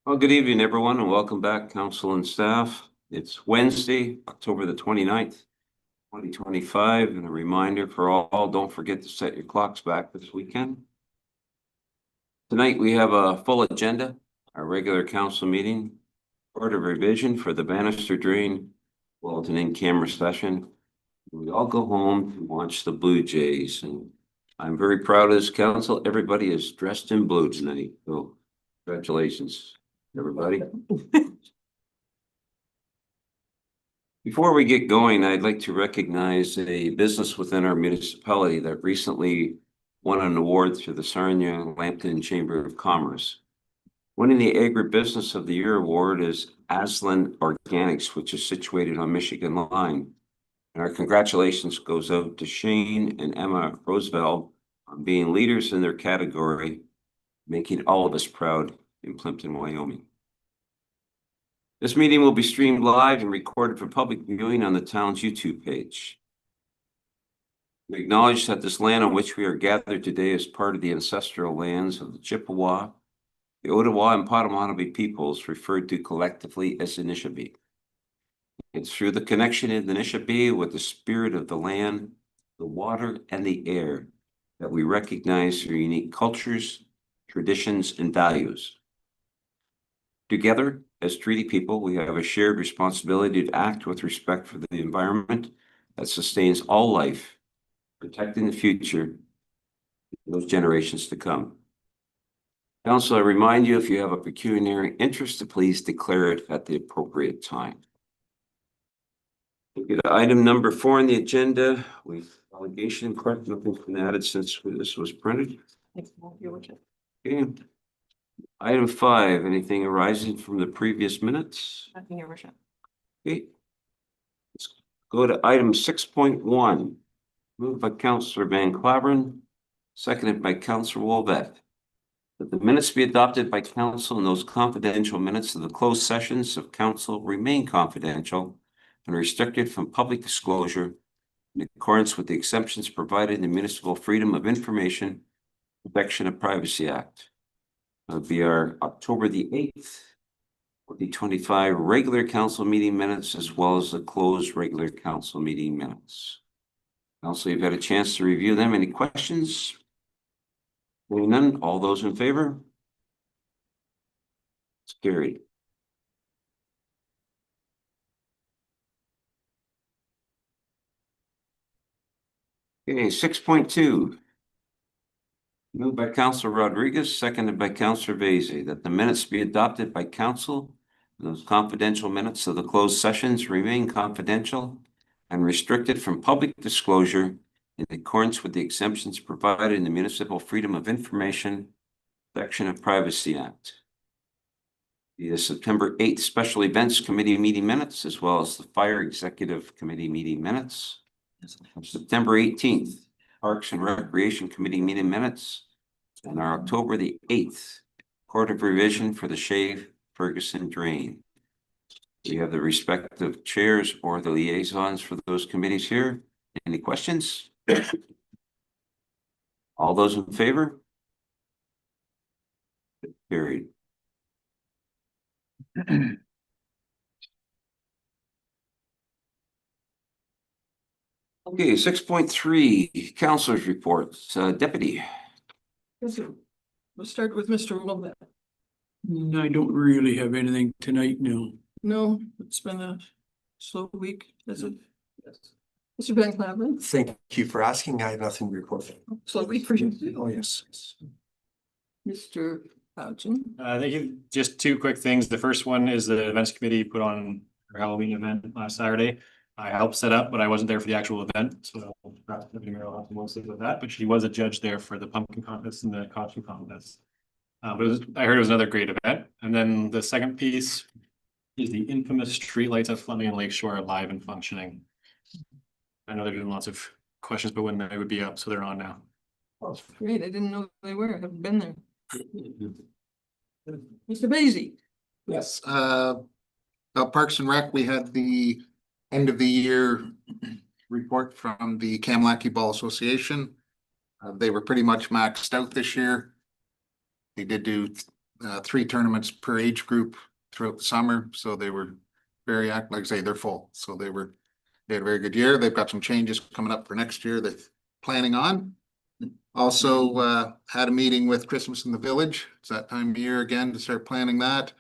Well, good evening, everyone, and welcome back, council and staff. It's Wednesday, October the 29th, 2025, and a reminder for all, don't forget to set your clocks back this weekend. Tonight, we have a full agenda, our regular council meeting, Board of Revision for the Bannister Drain, well, it's an in-camera session. We all go home to watch the Blue Jays, and I'm very proud as council. Everybody is dressed in blue tonight, so congratulations, everybody. Before we get going, I'd like to recognize a business within our municipality that recently won an award through the Sarnia-Lambton Chamber of Commerce. Winning the Agribusiness of the Year award is Aslan Organics, which is situated on Michigan Line. And our congratulations goes out to Shane and Emma Roosevelt on being leaders in their category, making all of us proud in Plympton-Wyoming. This meeting will be streamed live and recorded for public viewing on the town's YouTube page. We acknowledge that this land on which we are gathered today is part of the ancestral lands of the Chippewa, the Ottawa, and Potawatomi peoples, referred to collectively as Anishinaabe. It's through the connection of the Anishinaabe with the spirit of the land, the water, and the air that we recognize their unique cultures, traditions, and values. Together, as treaty people, we have a shared responsibility to act with respect for the environment that sustains all life, protecting the future, those generations to come. Council, I remind you, if you have a pecuniary interest, to please declare it at the appropriate time. Look at item number 4 on the agenda. We've allegation correct, nothing's been added since this was printed. Okay. Item 5, anything arising from the previous minutes? Nothing, Your Worship. Okay. Let's go to item 6.1. Moved by Councillor Van Claveren, seconded by Councillor Wolvett. That the minutes be adopted by council and those confidential minutes of the closed sessions of council remain confidential and restricted from public disclosure in accordance with the exemptions provided in the Municipal Freedom of Information Protection of Privacy Act. That'll be our October the 8th, 2025 regular council meeting minutes, as well as the closed regular council meeting minutes. Council, you've had a chance to review them. Any questions? Hearing none, all those in favor? It's carried. Okay, 6.2. Moved by Councillor Rodriguez, seconded by Councillor Vaizey, that the minutes be adopted by council. Those confidential minutes of the closed sessions remain confidential and restricted from public disclosure in accordance with the exemptions provided in the Municipal Freedom of Information Protection of Privacy Act. The September 8th Special Events Committee meeting minutes, as well as the Fire Executive Committee meeting minutes. September 18th, Parks and Recreation Committee meeting minutes, and our October the 8th Court of Revision for the Shave Ferguson Drain. We have the respective chairs or the liaisons for those committees here. Any questions? All those in favor? Carried. Okay, 6.3, councilors' reports. Deputy. We'll start with Mr. Wolvett. I don't really have anything tonight, no. No, it's been a slow week, is it? Yes. Mr. Van Claveren, Thank you for asking. I have nothing to report. slow week for you. Oh, yes. Mr. Fouchen. Thank you. Just 2 quick things. The first one is the events committee put on our Halloween event last Saturday. I helped set up, but I wasn't there for the actual event. So perhaps Deputy Mayor will have more to say about that, but she was a judge there for the pumpkin contest and the costume contest. But I heard it was another great event. And then the second piece is the infamous streetlights at Fleming and Lakeshore are live and functioning. I know there's been lots of questions about when they would be up, so they're on now. Oh, great, I didn't know they were, I haven't been there. Mr. Basie. Yes, Parks and Rec, we had the end of the year report from the Kamlaki Ball Association. They were pretty much maxed out this year. They did do 3 tournaments per age group throughout the summer, so they were very active. Like I say, they're full, so they had a very good year. They've got some changes coming up for next year they're planning on. Also, had a meeting with Christmas in the Village. It's that time of year again to start planning that.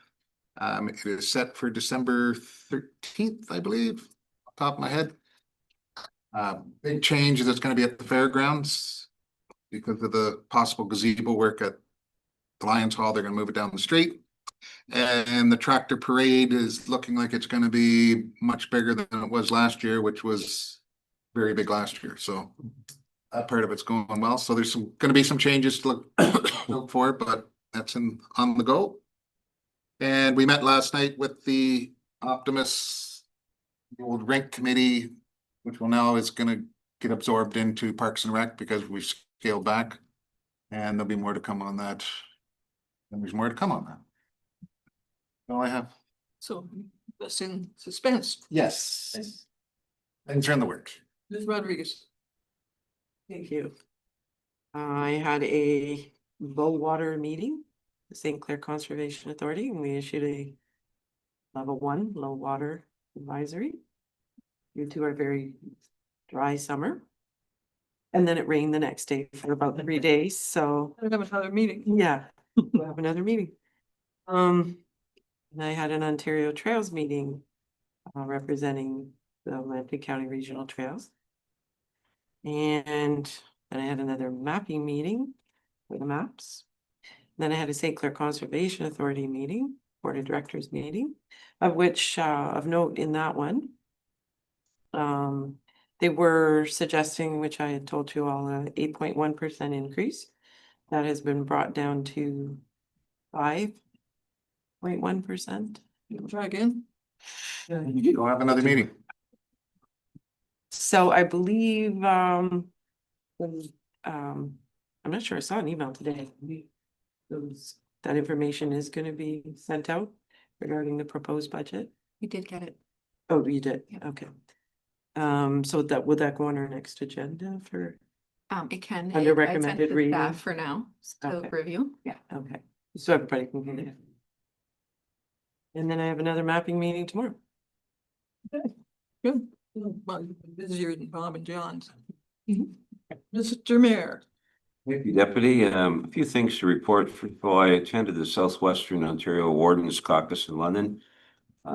It is set for December 13th, I believe, off the top of my head. Big change is it's gonna be at the fairgrounds because of the possible gazebo work at the Lions Hall. They're gonna move it down the street. And the tractor parade is looking like it's gonna be much bigger than it was last year, which was very big last year, so that part of it's going well. So there's gonna be some changes to look for, but that's on the go. And we met last night with the Optimus, the old rink committee, which will now is gonna get absorbed into Parks and Rec because we've scaled back. And there'll be more to come on that. And there's more to come on that. All I have. So that's in suspense. Yes. Things are in the works. Ms. Rodriguez. Thank you. I had a low water meeting, the St. Clair Conservation Authority, and we issued a level 1 low water advisory due to our very dry summer. And then it rained the next day for about 3 days, so I have another meeting. yeah, we'll have another meeting. And I had an Ontario Trails meeting representing the Lambton County Regional Trails. And then I had another mapping meeting for the maps. Then I had a St. Clair Conservation Authority meeting, Board of Directors meeting, of which of note in that one. They were suggesting, which I had told you all, a 8.1% increase. That has been brought down to 5.1%. Try again. You'll have another meeting. So I believe, I'm not sure, I saw an email today. That information is gonna be sent out regarding the proposed budget. We did get it. Oh, you did? Yeah. Okay. So would that go on our next agenda for, It can. Under I sent recommended to reading? staff for now, to Okay. review. Yeah. okay, so everybody can get it. And then I have another mapping meeting tomorrow. Good. Well, busier than Bob and John's. Mhm. Mr. Mayor. Thank you, Deputy. A few things to report. First of all, I attended the Southwestern Ontario Wardens Caucus in London.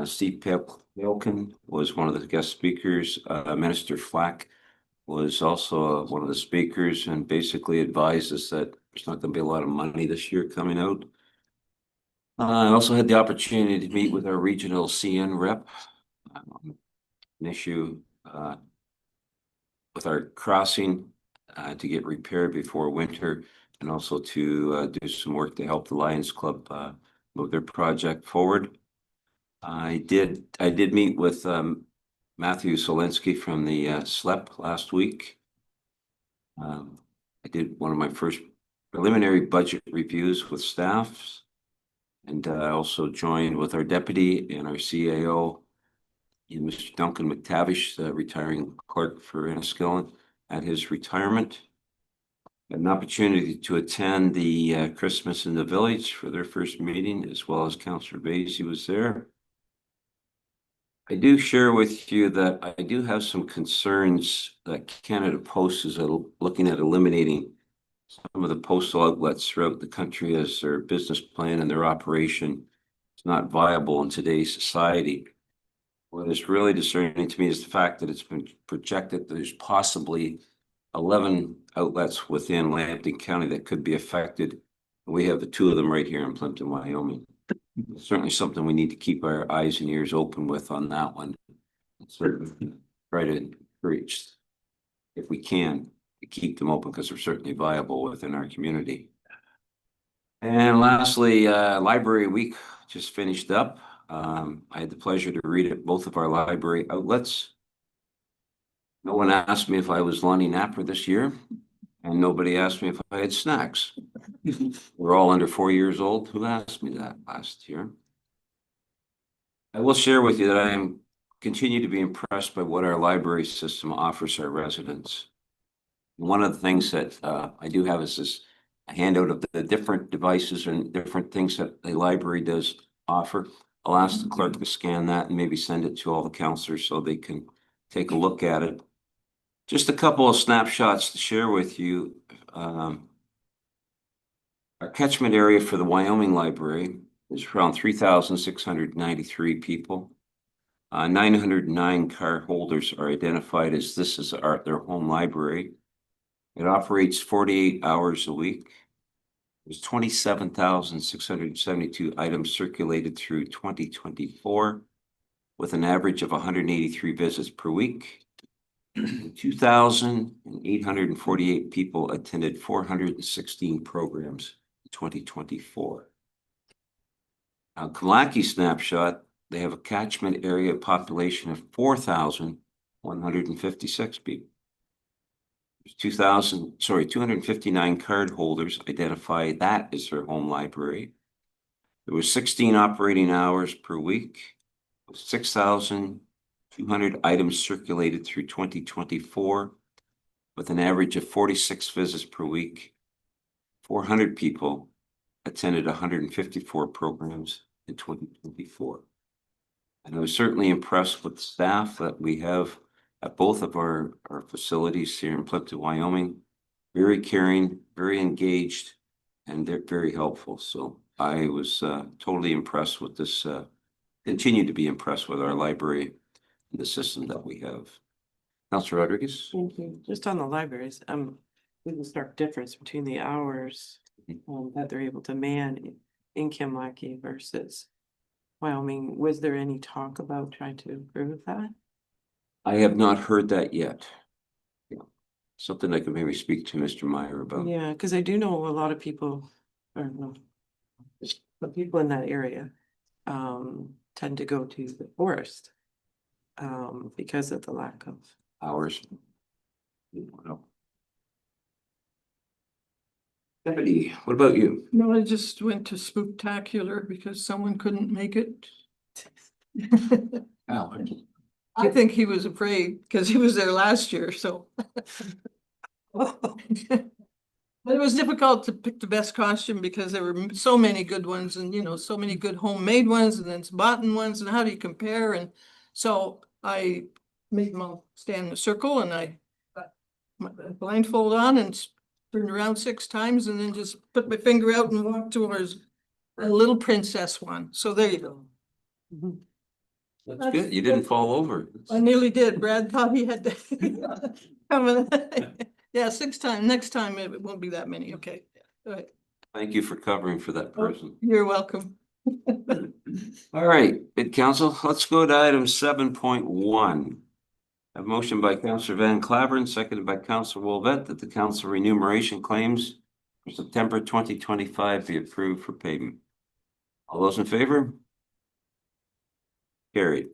Steve Pilkin was one of the guest speakers. Minister Flack was also one of the speakers and basically advised us that there's not going to be a lot of money this year coming out. I also had the opportunity to meet with our regional CN rep. An issue with our crossing to get repaired before winter, and also to do some work to help the Lions Club move their project forward. I did meet with Matthew Solinsky from the SLEP last week. I did one of my first preliminary budget reviews with staff, and I also joined with our deputy and our CAO, and Mr. Duncan McTavish, the retiring clerk for Enniskillen, at his retirement. Had an opportunity to attend the Christmas in the Village for their first meeting, as well as Councillor Basie was there. I do share with you that I do have some concerns that Canada Post is looking at eliminating some of the postal outlets throughout the country as their business plan and their operation is not viable in today's society. What is really discerning to me is the fact that it's been projected that there's possibly 11 outlets within Lambton County that could be affected. We have the 2 of them right here in Plympton-Wyoming. Certainly something we need to keep our eyes and ears open with on that one. Certainly try to encourage, if we can, to keep them open because they're certainly viable within our community. And lastly, Library Week just finished up. I had the pleasure to read at both of our library outlets. No one asked me if I was Lonnie Napper this year, and nobody asked me if I had snacks. We're all under 4 years old. Who asked me that last year? I will share with you that I continue to be impressed by what our library system offers our residents. One of the things that I do have is this handout of the different devices and different things that the library does offer. I'll ask the clerk to scan that and maybe send it to all the counselors so they can take a look at it. Just a couple of snapshots to share with you. Our catchment area for the Wyoming Library is around 3,693 people. 909 card holders are identified as this is their home library. It operates 48 hours a week. There's 27,672 items circulated through 2024 with an average of 183 visits per week. 2,848 people attended 416 programs in 2024. Now, Kalaki snapshot, they have a catchment area population of 4,156 people. There's 259 card holders identify that as their home library. There was 16 operating hours per week, 6,200 items circulated through 2024 with an average of 46 visits per week. 400 people attended 154 programs in 2024. And I was certainly impressed with the staff that we have at both of our facilities here in Plympton-Wyoming. Very caring, very engaged, and they're very helpful. So I was totally impressed with this, continue to be impressed with our library and the system that we have. Councilor Rodriguez? Thank you. Just on the libraries, there's a stark difference between the hours that they're able to man in Kimlaki versus Wyoming. Was there any talk about trying to improve that? I have not heard that yet. Yeah. Something I could maybe speak to Mr. Meyer about. Yeah, because I do know a lot of people, or no, the people in that area tend to go to the forest because of the lack of Hours. Deputy, what about you? No, I just went to Spooktacular because someone couldn't make it. I think he was afraid because he was there last year, so. But it was difficult to pick the best costume because there were so many good ones and, so many good homemade ones and then some bought ones, and how do you compare? And so I made them all stand in a circle and I got my blindfold on and turned around 6 times and then just put my finger out and walked towards a little princess one. So there you go. That's good. You didn't fall over. I nearly did. Brad thought he had to. come in. Yeah, 6 times. Next time it won't be that many. Okay. All right. Thank you for covering for that person. You're welcome. All right, bid council, let's go to item 7.1. A motion by Councillor Van Claveren, seconded by Councillor Wolvette, that the council remuneration claims for September 2025 be approved for payment. All those in favor? Carried.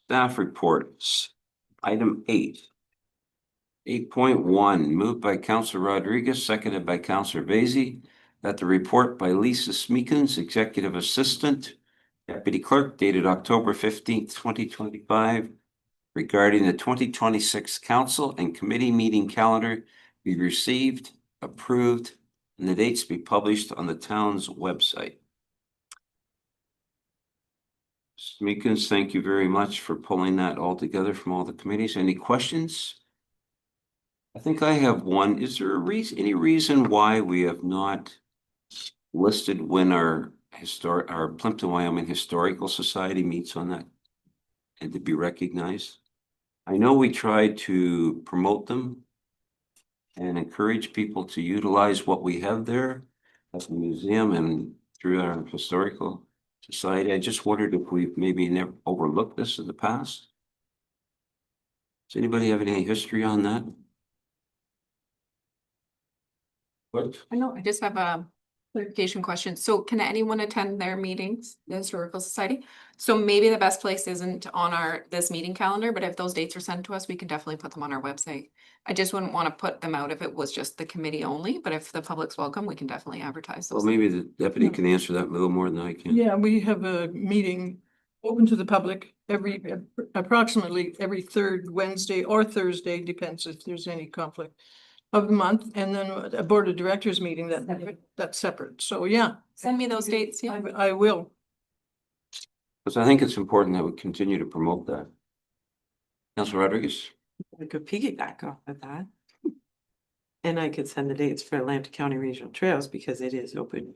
Staff reports. Item 8. 8.1, moved by Councillor Rodriguez, seconded by Councillor Vaizey, that the report by Lisa Smeekins, Executive Assistant, Deputy Clerk, dated October 15th, 2025, regarding the 2026 Council and Committee meeting calendar be received, approved, and the dates be published on the town's website. Smeekins, thank you very much for pulling that all together from all the committees. Any questions? I think I have one. Is there any reason why we have not listed when our Plympton-Wyoming Historical Society meets on that and to be recognized? I know we try to promote them and encourage people to utilize what we have there at the museum and through our historical society. I just wondered if we've maybe never overlooked this in the past. Does anybody have any history on that? What? I know, I just have a clarification question. So can anyone attend their meetings, the Historical Society? So maybe the best place isn't on this meeting calendar, but if those dates are sent to us, we can definitely put them on our website. I just wouldn't want to put them out if it was just the committee only, but if the public's welcome, we can definitely advertise Well, those. maybe the deputy can answer that a little more than I can. Yeah, we have a meeting open to the public approximately every third Wednesday or Thursday, depends if there's any conflict of the month, and then a board of directors meeting that's separate. So yeah, Send me those dates, yeah. I will. Because I think it's important that we continue to promote that. Councilor Rodriguez? I could piggyback off of that. And I could send the dates for Atlanta County Regional Trails because it is open.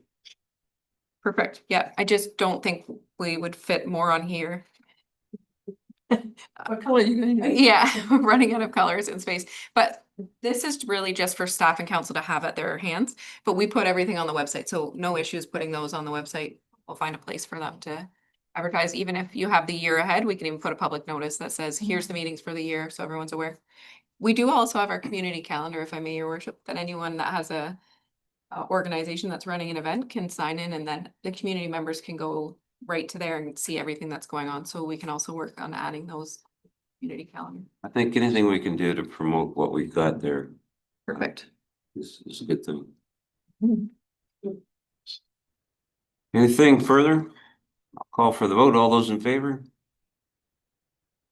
Perfect. Yeah, I just don't think we would fit more on here. What color are you gonna use? Yeah, running out of colors and space, but this is really just for staff and council to have at their hands. But we put everything on the website, so no issues putting those on the website. We'll find a place for them to advertise. Even if you have the year ahead, we can even put a public notice that says, here's the meetings for the year, so everyone's aware. We do also have our community calendar, if I may, your worship, that anyone that has a organization that's running an event can sign in, and then the community members can go right to there and see everything that's going on. So we can also work on adding those community calendar. I think anything we can do to promote what we've got there Perfect. is a good thing. Anything further? I'll call for the vote. All those in favor?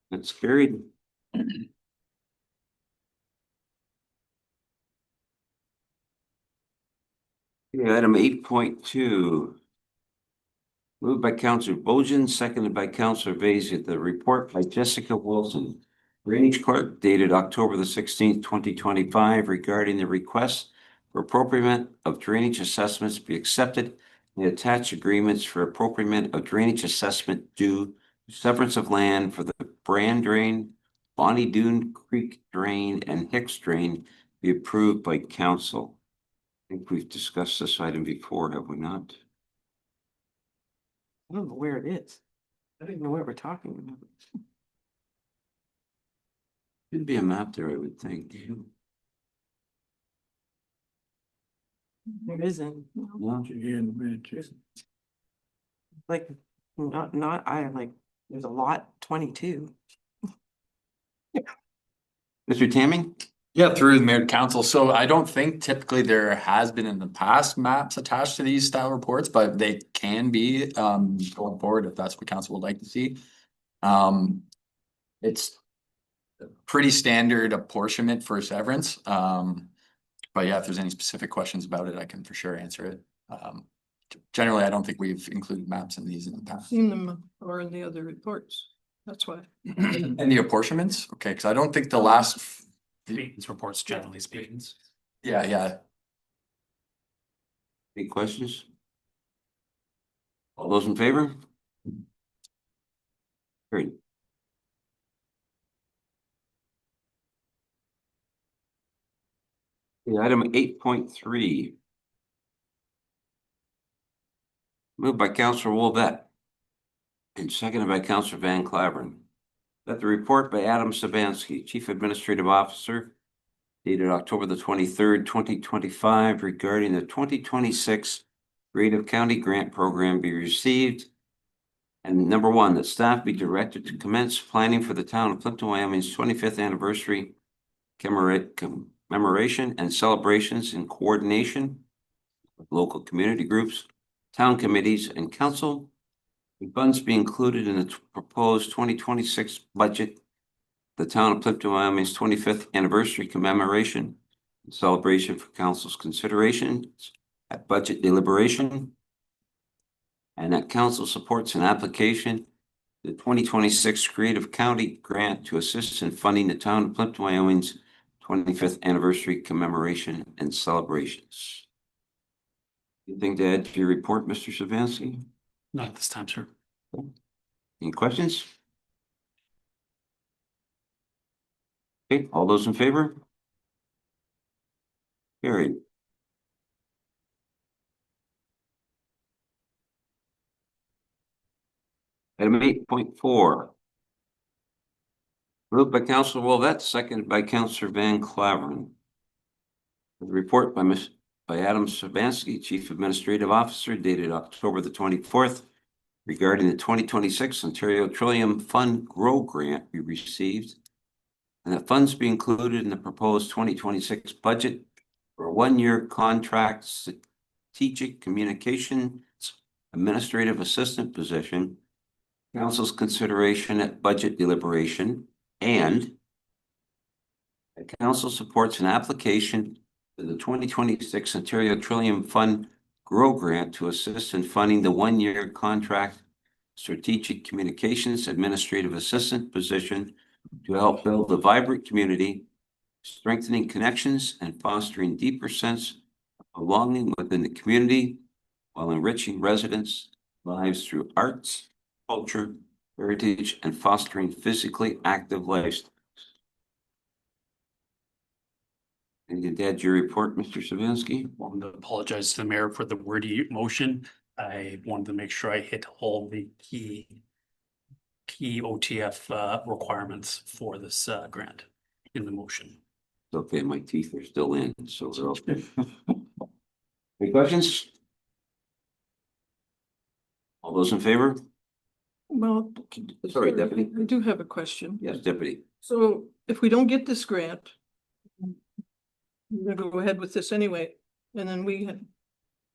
That's carried. Okay, item 8.2. Moved by Councillor Bojan, seconded by Councillor Vaizey. The report by Jessica Wilson, Drainage Clerk, dated October the 16th, 2025, regarding the request for appropriation of drainage assessments be accepted and the attached agreements for appropriation of drainage assessment due severance of land for the Brand Drain, Bonnie Doon Creek Drain, and Hicks Drain be approved by council. I think we've discussed this item before, have we not? I don't know where it is. I don't even know what we're talking about. Should be a map there, I would think. There isn't, No? like, I like, there's a lot 22. Mr. Tamming? Yeah, through the mayor to council. So I don't think typically there has been in the past maps attached to these style reports, but they can be going forward if that's what council would like to see. It's pretty standard apportionment for severance. But yeah, if there's any specific questions about it, I can for sure answer it. Generally, I don't think we've included maps in these in the past. Seen them or in the other reports. That's why. And the apportionments, okay, because I don't think the last. These reports generally speaking. Yeah. Any questions? All those in favor? Great. Item 8.3. Moved by Councillor Wolvette and seconded by Councillor Van Claveren. That the report by Adam Sabansky, Chief Administrative Officer, dated October the 23rd, 2025, regarding the 2026 Creative County Grant Program be received. And number one, that staff be directed to commence planning for the town of Plympton-Wyoming's 25th anniversary commemoration and celebrations in coordination with local community groups, town committees, and council. The funds be included in the proposed 2026 budget, the town of Plympton-Wyoming's 25th anniversary commemoration and celebration for council's consideration at budget deliberation, and that council supports an application, the 2026 Creative County Grant to assist in funding the town of Plympton-Wyoming's 25th anniversary commemoration and celebrations. Anything to add to your report, Mr. Savansky? Not this time, sir. Any questions? Okay, all those in favor? Carried. Item 8.4. Moved by Councillor Wolvette, seconded by Councillor Van Claveren. The report by Adam Savansky, Chief Administrative Officer, dated October the 24th, regarding the 2026 Ontario Trillium Fund Grow Grant we received, and that funds be included in the proposed 2026 budget for a one-year contract strategic communications administrative assistant position, council's consideration at budget deliberation, and the council supports an application for the 2026 Ontario Trillium Fund GROW Grant to assist in funding the one-year contract strategic communications administrative assistant position to help build a vibrant community, strengthening connections and fostering deeper sense of belonging within the community while enriching residents' lives through arts, culture, heritage, and fostering physically active lifestyles. And to add your report, Mr. Savansky? Wanted to apologize to the mayor for the wordy motion. I wanted to make sure I hit all the key OTF requirements for this grant in the motion. Okay, my teeth are still in, so they're okay. Any questions? All those in favor? Well. Sorry, Deputy. I do have a question. Yes, Deputy. So if we don't get this grant, we're gonna go ahead with this anyway, and then we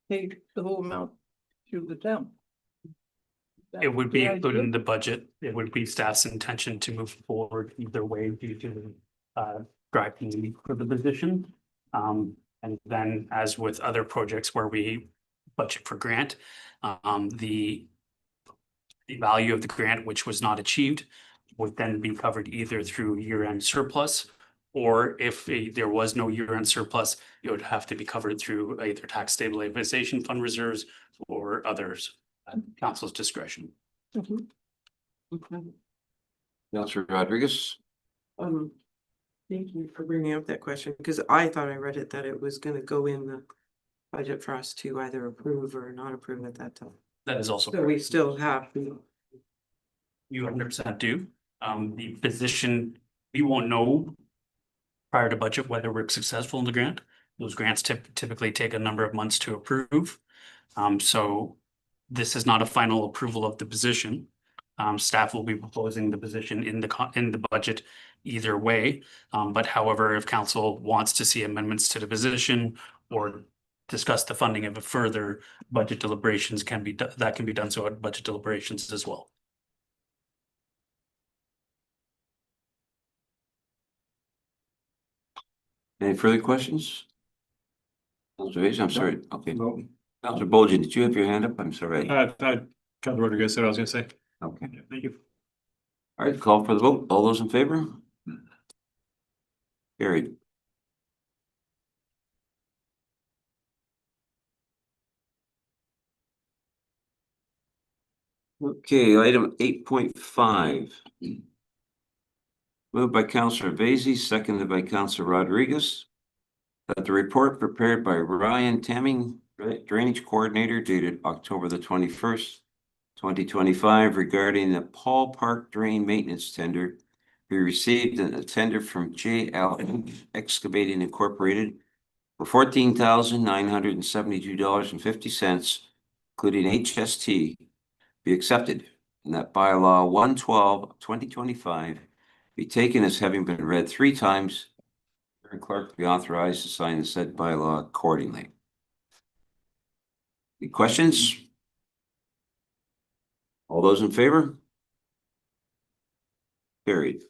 pay the whole amount to the town. It would be That's the included idea. in the budget. It would be staff's intention to move forward either way due to direct need for the position. And then as with other projects where we budget for grant, the value of the grant, which was not achieved, would then be covered either through year-end surplus, or if there was no year-end surplus, it would have to be covered through either tax stabilization fund reserves or others at council's discretion. Mhm. Councilor Rodriguez? Thank you for bringing up that question, because I thought I read it that it was gonna go in the budget for us to either approve or not approve at that time. That is also. So we still have the. You 100% do. The position, we won't know prior to budget whether we're successful in the grant. Those grants typically take a number of months to approve. So this is not a final approval of the position. Staff will be proposing the position in the budget either way. But however, if council wants to see amendments to the position or discuss the funding of it further, budget deliberations can be done so at budget deliberations as well. Any further questions? Councilor Hayes, I'm sorry, okay. Councilor Bolgen, did you have your hand up? I'm sorry. Councilor Rodriguez said what I was gonna say. Okay, Thank you. all right, call for the vote. All those in favor? Carried. Okay, item 8.5. Moved by Councilor Vaizey, seconded by Councilor Rodriguez. That the report prepared by Ryan Tamming, Drainage Coordinator, dated October the 21st, 2025, regarding the Paul Park Drain Maintenance Tender be received in a tender from JL Excavating Incorporated for $14,972.50, including HST, be accepted, and that bylaw 112/2025 be taken as having been read 3 times. Clerk be authorized to sign the said bylaw accordingly. Any questions? All those in favor? Carried.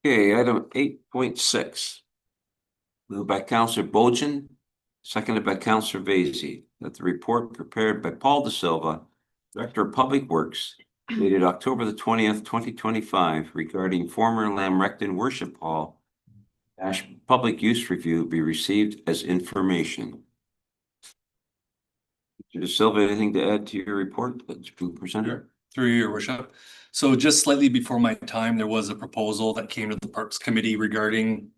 Okay, item 8.6. Moved by Councilor Bolgen, seconded by Councilor Vaizey, that the report prepared by Paul De Silva, Director of Public Works, dated October the 20th, 2025, regarding former Lamrecton Worship Hall public use review be received as information. Mr. De Silva, anything to add to your report that's been presented? Through your worship. So just slightly before my time, there was a proposal that came to the Parks Committee regarding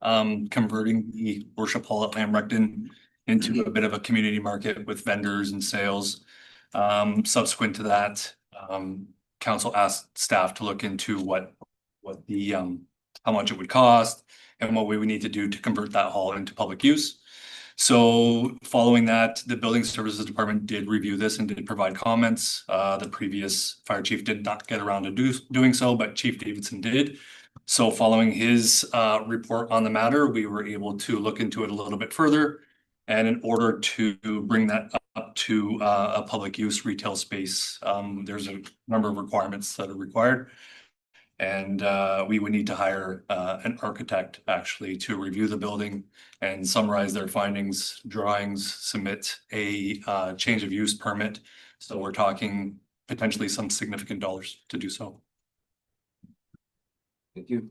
converting the worship hall at Lamrecton into a bit of a community market with vendors and sales. Subsequent to that, council asked staff to look into what the how much it would cost and what we would need to do to convert that hall into public use. So following that, the Building Services Department did review this and did provide comments. The previous fire chief did not get around to doing so, but Chief Davidson did. So following his report on the matter, we were able to look into it a little bit further. And in order to bring that up to a public use retail space, there's a number of requirements that are required. And we would need to hire an architect actually to review the building and summarize their findings, drawings, submit a change of use permit. So we're talking potentially some significant dollars to do so. Thank you.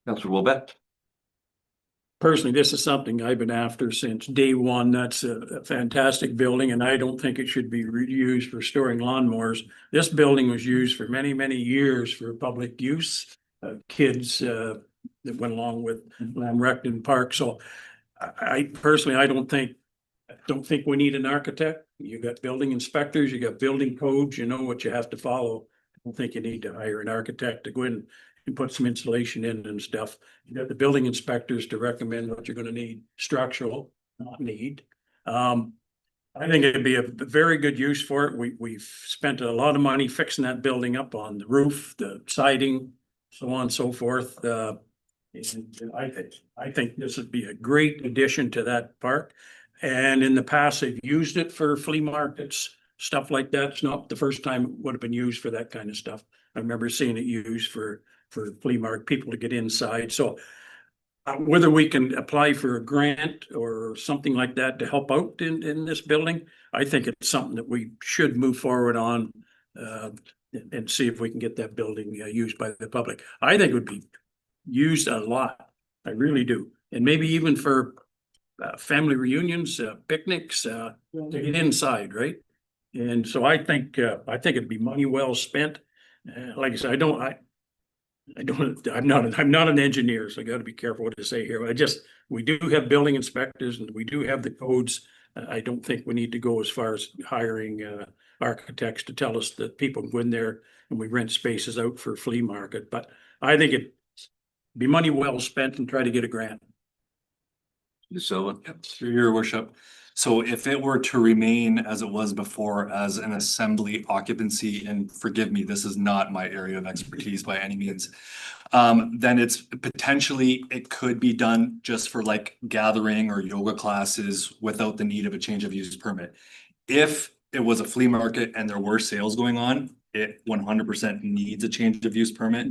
Councillor Wilbett. Personally, this is something I've been after since day one. That's a fantastic building, and I don't think it should be reused for storing lawnmowers. This building was used for many, many years for public use. Kids that went along with Lamrecton Park. So I personally, I don't think we need an architect. You got building inspectors, you got building codes, you know what you have to follow. I don't think you need to hire an architect to go in and put some insulation in and stuff. You got the building inspectors to recommend what you're gonna need, structural, not need. I think it'd be a very good use for it. We've spent a lot of money fixing that building up on the roof, the siding, so on and so forth. And I think this would be a great addition to that park. And in the past, they've used it for flea markets, stuff like that. It's not the first time it would have been used for that kind of stuff. I remember seeing it used for flea market people to get inside. So whether we can apply for a grant or something like that to help out in this building, I think it's something that we should move forward on and see if we can get that building used by the public. I think it would be used a lot. I really do. And maybe even for family reunions, picnics, to get inside, right? And so I think it'd be money well spent. Like I said, I'm not an engineer, so I gotta be careful what to say here. We do have building inspectors and we do have the codes. I don't think we need to go as far as hiring architects to tell us that people can go in there and we rent spaces out for flea market. But I think it'd be money well spent and try to get a grant. So, Through your worship. So if it were to remain as it was before as an assembly occupancy, and forgive me, this is not my area of expertise by any means. Then it's potentially, it could be done just for like gathering or yoga classes without the need of a change of use permit. If it was a flea market and there were sales going on, it 100% needs a change of use permit.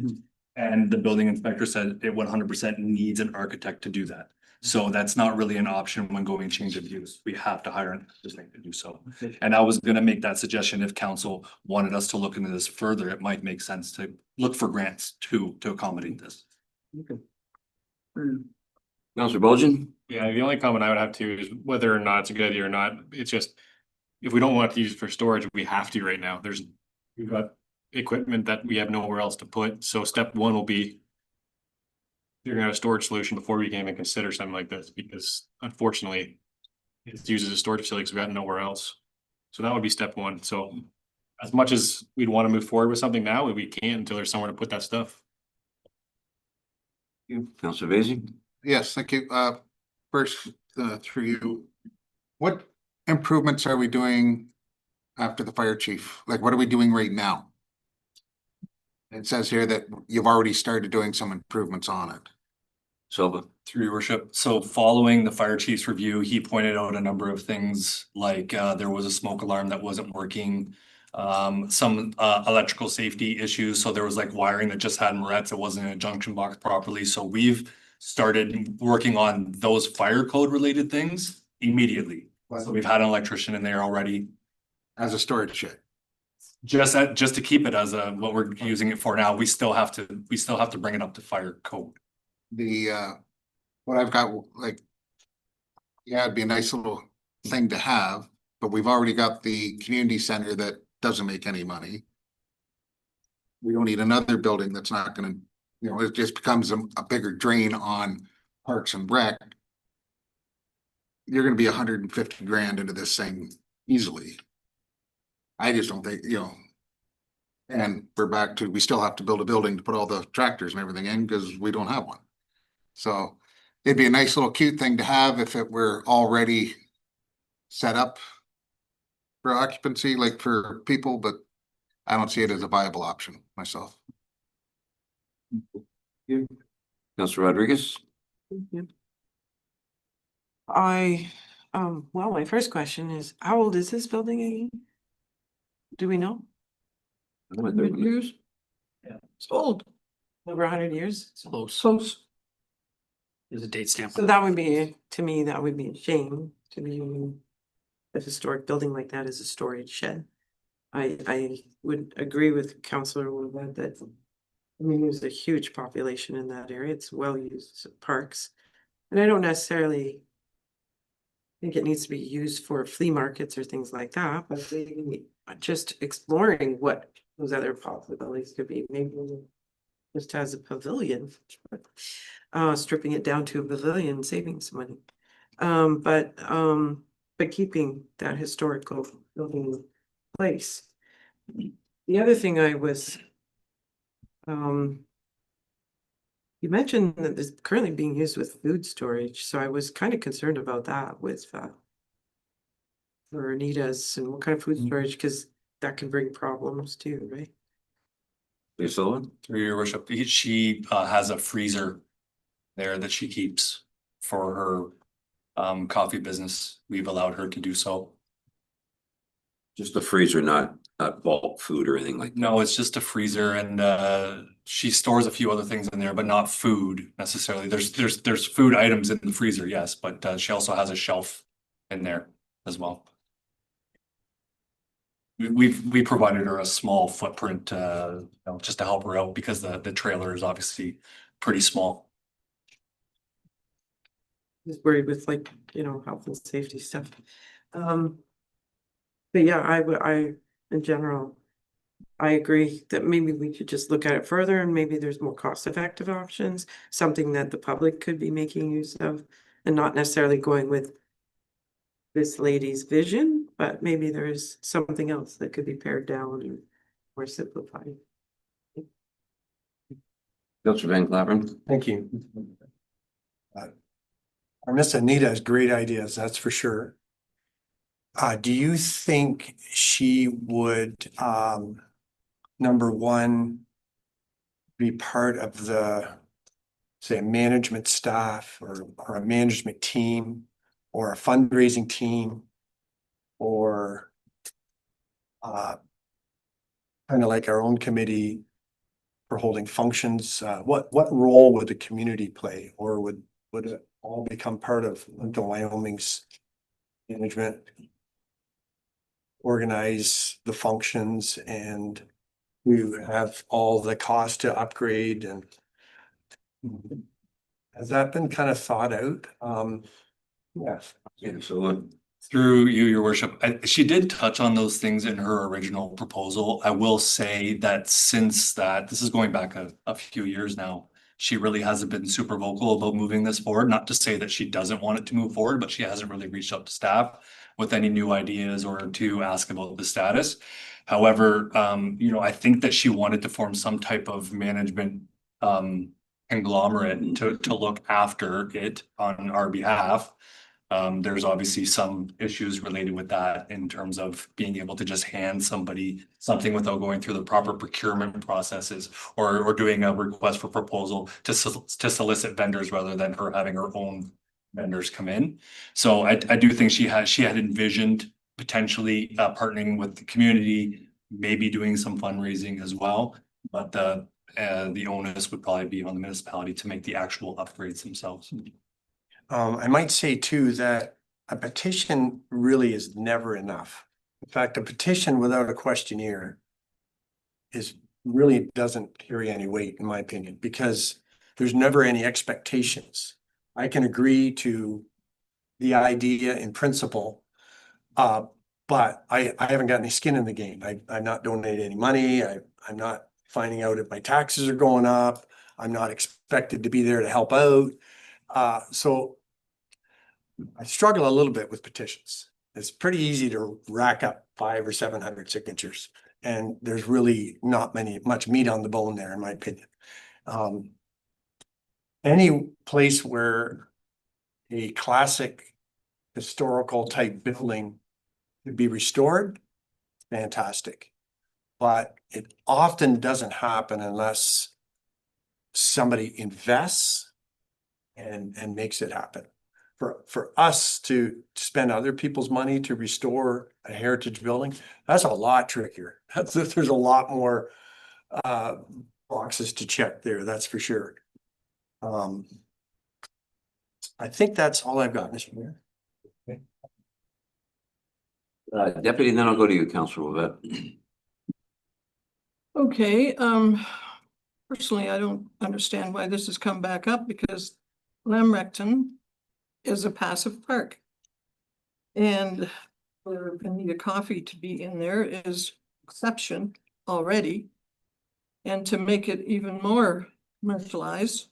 And the building inspector said it 100% needs an architect to do that. So that's not really an option when going change of use. We have to hire an architect to do so. And I was gonna make that suggestion if council wanted us to look into this further, it might make sense to look for grants to accommodate this. Councillor Belgian. Yeah, the only comment I would have to is whether or not it's a good idea or not, it's just, if we don't want to use it for storage, we have to right now. We've got equipment that we have nowhere else to put. So step one will be figuring out a storage solution before we can even consider something like this, because unfortunately it's used as a storage facility because we got nowhere else. So that would be step one. So as much as we'd want to move forward with something now, we can't until there's somewhere to put that stuff. Councillor Vacy. Yes, thank you. First, through you, what improvements are we doing after the fire chief? Like, what are we doing right now? It says here that you've already started doing some improvements on it. Silva. Through your worship. So following the fire chief's review, he pointed out a number of things like there was a smoke alarm that wasn't working. Some electrical safety issues. So there was like wiring that just had morettes. It wasn't in a junction box properly. So we've started working on those fire code related things immediately. So we've had an electrician in there already. As a storage shed. Just to keep it as what we're using it for now, we still have to bring it up to fire code. What I've got, like, yeah, it'd be a nice little thing to have, but we've already got the community center that doesn't make any money. We don't need another building that's not gonna, it just becomes a bigger drain on Parks and Rec. You're gonna be 150 grand into this thing easily. I just don't think, and we're back to, we still have to build a building to put all the tractors and everything in because we don't have one. So it'd be a nice little cute thing to have if it were already set up for occupancy, like for people, but I don't see it as a viable option myself. Councilor Rodriguez? Well, my first question is, how old is this building again? Do we know? 100 years? Yeah. It's old, Over 100 years? Close. close. There's a date stamp. So that would be, to me, that would be a shame to be a historic building like that as a storage shed. I would agree with Councillor Woodward that, I mean, there's a huge population in that area. It's well used parks. And I don't necessarily think it needs to be used for flea markets or things like that, but maybe just exploring what those other possibilities could be. Maybe just has a pavilion, stripping it down to a pavilion, saving some money. But keeping that historical building in place. The other thing I was, you mentioned that it's currently being used with food storage, so I was kind of concerned about that with for Anita's and what kind of food storage, because that can bring problems too, right? Please, Sullivan? Through your worship, she has a freezer there that she keeps for her coffee business. We've allowed her to do so. Just a freezer, not bulk food or anything like that. No, it's just a freezer and she stores a few other things in there, but not food necessarily. There's food items in the freezer, yes, but she also has a shelf in there as well. We provided her a small footprint, just to help her out because the trailer is obviously pretty small. Just worried with like, health and safety stuff. But yeah, I, in general, I agree that maybe we could just look at it further and maybe there's more cost-effective options, something that the public could be making use of and not necessarily going with this lady's vision, but maybe there is something else that could be pared down or simplified. Councilor Van Claveren? Thank you. Our Miss Anita has great ideas, that's for sure. Do you think she would, number one, be part of the, say, management staff or a management team or a fundraising team or kind of like our own committee for holding functions? What role would the community play, or would it all become part of Plympton-Wyoming's management? Organize the functions and we have all the cost to upgrade, and has that been kind of thought out? Yes. Yeah, so Through you, your worship, she did touch on those things in her original proposal. I will say that since that, this is going back a few years now, she really hasn't been super vocal about moving this forward. Not to say that she doesn't want it to move forward, but she hasn't really reached out to staff with any new ideas or to ask about the status. However, I think that she wanted to form some type of management conglomerate to look after it on our behalf. There's obviously some issues related with that in terms of being able to just hand somebody something without going through the proper procurement processes or doing a request for proposal to solicit vendors rather than her having her own vendors come in. So I do think she had envisioned potentially partnering with the community, maybe doing some fundraising as well, but the onus would probably be on the municipality to make the actual upgrades themselves. I might say too that a petition really is never enough. In fact, a petition without a questionnaire really doesn't carry any weight, in my opinion, because there's never any expectations. I can agree to the idea in principle, but I haven't got any skin in the game. I'm not donating any money. I'm not finding out if my taxes are going up. I'm not expected to be there to help out. So I struggle a little bit with petitions. It's pretty easy to rack up 500 or 700 signatures, and there's really not much meat on the bone there, in my opinion. Any place where a classic historical type building could be restored, fantastic. But it often doesn't happen unless somebody invests and makes it happen. For us to spend other people's money to restore a heritage building, that's a lot trickier. There's a lot more boxes to check there, that's for sure. I think that's all I've got, Mr. Mayor. Deputy, then I'll go to you, Councilor Lovett. Okay, personally, I don't understand why this has come back up because Lamrecton is a passive park. And for Anita Coffee to be in there is exception already. And to make it even more commercialized,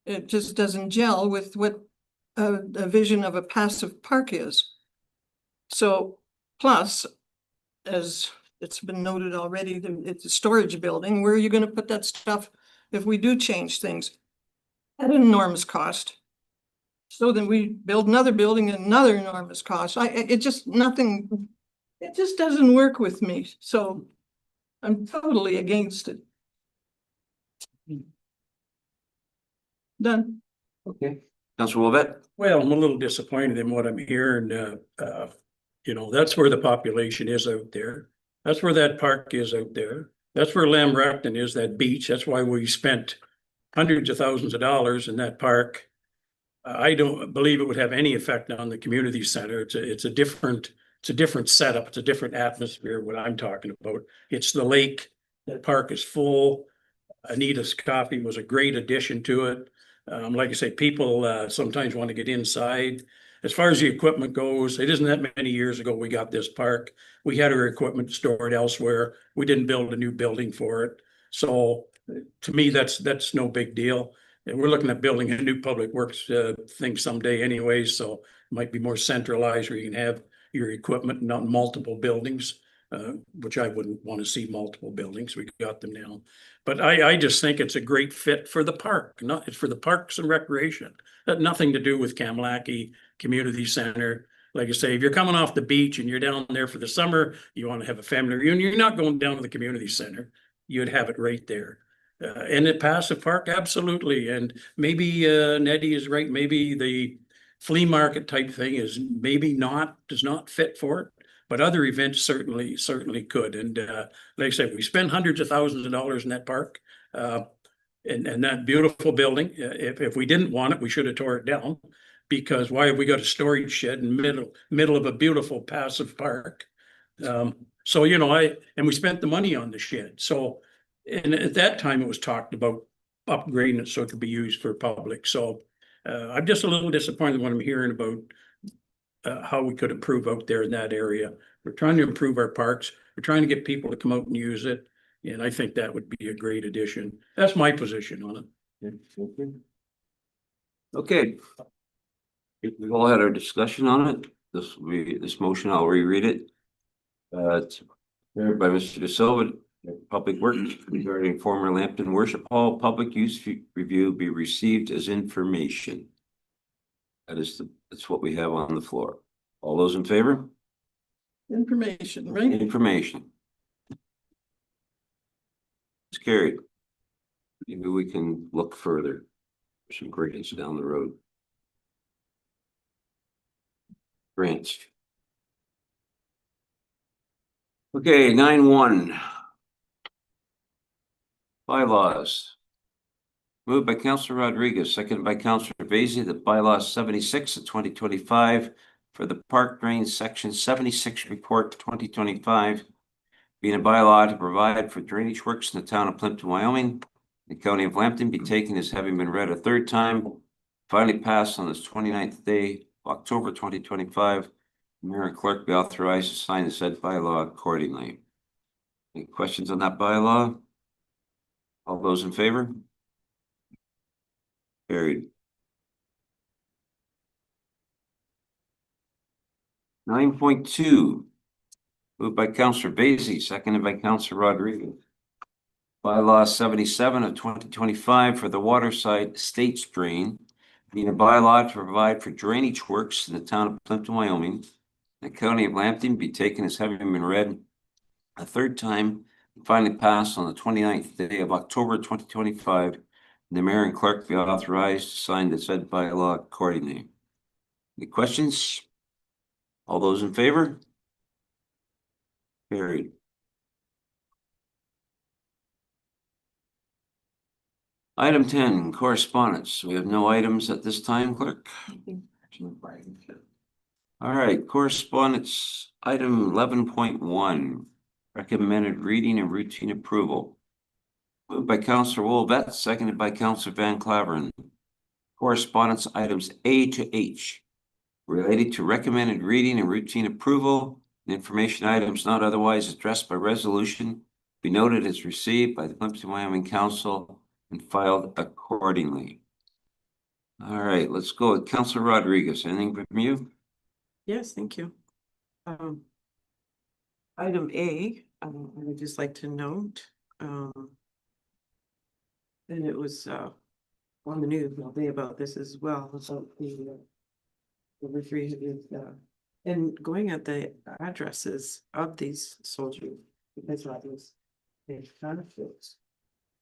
it just doesn't gel with what a vision of a passive park is. So plus, as it's been noted already, it's a storage building. Where are you gonna put that stuff if we do change things? At an enormous cost. So then we build another building at another enormous cost. It just doesn't work with me. So I'm totally against it. Done. Okay. Councilor Lovett? Well, I'm a little disappointed in what I'm hearing. You know, that's where the population is out there. That's where that park is out there. That's where Lamrecton is, that beach. That's why we spent hundreds of thousands of dollars in that park. I don't believe it would have any effect on the community center. It's a different setup. It's a different atmosphere, what I'm talking about. It's the lake. That park is full. Anita's Coffee was a great addition to it. Like I say, people sometimes want to get inside. As far as the equipment goes, it isn't that many years ago we got this park. We had our equipment stored elsewhere. We didn't build a new building for it. So to me, that's no big deal. And we're looking at building a new public works thing someday anyway, so it might be more centralized where you can have your equipment, not multiple buildings, which I wouldn't want to see multiple buildings. We got them now. But I just think it's a great fit for the park. It's for the Parks and Recreation. That nothing to do with Kamalaki Community Center. Like I say, if you're coming off the beach and you're down there for the summer, you want to have a family reunion, you're not going down to the community center. You'd have it right there. And at passive park, absolutely. And maybe Nettie is right. Maybe the flea market type thing is maybe does not fit for it. But other events certainly could. And like I said, we spend hundreds of thousands of dollars in that park. And that beautiful building, if we didn't want it, we should have tore it down. Because why have we got a storage shed in middle of a beautiful passive park? So, you know, and we spent the money on the shed. So, and at that time it was talked about upgrading it so it could be used for public. So I'm just a little disappointed when I'm hearing about how we could improve out there in that area. We're trying to improve our parks. We're trying to get people to come out and use it. And I think that would be a great addition. That's my position on it. Okay. We've all had our discussion on it. This motion, I'll reread it. It's prepared by Mr. De Silva, Public Works, regarding former Lambton Worship Hall public use review be received as information. That's what we have on the floor. All those in favor? Information, right? Information. It's carried. Maybe we can look further for some grants down the road. Grants. Okay, 9-1. Bylaws. Moved by Councilor Rodriguez, seconded by Councilor Vaizey, that bylaws 76 of 2025 for the Park Drain Section 76 Report 2025 being a bylaw to provide for drainage works in the town of Plympton-Wyoming, the county of Lambton, be taken as having been read a third time, finally passed on this 29th day of October 2025. Mayor and clerk be authorized to sign the said bylaw accordingly. Any questions on that bylaw? All those in favor? Carried. 9.2. Moved by Councilor Vaizey, seconded by Councilor Rodriguez. Bylaw 77 of 2025 for the Waterside Estates Drain, being a bylaw to provide for drainage works in the town of Plympton-Wyoming, the county of Lambton, be taken as having been read a third time and finally passed on the 29th day of October 2025. The mayor and clerk be authorized to sign the said bylaw accordingly. Any questions? All those in favor? Carried. Item 10, correspondence. We have no items at this time, clerk. All right, correspondence, item 11.1, recommended reading and routine approval. Moved by Councillor Wolvet, seconded by Councillor Van Claveren. Correspondence items A to H related to recommended reading and routine approval. Information items not otherwise addressed by resolution be noted as received by the Plympton-Wyoming Council and filed accordingly. All right, let's go with Councillor Rodriguez. Anything from you? Yes, thank you. Item A, I would just like to note, and it was on the news all day about this as well, about the refrigerated, and going at the addresses of these soldiers, because that was benefits.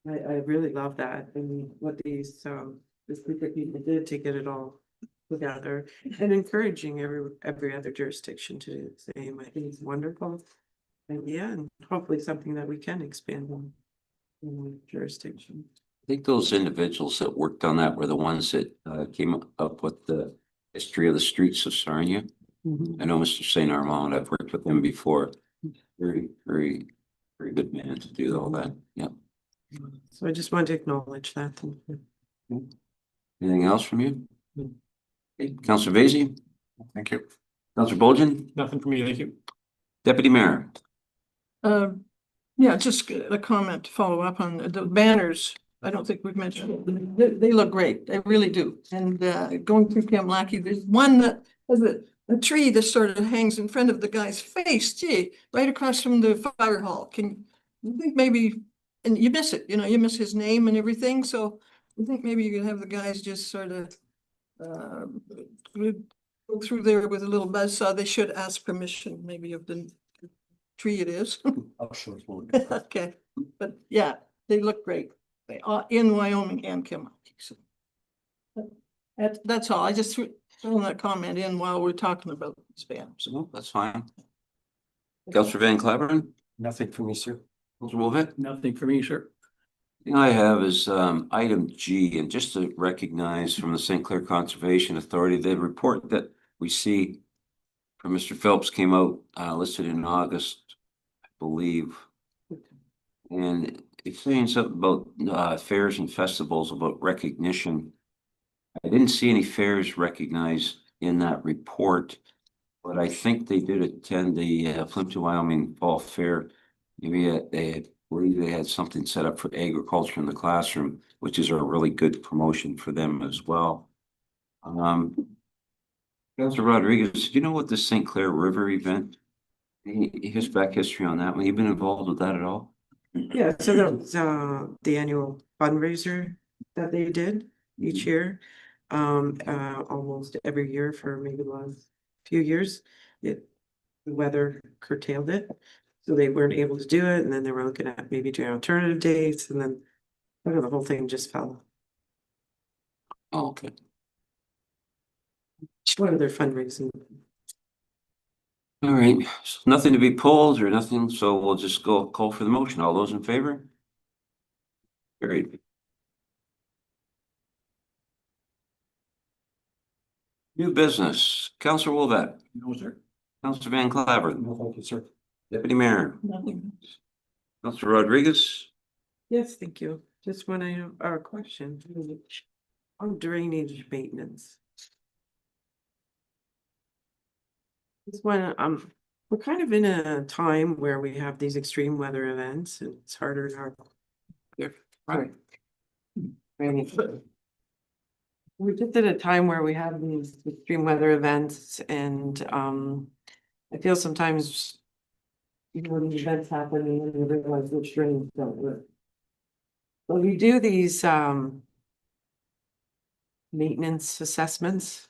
I really love that, and what these this group of people did to get it all together, and encouraging every other jurisdiction to do the same. I think it's wonderful idea, and hopefully something that we can expand on in the jurisdiction. I think those individuals that worked on that were the ones that came up with the history of the streets of Sarnia. I know Mr. St. Armand, I've worked with him before. Very, very, very good man to do all that. Yeah. So I just wanted to acknowledge that. Thank you. Anything else from you? Okay, Councillor Vaizey, Thank you. Councillor Bolgen, Nothing for me, thank you. Deputy Mayor. Yeah, just a comment to follow up on the banners. I don't think we've mentioned, they look great, they really do. And going through Camp Lackey, there's one that has a tree that sort of hangs in front of the guy's face, gee, right across from the fire hall. You think maybe, and you miss it, you miss his name and everything, so I think maybe you could have the guys just sort of go through there with a little buzzsaw. They should ask permission maybe of the tree it is. Okay, but yeah, they look great. They are in Wyoming and Kim. So that's all. I just threw that comment in while we're talking about these banners. No, that's fine. Councillor Van Claveren, Nothing for me, sir. Councillor Wolvet. Nothing for me, sir. Thing I have is item G, and just to recognize from the St. Clair Conservation Authority, the report that we see from Mr. Phelps came out listed in August, I believe. And it's saying something about fairs and festivals, about recognition. I didn't see any fairs recognized in that report, but I think they did attend the Plympton-Wyoming Fall Fair. Maybe they believe they had something set up for agriculture in the classroom, which is a really good promotion for them as well. Councilor Rodriguez, do you know what the St. Clair River event? His back history on that one. You been involved with that at all? Yeah, so that was the annual fundraiser that they did each year. Almost every year for maybe the last few years. The weather curtailed it, so they weren't able to do it, and then they were looking at maybe doing alternative dates, and then the whole thing just fell. Oh, okay. One of their fundraising. All right, so nothing to be pulled or nothing, so we'll just call for the motion. All those in favor? Carried. New business, Councillor Wolvet. No, sir. Councillor Van Claveren. No, thank you, sir. Deputy Mayor. Nothing. Councillor Rodriguez. Yes, thank you. Just one question on drainage maintenance. This one, we're kind of in a time where we have these extreme weather events, and it's harder and harder. Right. We're just at a time where we have these extreme weather events, and I feel sometimes these events happen and then you realize which drains don't work. Well, we do these maintenance assessments.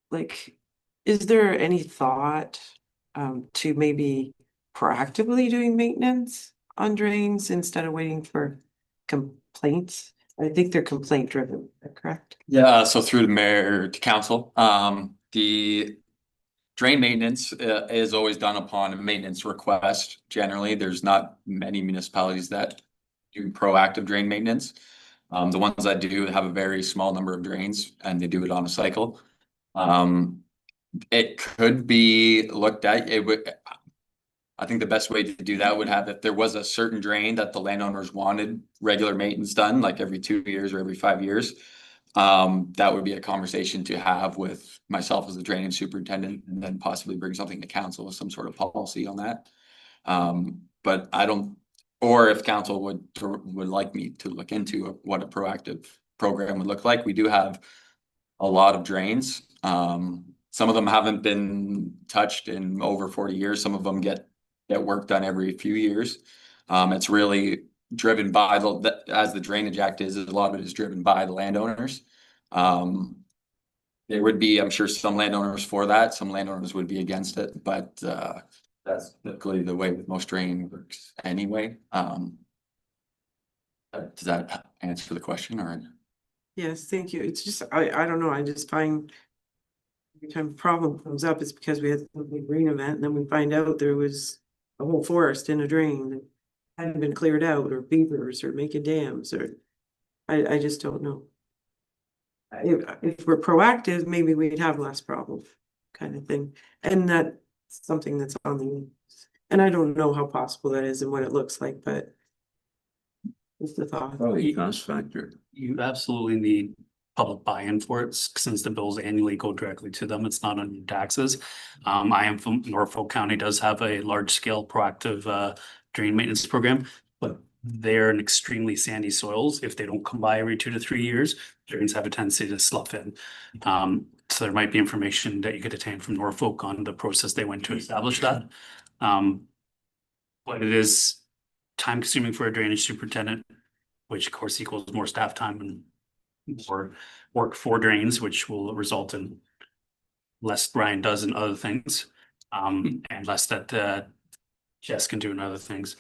Like, is there any thought to maybe proactively doing maintenance on drains instead of waiting for complaints? I think they're complaint driven, correct? Yeah, so through the mayor to council, the drain maintenance is always done upon a maintenance request. Generally, there's not many municipalities that do proactive drain maintenance. The ones that do have a very small number of drains and they do it on a cycle. It could be looked at, it would. I think the best way to do that would have, if there was a certain drain that the landowners wanted regular maintenance done, like every 2 years or every 5 years. That would be a conversation to have with myself as the drainage superintendent, and then possibly bring something to council with some sort of policy on that. But I don't, or if council would like me to look into what a proactive program would look like. We do have a lot of drains. Some of them haven't been touched in over 40 years. Some of them get work done every few years. It's really driven by as the Drainage Act is, a lot of it is driven by the landowners. There would be, I'm sure, some landowners for that, some landowners would be against it, but that's typically the way that most drain works anyway. Does that answer the question, or? Yes, thank you. It's just, I don't know, I just find every time a problem comes up, it's because we had a big rain event and then we find out there was a whole forest in a drain that hadn't been cleared out, or beavers, or making dams, or I just don't know. If we're proactive, maybe we'd have less problem, kind of thing. And that's something that's on the, and I don't know how possible that is and what it looks like, but just a thought. Probably cost factor. You absolutely need public buy-in for it, since the bills annually go directly to them. It's not on your taxes. I am from Norfolk County, does have a large-scale proactive drain maintenance program, but they're in extremely sandy soils. If they don't come by every 2 to 3 years, drains have a tendency to slough in. So there might be information that you could attain from Norfolk on the process they went to establish that. But it is time consuming for a drainage superintendent, which of course equals more staff time and more work for drains, which will result in less Brian does in other things. And less that Jess can do in other things.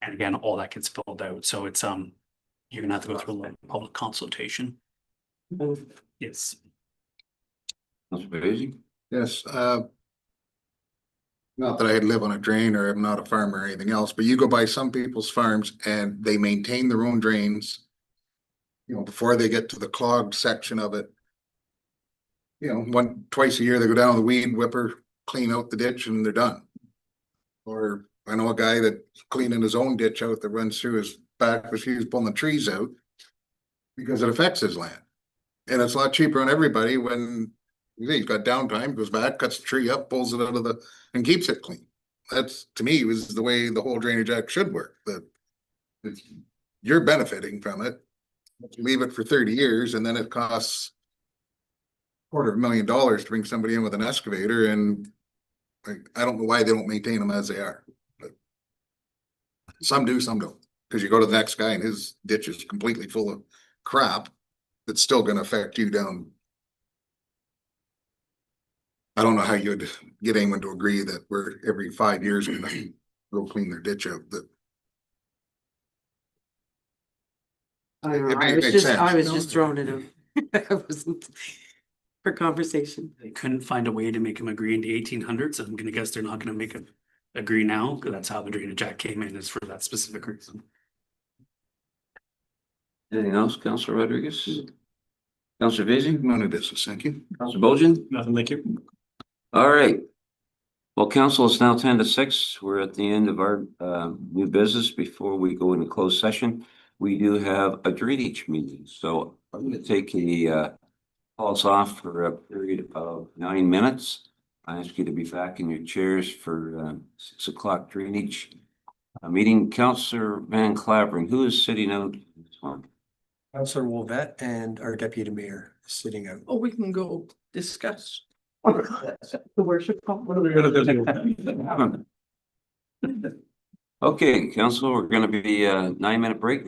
And again, all that gets filled out. So it's you're gonna have to go through a public consultation. Yes. Councilor Bailey? Yes, not that I live on a drain or I'm not a farmer or anything else, but you go by some people's farms and they maintain their own drains. You know, before they get to the clogged section of it. You know, twice a year, they go down with a weed whipper, clean out the ditch and they're done. Or I know a guy that's cleaning his own ditch out that runs through his back as he was pulling the trees out. Because it affects his land. And it's a lot cheaper on everybody when he's got downtime, goes back, cuts the tree up, pulls it out of and keeps it clean. That's, to me, was the way the whole Drainage Act should work, that you're benefiting from it. Leave it for 30 years and then it costs $250,000 to bring somebody in with an excavator, and like, I don't know why they don't maintain them as they are. But some do, some don't, because you go to the next guy and his ditch is completely full of crap that's still going to affect you down. I don't know how you'd get anyone to agree that we're every 5 years going to go clean their ditch out. That I don't know, It I makes was sense. just throwing it out. I wasn't for conversation. They couldn't find a way to make them agree in the 1800s. I'm gonna guess they're not gonna make them agree now, because that's how the Drainage Act came in, is for that specific reason. Anything else, Councilor Rodriguez? Councilor Vacy? none of this is, thank you. Councilor Bolgen? Nothing, thank you. All right. Well, council is now 10 to 6. We're at the end of our new business. Before we go into closed session, we do have a drainage meeting. So I'm going to take the calls off for a period of 9 minutes. I ask you to be back in your chairs for 6 o'clock drainage meeting. Councilor Van Clavering, who is sitting out this one? Councilor Wolvette and our deputy mayor is sitting out. Oh, we can go discuss. The worship call. What are we gonna do? Okay, council, we're going to be a 9-minute break.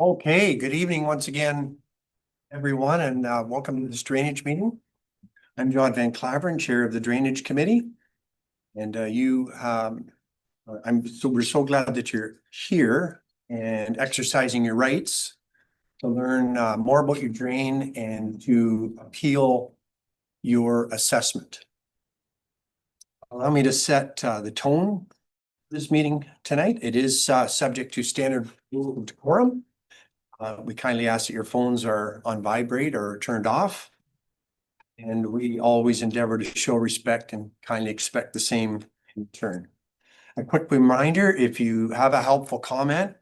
Okay, good evening once again, everyone, and welcome to this drainage meeting. I'm John Van Claveren, Chair of the Drainage Committee. And we're so glad that you're here and exercising your rights to learn more about your drain and to appeal your assessment. Allow me to set the tone for this meeting tonight. It is subject to standard rules of decorum. We kindly ask that your phones are on vibrate or turned off. And we always endeavor to show respect and kindly expect the same in return. A quick reminder, if you have a helpful comment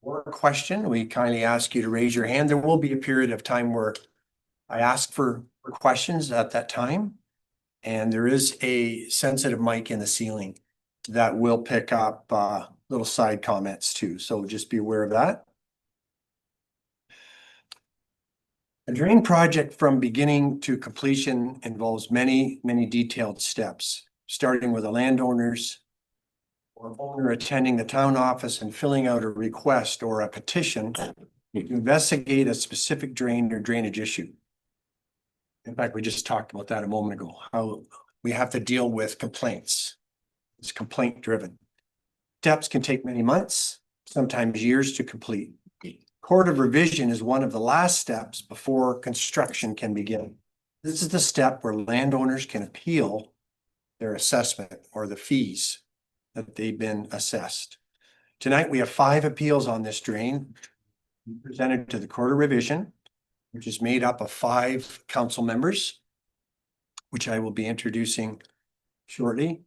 or a question, we kindly ask you to raise your hand. There will be a period of time where I ask for questions at that time. And there is a sensitive mic in the ceiling that will pick up little side comments too. So just be aware of that. A drain project from beginning to completion involves many, many detailed steps, starting with the landowners or owner attending the town office and filling out a request or a petition to investigate a specific drain or drainage issue. In fact, we just talked about that a moment ago, how we have to deal with complaints. It's complaint driven. Steps can take many months, sometimes years to complete. Court of revision is one of the last steps before construction can begin. This is the step where landowners can appeal their assessment or the fees that they've been assessed. Tonight, we have 5 appeals on this drain presented to the Court of Revision, which is made up of 5 council members, which I will be introducing shortly.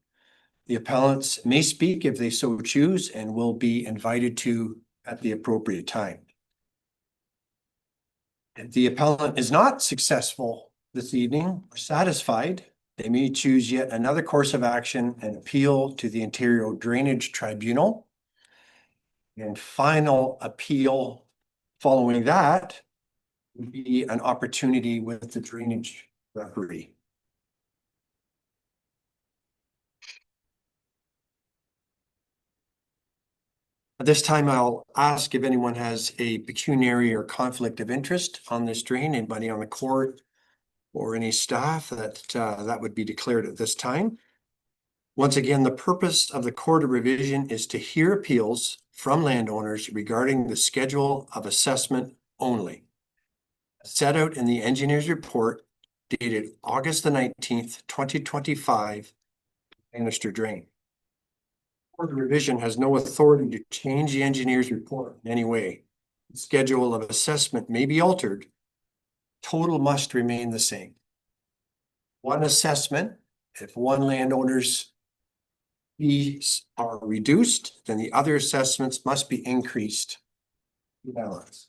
The appellants may speak if they so choose and will be invited to at the appropriate time. If the appellant is not successful this evening or satisfied, they may choose yet another course of action and appeal to the Ontario Drainage Tribunal. And final appeal following that would be an opportunity with the drainage referee. At this time, I'll ask if anyone has a pecuniary or conflict of interest on this drain, anybody on the court or any staff that would be declared at this time. Once again, the purpose of the Court of Revision is to hear appeals from landowners regarding the schedule of assessment only. Set out in the engineer's report dated August the 19th, 2025, Bannister Drain. Court of Revision has no authority to change the engineer's report in any way. The schedule of assessment may be altered. Total must remain the same. One assessment, if one landowner's fees are reduced, then the other assessments must be increased to balance.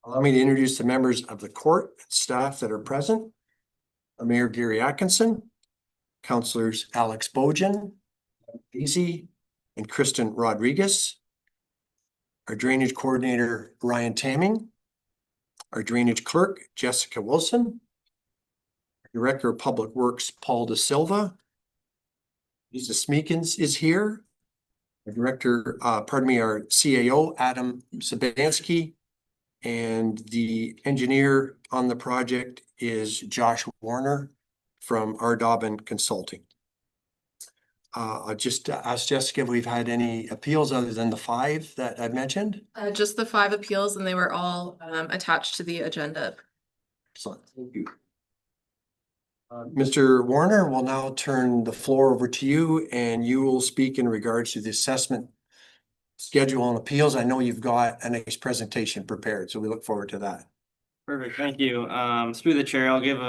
Allow me to introduce the members of the court and staff that are present. Mayor Gary Atkinson, Councillors Alex Bojan, Easy, and Kristen Rodriguez. Our drainage coordinator, Ryan Tamming. Our drainage clerk, Jessica Wilson. Our Director of Public Works, Paul De Lisa Smeekins is here. Our our CAO, Adam Sabansky. And the engineer on the project is Josh Warner from Ardobin Consulting. I'll just ask Jessica if we've had any appeals other than the 5 that I've mentioned. Just the 5 appeals, and they were all attached to the agenda. Excellent, thank you. Mr. Warner, will now turn the floor over to you and you will speak in regards to the assessment schedule and appeals. I know you've got a nice presentation prepared, so we look forward to that. Perfect, thank you. Through the chair, I'll give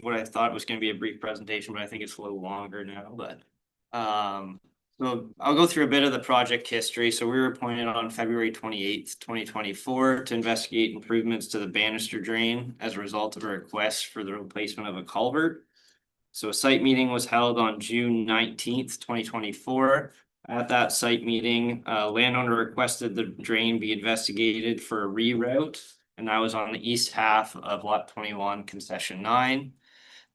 what I thought was going to be a brief presentation, but I think it's a little longer now. But so I'll go through a bit of the project history. So we were appointed on February 28th, 2024 to investigate improvements to the Bannister Drain as a result of a request for the replacement of a culvert. So a site meeting was held on June 19th, 2024. At that site meeting, landowner requested the drain be investigated for a reroute, and that was on the east half of lot 21, concession 9.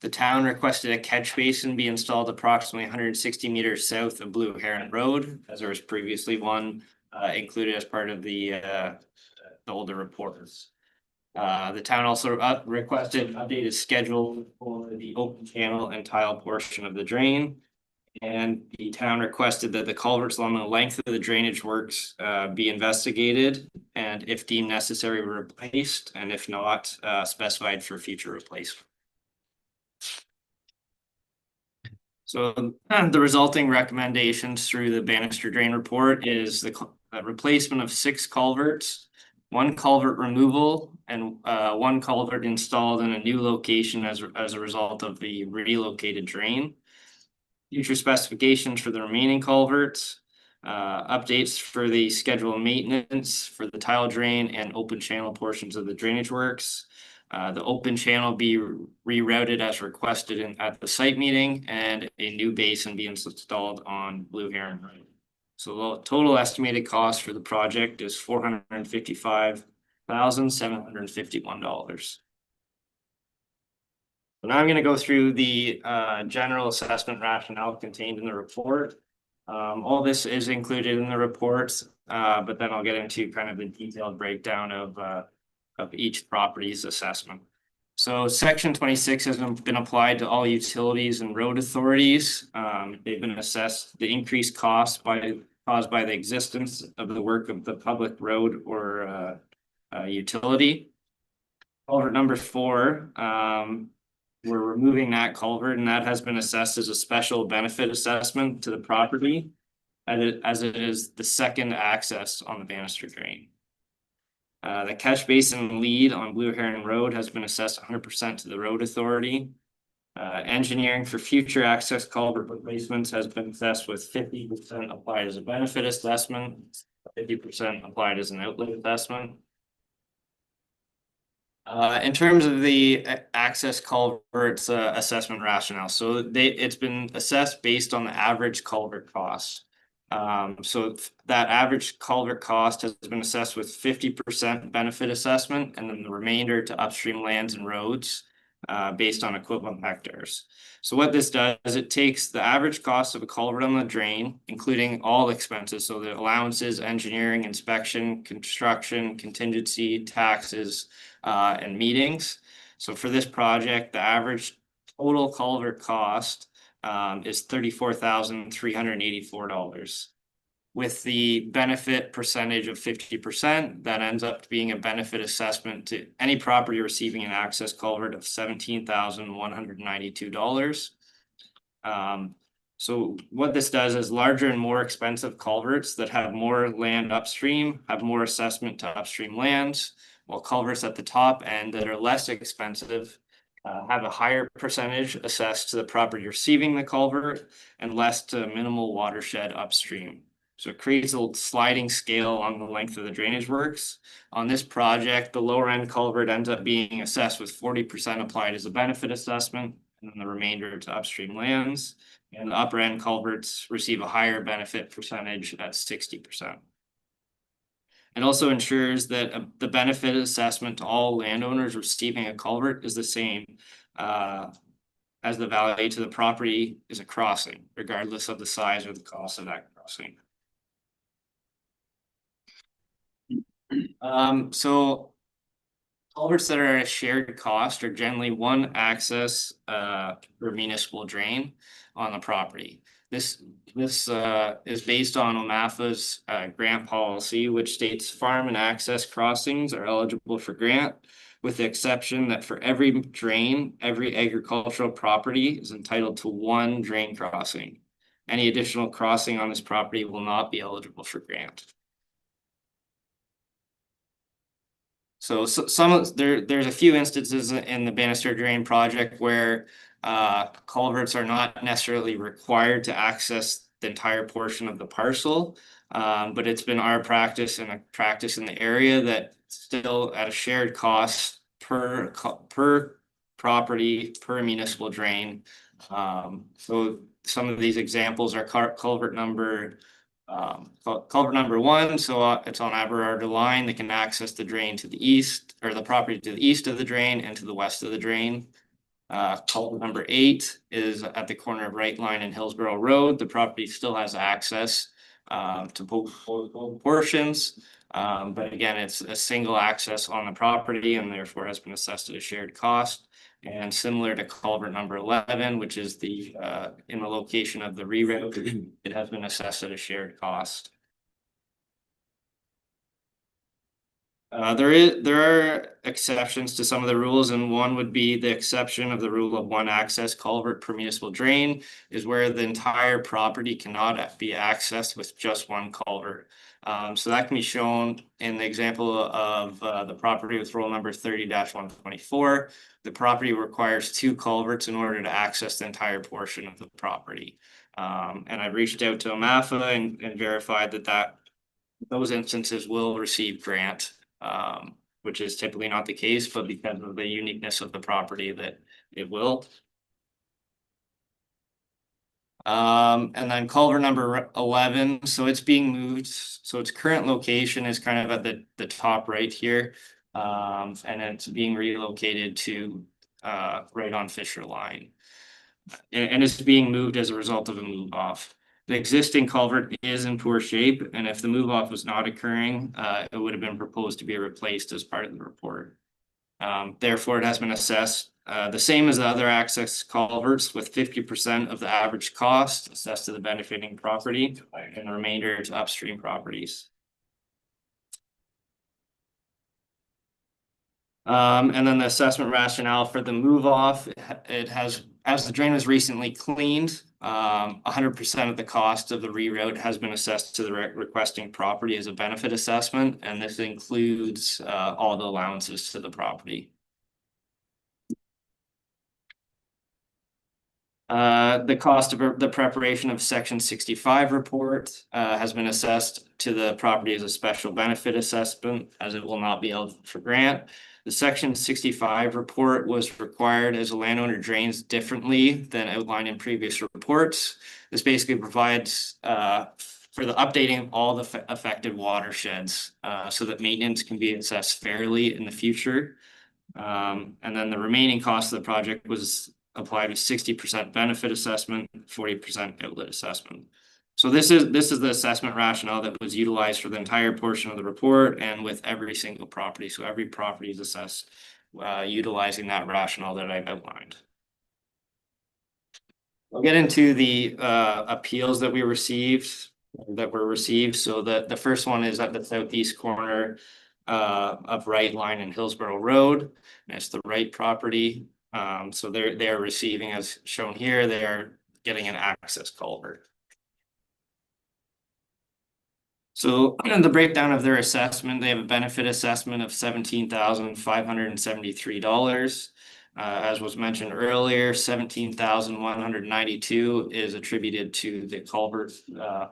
The town requested a catch basin be installed approximately 160 meters south of Blue Heron Road, as there was previously one included as part of the the older reports. The town also requested updated schedule for the open channel and tile portion of the drain. And the town requested that the culverts along the length of the drainage works be investigated and if deemed necessary, replaced, and if not, specified for future replacement. So the resulting recommendations through the Bannister Drain Report is the replacement of 6 culverts, 1 culvert removal, and 1 culvert installed in a new location as a result of the relocated drain. Future specifications for the remaining culverts, updates for the schedule of maintenance for the tile drain and open channel portions of the drainage works. The open channel be rerouted as requested at the site meeting, and a new basin be installed on Blue Heron Road. So the total estimated cost for the project is $455,751. So now I'm going to go through the general assessment rationale contained in the report. All this is included in the report, but then I'll get into kind of the detailed breakdown of each property's assessment. So section 26 has been applied to all utilities and road authorities. They've been assessed the increased cost caused by the existence of the work of the public road or utility. Culvert number 4, we're removing that culvert, and that has been assessed as a special benefit assessment to the property, as it is the second access on the Bannister Drain. The catch basin lead on Blue Heron Road has been assessed 100% to the road authority. Engineering for future access culvert replacements has been assessed with 50% applied as a benefit assessment, 50% applied as an outlet assessment. In terms of the access culverts assessment rationale, so it's been assessed based on the average culvert cost. So that average culvert cost has been assessed with 50% benefit assessment, and then the remainder to upstream lands and roads based on equivalent hectares. So what this does is it takes the average cost of a culvert on the drain, including all expenses, so the allowances, engineering, inspection, construction, contingency, taxes, and meetings. So for this project, the average total culvert cost is $34,384. With the benefit percentage of 50%, that ends up being a benefit assessment to any property receiving an access culvert of $17,192. So what this does is larger and more expensive culverts that have more land upstream have more assessment to upstream lands, while culverts at the top end that are less expensive have a higher percentage assessed to the property receiving the culvert and less to minimal watershed upstream. So it creates a sliding scale along the length of the drainage works. On this project, the lower end culvert ends up being assessed with 40% applied as a benefit assessment, and then the remainder to upstream lands. And the upper end culverts receive a higher benefit percentage at 60%. It also ensures that the benefit assessment to all landowners receiving a culvert is the same as the value to the property is a crossing, regardless of the size or the cost of that crossing. So culverts that are at a shared cost are generally one access for municipal drain on the property. This is based on OMAFA's grant policy, which states farm and access crossings are eligible for grant, with the exception that for every drain, every agricultural property is entitled to 1 drain crossing. Any additional crossing on this property will not be eligible for grant. So there's a few instances in the Bannister Drain project where culverts are not necessarily required to access the entire portion of the parcel, but it's been our practice and a practice in the area that still at a shared cost per property per municipal drain. So some of these examples are culvert number 1, so it's on Aberarder line. They can access the drain to the east, or the property to the east of the drain and to the west of the drain. Culvert number 8 is at the corner of Right Line and Hillsborough Road. The property still has access, to both portions. But again, it's a single access on the property and therefore has been assessed at a shared cost. And similar to culvert number 11, which is the in the location of the reroute, it has been assessed at a shared cost. There are exceptions to some of the rules, and one would be the exception of the rule of one access culvert per municipal drain is where the entire property cannot be accessed with just one culvert. So that can be shown in the example of the property with roll number 30-124. The property requires 2 culverts in order to access the entire portion of the property. And I reached out to AMAFA and verified that those instances will receive grant. Which is typically not the case, but because of the uniqueness of the property that it will. And then culvert number 11, so it's being moved, so its current location is kind of at the top right here. And it's being relocated to right on Fisher Line. And it's being moved as a result of a move off. The existing culvert is in poor shape, and if the move off was not occurring, it would have been proposed to be replaced as part of the report. Therefore, it has been assessed the same as the other access culverts, with 50% of the average cost assessed to the benefiting property and the remainder to upstream properties. And then the assessment rationale for the move off, it has, as the drain was recently cleaned, 100% of the cost of the reroute has been assessed to the requesting property as a benefit assessment, and this includes all the allowances to the property. The cost of the preparation of Section 65 report has been assessed to the property as a special benefit assessment, as it will not be eligible for grant. The Section 65 report was required as a landowner drains differently than outlined in previous reports. This basically provides for the updating of all the affected watersheds so that maintenance can be assessed fairly in the future. And then the remaining cost of the project was applied with 60% benefit assessment, 40% outlet assessment. So this is the assessment rationale that was utilized for the entire portion of the report and with every single property. So every property is assessed utilizing that rationale that I've outlined. I'll get into the appeals that were received. So the first one is at the southeast corner of Right Line and Hillsborough Road. And it's the Right property. So they're receiving, as shown here, they are getting an access culvert. So in the breakdown of their assessment, they have a benefit assessment of $17,573. As was mentioned earlier, $17,192 is attributed to the culvert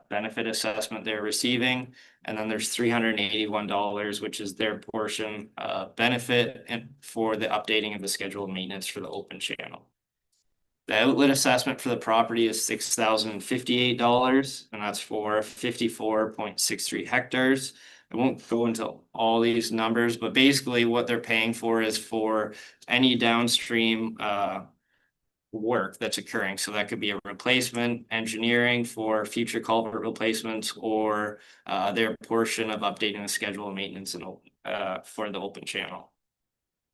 benefit assessment they're receiving. And then there's $381, which is their portion benefit and for the updating of the schedule of maintenance for the open channel. The outlet assessment for the property is $6,058, and that's for 54.63 hectares. I won't go into all these numbers, but basically what they're paying for is for any downstream work that's occurring. So that could be a replacement, engineering for future culvert replacements, or their portion of updating the schedule of maintenance and for the open channel.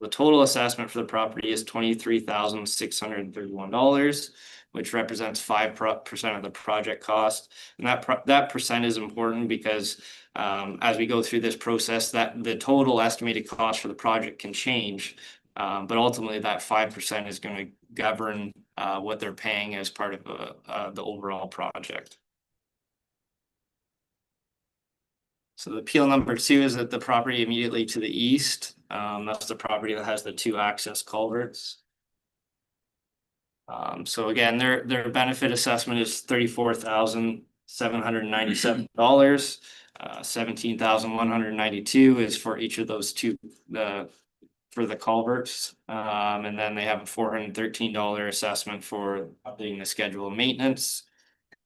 The total assessment for the property is $23,631, which represents 5% of the project cost. And that percent is important because as we go through this process, that the total estimated cost for the project can change. But ultimately that 5% is going to govern what they're paying as part of the overall project. So the appeal number 2 is that the property immediately to the east, that's the property that has the 2 access culverts. So again, their benefit assessment is $34,797. 17,192 is for each of those 2 for the culverts. And then they have a $413 assessment for updating the schedule of maintenance.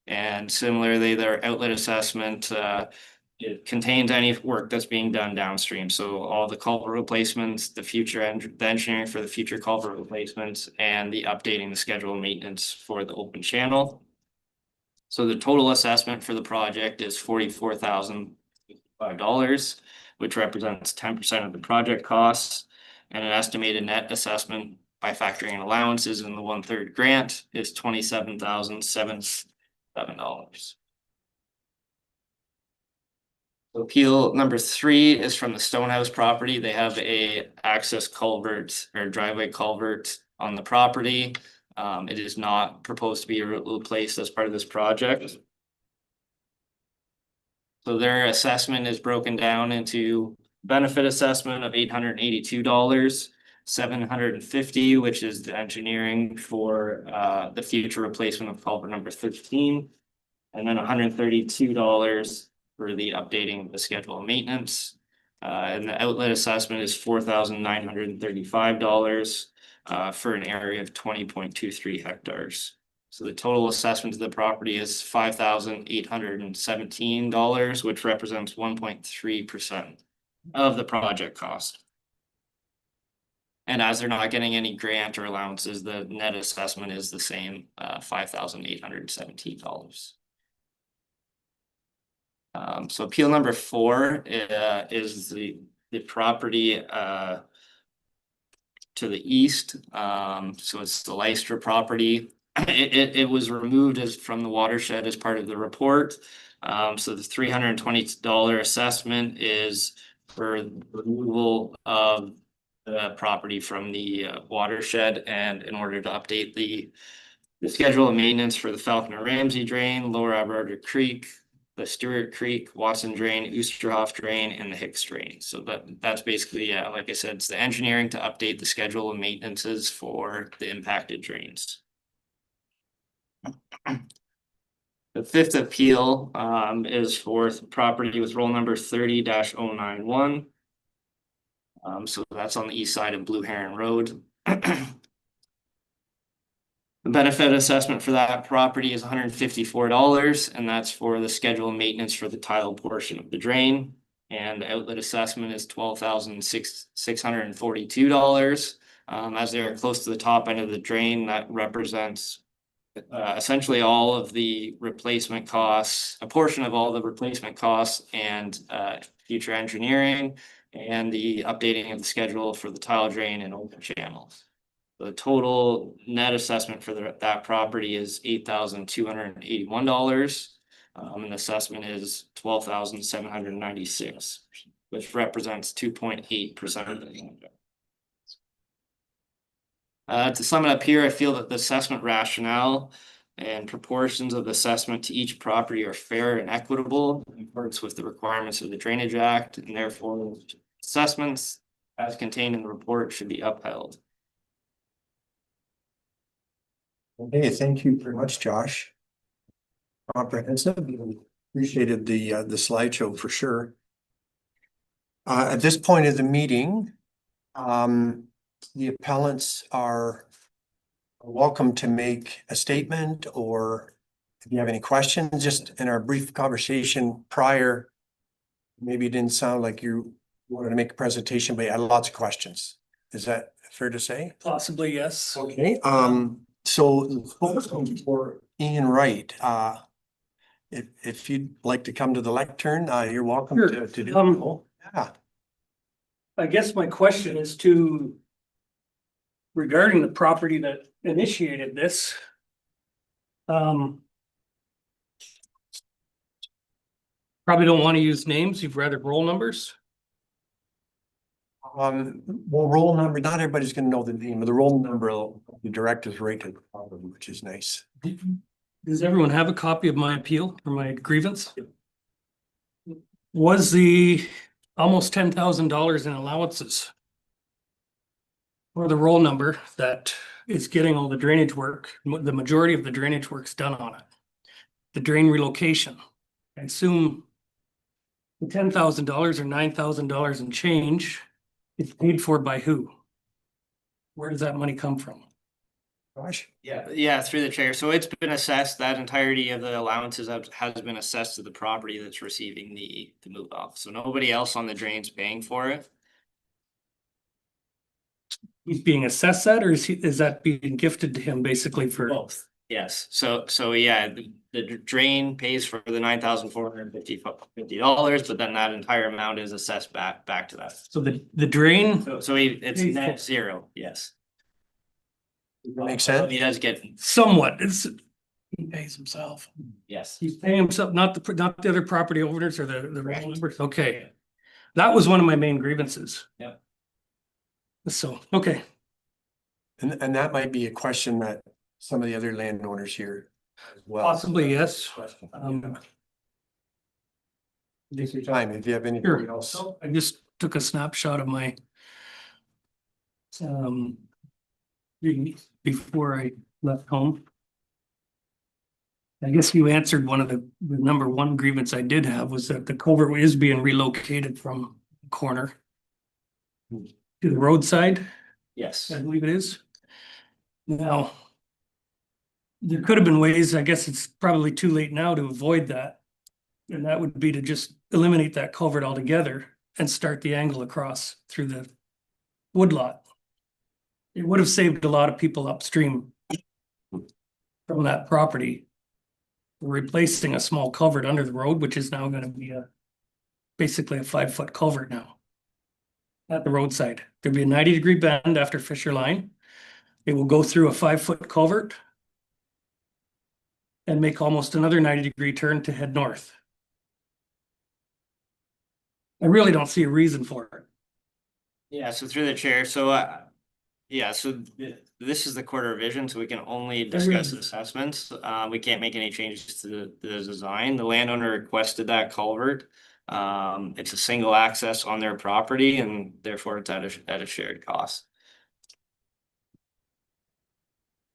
And similarly, their outlet assessment it contains any work that's being done downstream. So all the culvert replacements, the engineering for the future culvert replacements, and the updating the schedule of maintenance for the open channel. So the total assessment for the project is $44,005, which represents 10% of the project costs. And an estimated net assessment by factoring in allowances in the 1/3 grant is $27,077. Appeal number 3 is from the Stonehouse property. They have a access culvert or driveway culvert on the property. It is not proposed to be replaced as part of this project. So their assessment is broken down into benefit assessment of $882, $750, which is the engineering for the future replacement of culvert number 13, and then $132 for the updating of the schedule of maintenance. And the outlet assessment is $4,935 for an area of 20.23 hectares. So the total assessment of the property is $5,817, which represents 1.3% of the project cost. And as they're not getting any grant or allowances, the net assessment is the same, $5,817. So appeal number 4 is the property to the east. So it's the Leicester property. It was removed from the watershed as part of the report. So the $320 assessment is for removal of the property from the watershed, and in order to update the schedule of maintenance for the Falconer Ramsey drain, Lower Alberta Creek, the Stewart Creek, Watson Drain, Oosterhoff Drain, and the Hicks Drain. So that's basically, like I said, it's the engineering to update the schedule of maintenances for the impacted drains. The 5th appeal is for property with roll number 30-091. So that's on the east side of Blue Heron Road. The benefit assessment for that property is $154, and that's for the schedule of maintenance for the tile portion of the drain. And the outlet assessment is $12,642. As they're close to the top end of the drain, that represents essentially all of the replacement costs, a portion of all the replacement costs, and future engineering, and the updating of the schedule for the tile drain and open channels. The total net assessment for that property is $8,281. And the assessment is $12,796, which represents 2.8% of the project. To sum it up here, I feel that the assessment rationale and proportions of assessment to each property are fair and equitable in accordance with the requirements of the Drainage Act, and therefore assessments as contained in the report should be upheld. Okay, thank you very much, Josh. Comprehensive. Appreciated the slideshow for sure. At this point of the meeting, the appellants are welcome to make a statement, or if you have any questions. Just in our brief conversation prior, maybe it didn't sound like you wanted to make a presentation, but you had lots of questions. Is that fair to say? Possibly, yes. Okay, so for Ian Wright, if you'd like to come to the lectern, you're welcome Sure. to do so. Yeah. I guess my question is regarding the property that initiated this. Probably don't want to use names, you've rather roll numbers. Well, roll number, not everybody's gonna know the name, but the roll number, the director's right to the problem, which is nice. Does everyone have a copy of my appeal or my grievance? Was the almost $10,000 in allowances or the roll number that is getting all the drainage work, the majority of the drainage work's done on it? The drain relocation, I assume the $10,000 or $9,000 and change is paid for by who? Where does that money come from? Gosh. Yeah, through the chair. So it's been assessed, that entirety of the allowances has been assessed to the property that's receiving the move off. So nobody else on the drain's paying for it. He's being assessed that, or is that being gifted to him basically for? Both. Yes, so yeah, the drain pays for the $9,450, but then that entire amount is assessed back to that. So the drain, It's Pays net for- zero, yes. Makes Although sense? He does get, somewhat, He pays himself. yes. he's paying himself, not the other property owners or the Correct. members. Okay. That was one of my main grievances. Yep. So, okay. And that might be a question that some of the other landowners here as well. Possibly, yes. Question. Take your time if you have anything Sure. else. So I just took a snapshot of my before I left home. I guess you answered one of the number one grievance I did have was that the culvert is being relocated from the corner to the roadside, Yes. I believe it is. Now, there could have been ways, I guess it's probably too late now to avoid that. And that would be to just eliminate that culvert altogether and start the angle across through the woodlot. It would have saved a lot of people upstream from that property. Replacing a small culvert under the road, which is now gonna be basically a 5-foot culvert now. At the roadside, there'd be a 90-degree bend after Fisher Line. It will go through a 5-foot culvert. And make almost another 90-degree turn to head north. I really don't see a reason for it. Yeah, so through the chair, yeah, so this is the quarter vision, so we can only discuss assessments. We can't make any changes to the design. The landowner requested that culvert. It's a single access on their property and therefore it's at a shared cost.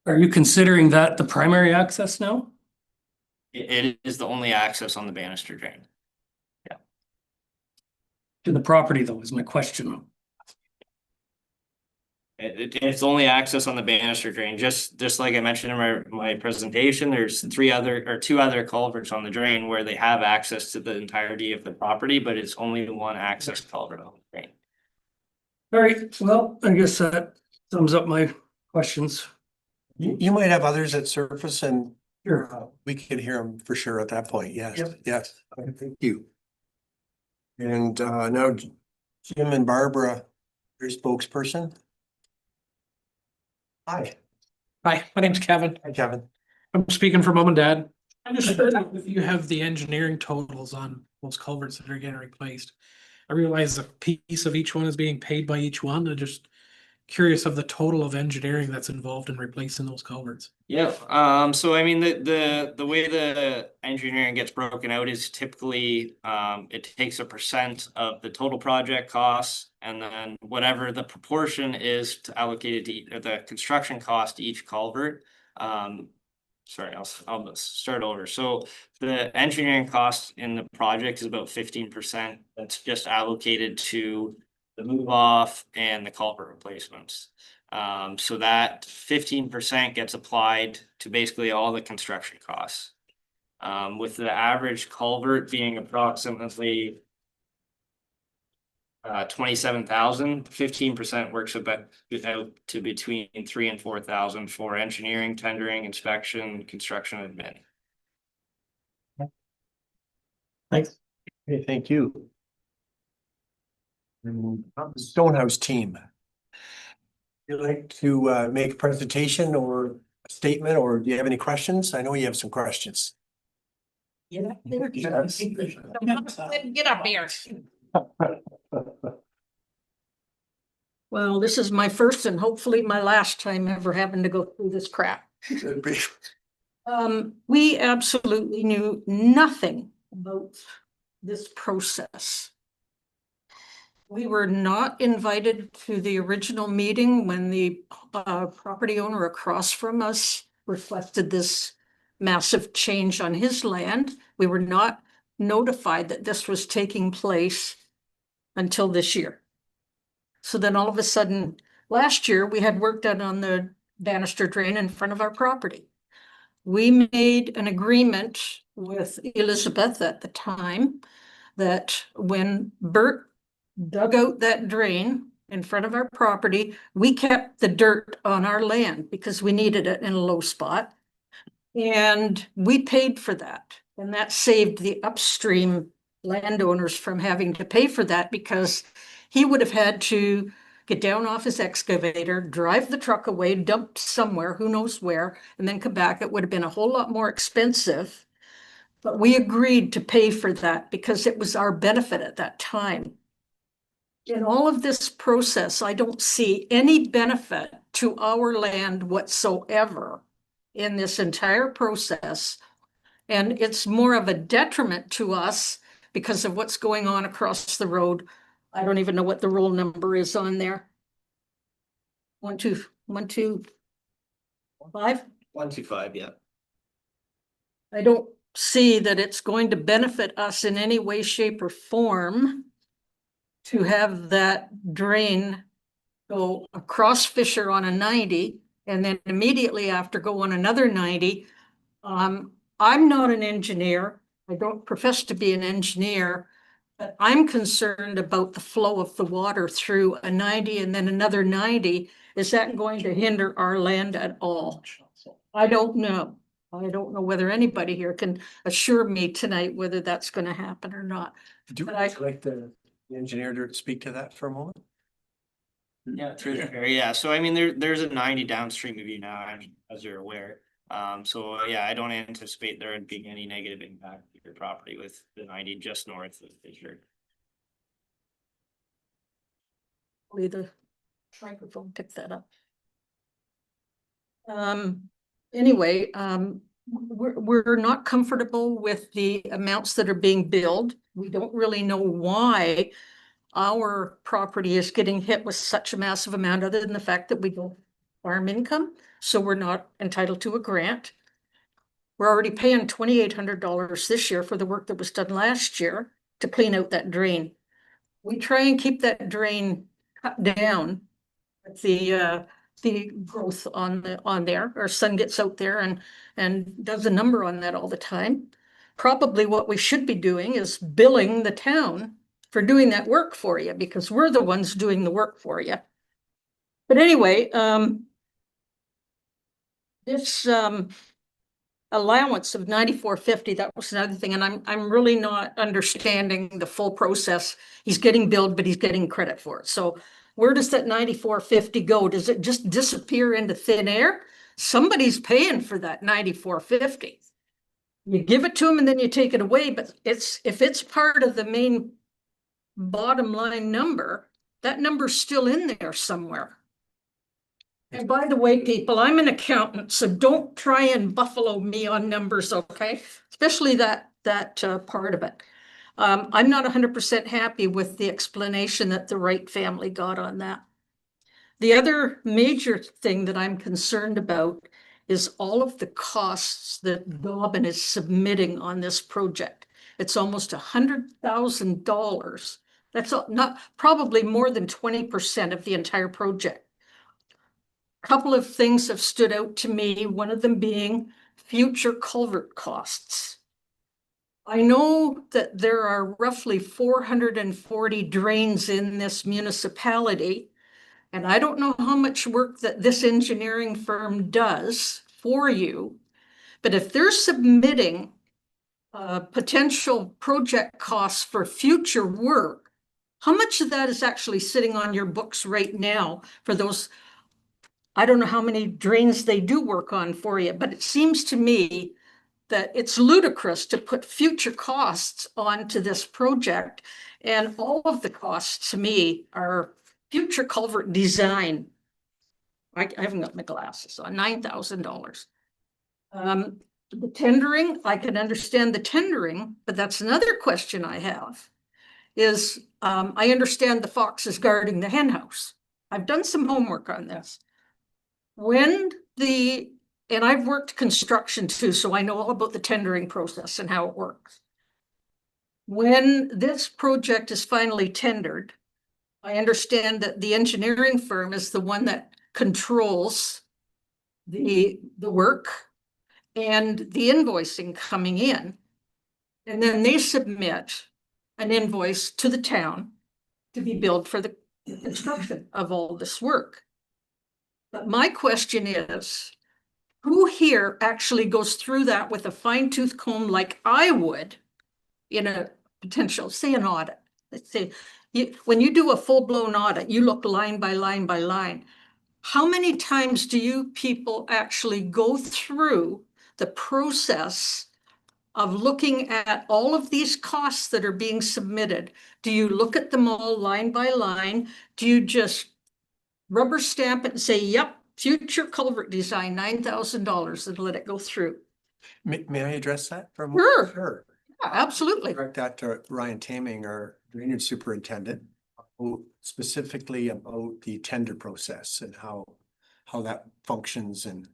Are you considering that the primary access now? It is the only access on the banister drain. To the property though, is my question. It's only access on the banister drain, just like I mentioned in my presentation, there's two other culverts on the drain where they have access to the entirety of the property, but it's only one access culvert on the drain. All right, well, I guess that sums up my questions. You might have others that surface and Sure. we can hear them for sure at that point. Yes, Yep. yes. Thank you. And now Jim and Barbara, your spokesperson. Hi. Hi, my name's Kevin. Hi, Kevin. I'm speaking for mom and dad. I'm just if you have the engineering totals on those culverts that are getting replaced. I realize a piece of each one is being paid by each one. I'm just curious of the total of engineering that's involved in replacing those culverts. Yeah, so I mean, the way the engineering gets broken out is typically, it takes a % of the total project costs. And then whatever the proportion is to allocated to the construction cost to each culvert. Sorry, I'll start over. So the engineering cost in the project is about 15%. That's just allocated to the move off and the culvert replacements. So that 15% gets applied to basically all the construction costs. With the average culvert being approximately 27,000, 15% works about out to between 3,000 and 4,000 for engineering, tendering, inspection, construction, and admin. Thanks. Okay, thank you. Stonehouse team. You'd like to make a presentation or a statement, or do you have any questions? I know you have some questions. Get up here. Well, this is my first and hopefully my last time ever having to go through this crap. Should be. We absolutely knew nothing about this process. We were not invited to the original meeting when the property owner across from us requested this massive change on his land. We were not notified that this was taking place until this year. So then all of a sudden, last year, we had work done on the banister drain in front of our property. We made an agreement with Elizabeth at the time that when Bert dug out that drain in front of our property, we kept the dirt on our land because we needed it in a low spot. And we paid for that, and that saved the upstream landowners from having to pay for that, because he would have had to get down off his excavator, drive the truck away, dump somewhere, who knows where, and then come back. It would have been a whole lot more expensive. But we agreed to pay for that because it was our benefit at that time. In all of this process, I don't see any benefit to our land whatsoever in this entire process. And it's more of a detriment to us because of what's going on across the road. I don't even know what the roll number is on there. 125. 125, yeah. I don't see that it's going to benefit us in any way, shape, or form to have that drain go across Fisher on a 90 and then immediately after go on another 90. I'm not an engineer. I don't profess to be an engineer, but I'm concerned about the flow of the water through a 90 and then another 90. Is that going to hinder our land at all? I don't know. I don't know whether anybody here can assure me tonight whether that's going to happen or not. Do you But I- like the engineer to speak to that for a moment? Yeah, through the chair, yeah, so I mean, there's a 90 downstream of you now, as you're aware. So yeah, I don't anticipate there being any negative impact to your property with the 90 just north of Fisher. Hopefully the microphone picked that up. Anyway, we're not comfortable with the amounts that are being billed. We don't really know why our property is getting hit with such a massive amount, other than the fact that we don't farm income, so we're not entitled to a grant. We're already paying $2,800 this year for the work that was done last year to clean out that drain. We try and keep that drain cut down with the growth on there. Our son gets out there and does a number on that all the time. Probably what we should be doing is billing the town for doing that work for you, because we're the ones doing the work for you. But anyway, this allowance of $94.50, that was another thing, and I'm really not understanding the full process. He's getting billed, but he's getting credit for it. So where does that $94.50 go? Does it just disappear into thin air? Somebody's paying for that $94.50. You give it to him and then you take it away, but if it's part of the main bottom line number, that number's still in there somewhere. And by the way, people, I'm an accountant, so don't try and buffalo me on numbers, okay? Especially that part of it. I'm not 100% happy with the explanation that the Wright family got on that. The other major thing that I'm concerned about is all of the costs that Dobbin is submitting on this project. It's almost $100,000. That's not probably more than 20% of the entire project. A couple of things have stood out to me, one of them being future culvert costs. I know that there are roughly 440 drains in this municipality, and I don't know how much work that this engineering firm does for you, but if they're submitting potential project costs for future work, how much of that is actually sitting on your books right now for those? I don't know how many drains they do work on for you, but it seems to me that it's ludicrous to put future costs onto this project. And all of the costs to me are future culvert design. I haven't got my glasses on, $9,000. The tendering, I can understand the tendering, but that's another question I have is, I understand the fox is guarding the hen house. I've done some homework on this. And I've worked construction too, so I know all about the tendering process and how it works. When this project is finally tendered, I understand that the engineering firm is the one that controls the work and the invoicing coming in. And then they submit an invoice to the town to be billed for the construction of all this work. But my question is, Who here actually goes through that with a fine tooth comb like I would in a potential, say an audit? Let's say, when you do a full-blown audit, you look line by line by line. How many times do you people actually go through the process of looking at all of these costs that are being submitted? Do you look at them all line by line? Do you just rubber stamp it and say, yep, future culvert design, $9,000, and let it go through? May I address that for a Sure. moment? Sure. Yeah, absolutely. Direct that to Ryan Taming, our drainage superintendent, who specifically about the tender process and how that functions and.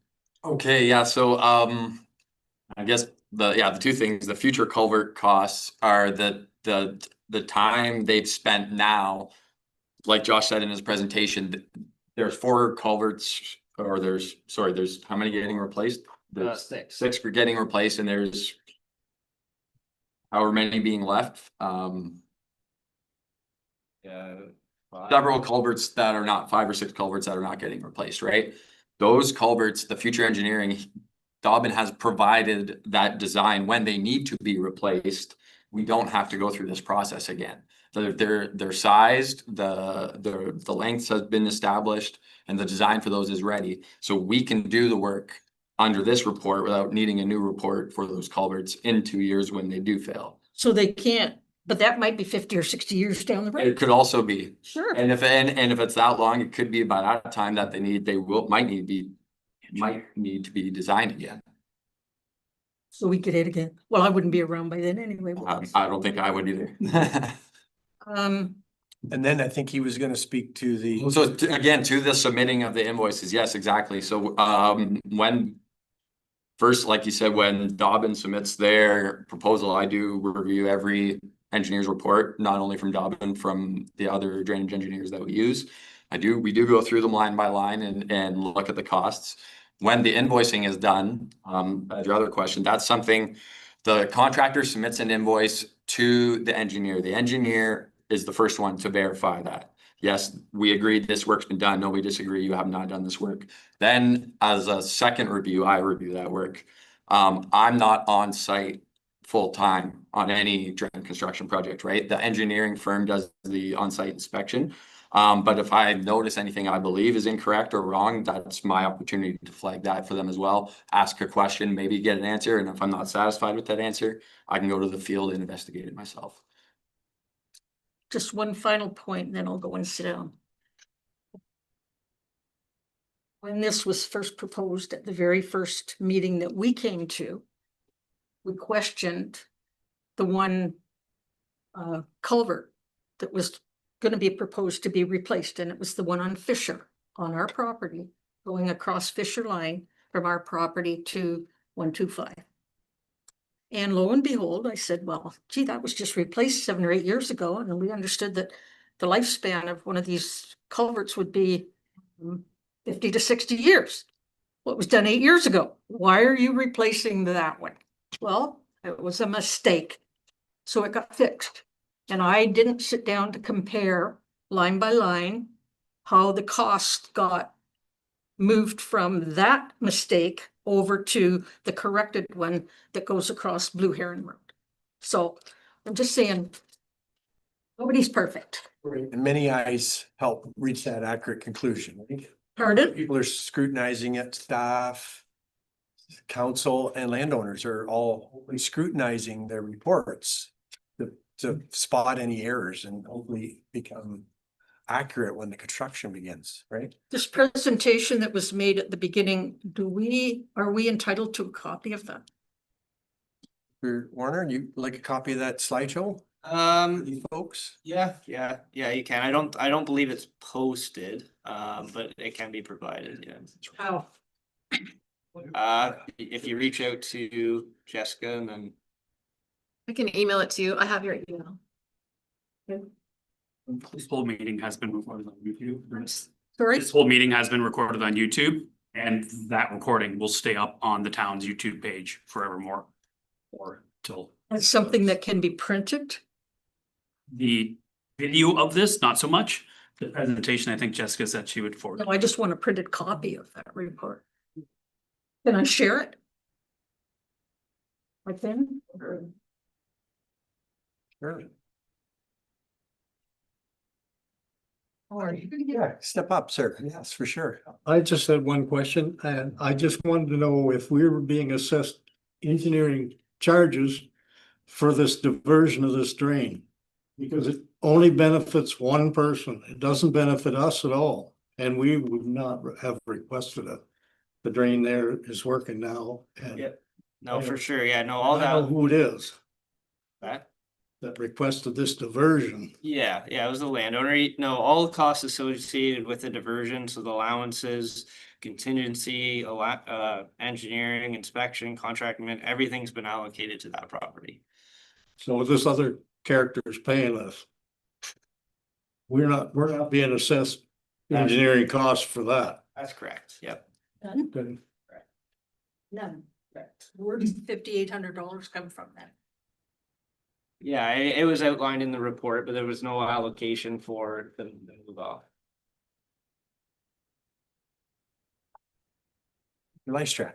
Okay, yeah, so I guess the two things, the future culvert costs are the time they've spent now. Like Josh said in his presentation, there's 4 culverts, or there's how many getting replaced? There's 6. 6 for getting replaced, and there's however many being left. Yeah. Several culverts that are not, 5 or 6 culverts that are not getting replaced, right? Those culverts, the future engineering, Dobbin has provided that design when they need to be replaced. We don't have to go through this process again. They're sized, the lengths has been established, and the design for those is ready. So we can do the work under this report without needing a new report for those culverts in 2 years when they do fail. So they can't, but that might be 50 or 60 years down the road. It could also be. Sure. And if it's that long, it could be by that time that might need to be designed again. So we get it again. Well, I wouldn't be around by then anyway. I don't think I would either. Um, And then I think he was gonna speak to the. So again, to the submitting of the invoices, yes, exactly. So when first, like you said, when Dobbin submits their proposal, I do review every engineer's report, not only from Dobbin, from the other drainage engineers that we use. We do go through them line by line and look at the costs. When the invoicing is done, as your other question, that's something the contractor submits an invoice to the engineer. The engineer is the first one to verify that. Yes, we agreed this work's been done. No, we disagree. You have not done this work. Then as a second review, I review that work. I'm not on site full time on any drain construction project, right? The engineering firm does the on-site inspection. But if I notice anything I believe is incorrect or wrong, that's my opportunity to flag that for them as well. Ask a question, maybe get an answer. And if I'm not satisfied with that answer, I can go to the field and investigate it myself. just one final point, and then I'll go and sit down. When this was first proposed at the very first meeting that we came to, we questioned the one culvert that was going to be proposed to be replaced, and it was the one on Fisher on our property, going across Fisher Line from our property to 125. And lo and behold, I said, well, gee, that was just replaced 7 or 8 years ago. And we understood that the lifespan of one of these culverts would be 50 to 60 years. What was done 8 years ago? Why are you replacing that one? Well, it was a mistake. So it got fixed. And I didn't sit down to compare line by line how the cost got moved from that mistake over to the corrected one that goes across Blue Heron Road. So I'm just saying, nobody's perfect. And many eyes help reach that accurate conclusion. Right? Pardon? People are scrutinizing it, staff, council, and landowners are all scrutinizing their reports to spot any errors and hopefully become accurate when the construction begins, right? This presentation that was made at the beginning, are we entitled to a copy of that? Warner, you like a copy of that slideshow? You folks? Yeah, you can. I don't believe it's posted, but it can be provided, yeah. How? If you reach out to Jessica and then. I can email it to you. I have your email. This whole meeting has been recorded on YouTube. Sorry? This whole meeting has been recorded on YouTube, and that recording will stay up on the town's YouTube page forevermore. Or till. It's something that can be printed? The video of this, not so much. The presentation, I think Jessica said she would forward. No, I just want a printed copy of that report. Can I share it? I can. Sure. Or Yeah, step up, sir. Yes, for sure. I just had one question, and I just wanted to know if we were being assessed engineering charges for this diversion of this drain. Because it only benefits one person. It doesn't benefit us at all. And we would not have requested it. The drain there is working now and Yeah. No, for sure. Yeah, no, all I know that. who it is That. that requested this diversion. Yeah, it was the landowner. No, all the costs associated with the diversion, so the allowances, contingency, engineering, inspection, contracting, everything's been allocated to that property. So this other character is paying us. We're not being assessed engineering costs for that. That's correct. Yep. none, Then none. Where does $5,800 come from then? Yeah, it was outlined in the report, but there was no allocation for the move off. Lystra.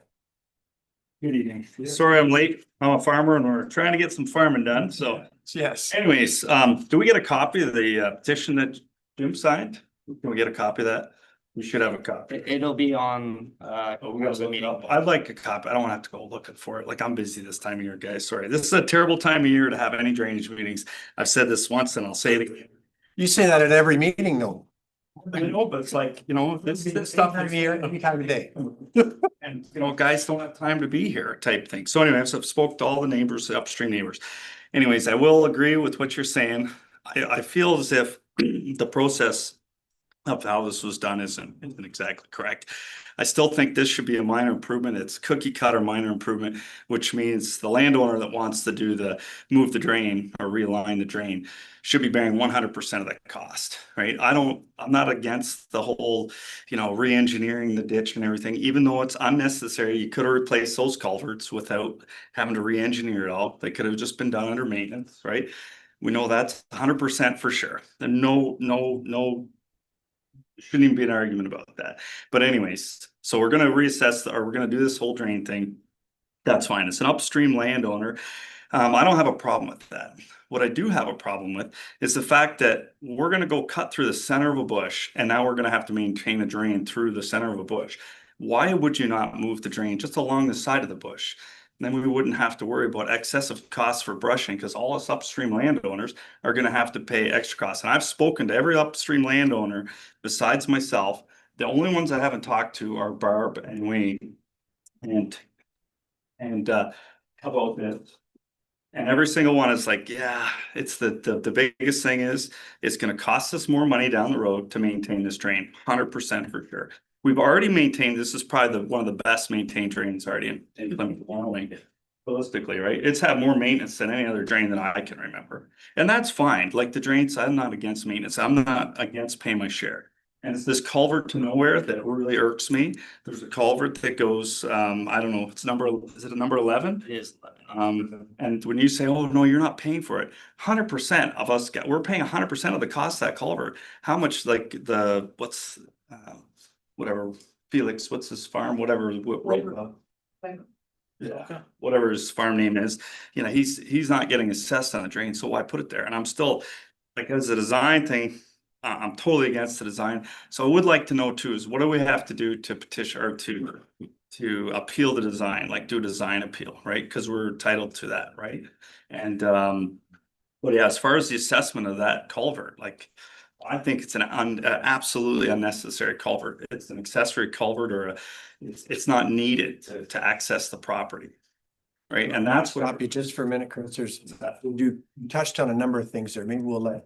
Good evening. Sorry I'm late. I'm a farmer and we're trying to get some farming done, so. Yes. Anyways, do we get a copy of the petition that Jim signed? Can we get a copy of that? We should have a copy. It'll be on, Oh, we gotta look it up. I'd like a copy. I don't wanna have to go looking for it. Like, I'm busy this time of year, guys. Sorry. This is a terrible time of year to have any drainage meetings. I've said this once and I'll say it again. You say that at every meeting though. I know, but it's like, you know, this stuff. Time of year, any time of day. And, you know, guys don't have time to be here type thing. So anyways, I've spoke to all the neighbors, the upstream neighbors. Anyways, I will agree with what you're saying. I feel as if the process of how this was done isn't exactly correct. I still think this should be a minor improvement. It's cookie cutter minor improvement, which means the landowner that wants to do move the drain or realign the drain should be bearing 100% of the cost, right? I'm not against the whole, you know, re-engineering the ditch and everything, even though it's unnecessary. You could have replaced those culverts without having to re-engineer it all. They could have just been done under maintenance, right? We know that's 100% for sure. And no, shouldn't even be an argument about that. But anyways, so we're going to reassess or we're going to do this whole drain thing. That's fine. It's an upstream landowner. I don't have a problem with that. What I do have a problem with is the fact that we're going to go cut through the center of a bush and now we're going to have to maintain a drain through the center of a bush. Why would you not move the drain just along the side of the bush? Then we wouldn't have to worry about excessive costs for brushing because all us upstream landowners are going to have to pay extra costs. And I've spoken to every upstream landowner besides myself. The only ones I haven't talked to are Barb and Wayne. And how about this? And every single one is like, yeah, it's the biggest thing is it's going to cost us more money down the road to maintain this drain, 100% for sure. We've already maintained, this is probably one of the best maintained drains already in Plympton-Wyoming, realistically, right? It's had more maintenance than any other drain that I can remember. And that's fine. Like the drains, I'm not against maintenance. I'm not against paying my share. And it's this culvert to nowhere that really irks me. There's a culvert that goes, I don't know, is it a number 11? It is. And when you say, oh, no, you're not paying for it, 100% of us, we're paying 100% of the cost of that culvert. How much like whatever, Felix, what's his farm, whatever. Yeah, whatever his farm name is, you know, he's not getting assessed on the drain, so why put it there? And I'm still, like, as a design thing, I'm totally against the design. So I would like to know too, is what do we have to do to petition or to appeal the design, like do a design appeal, right? Because we're entitled to that, right? And but yeah, as far as the assessment of that culvert, like I think it's an absolutely unnecessary culvert. It's an accessory culvert or it's not needed to access the property. Right. And that's what Stop you just for a minute, Chris. You touched on a number of things there. Maybe we'll let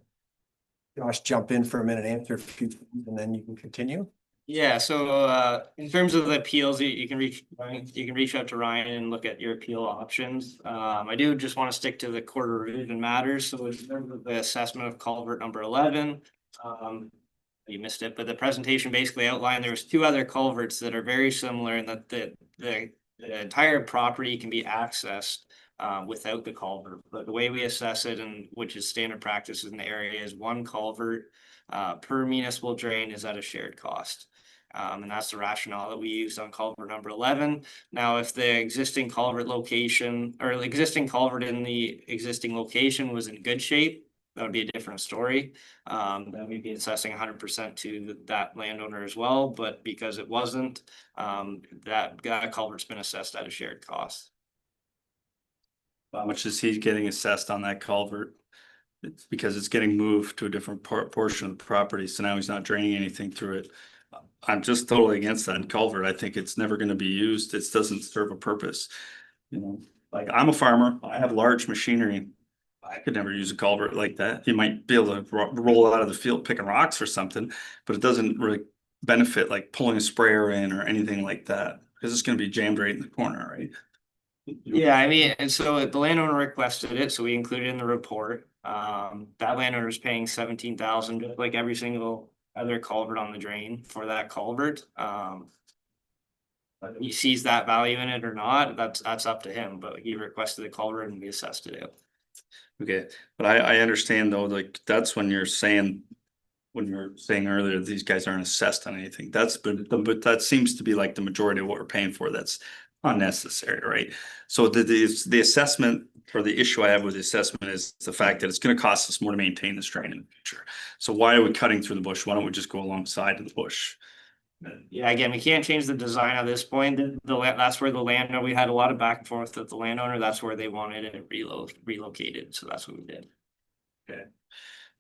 Josh jump in for a minute, answer a few, and then you can continue. Yeah, so in terms of the appeals, you can reach out to Ryan and look at your appeal options. I do just want to stick to the Court of Revision matters. So in terms of the assessment of culvert number 11, you missed it, but the presentation basically outlined there's two other culverts that are very similar in that the entire property can be accessed without the culvert. But the way we assess it, and which is standard practice in the area, is one culvert per municipal drain is at a shared cost. And that's the rationale that we used on culvert number 11. Now, if the existing culvert location or the existing culvert in the existing location was in good shape, that would be a different story. Then we'd be assessing 100% to that landowner as well. But because it wasn't, that culvert's been assessed at a shared cost. How much is he getting assessed on that culvert? It's because it's getting moved to a different portion of the property, so now he's not draining anything through it. I'm just totally against that culvert. I think it's never gonna be used. It doesn't serve a purpose. You know, like I'm a farmer, I have large machinery. I could never use a culvert like that. You might be able to roll out of the field picking rocks or something, but it doesn't really benefit like pulling a sprayer in or anything like that. Cause it's gonna be jammed right in the corner, right? Yeah, I mean, and so the landowner requested it, so we included it in the report. That landowner is paying 17,000, just like every single other culvert on the drain for that culvert. He sees that value in it or not, that's up to him, but he requested the culvert and we assessed it. Okay, but I understand though, like, that's when you're saying. When you were saying earlier, these guys aren't assessed on anything, but that seems to be like the majority of what we're paying for, that's unnecessary, right? So the assessment, or the issue I have with the assessment is the fact that it's gonna cost us more to maintain this drain in the future. So why are we cutting through the bush? Why don't we just go alongside of the bush? Yeah, again, we can't change the design at this point. That's where the landowner, we had a lot of back and forth with the landowner. That's where they wanted it relocated. So that's what we did. Okay.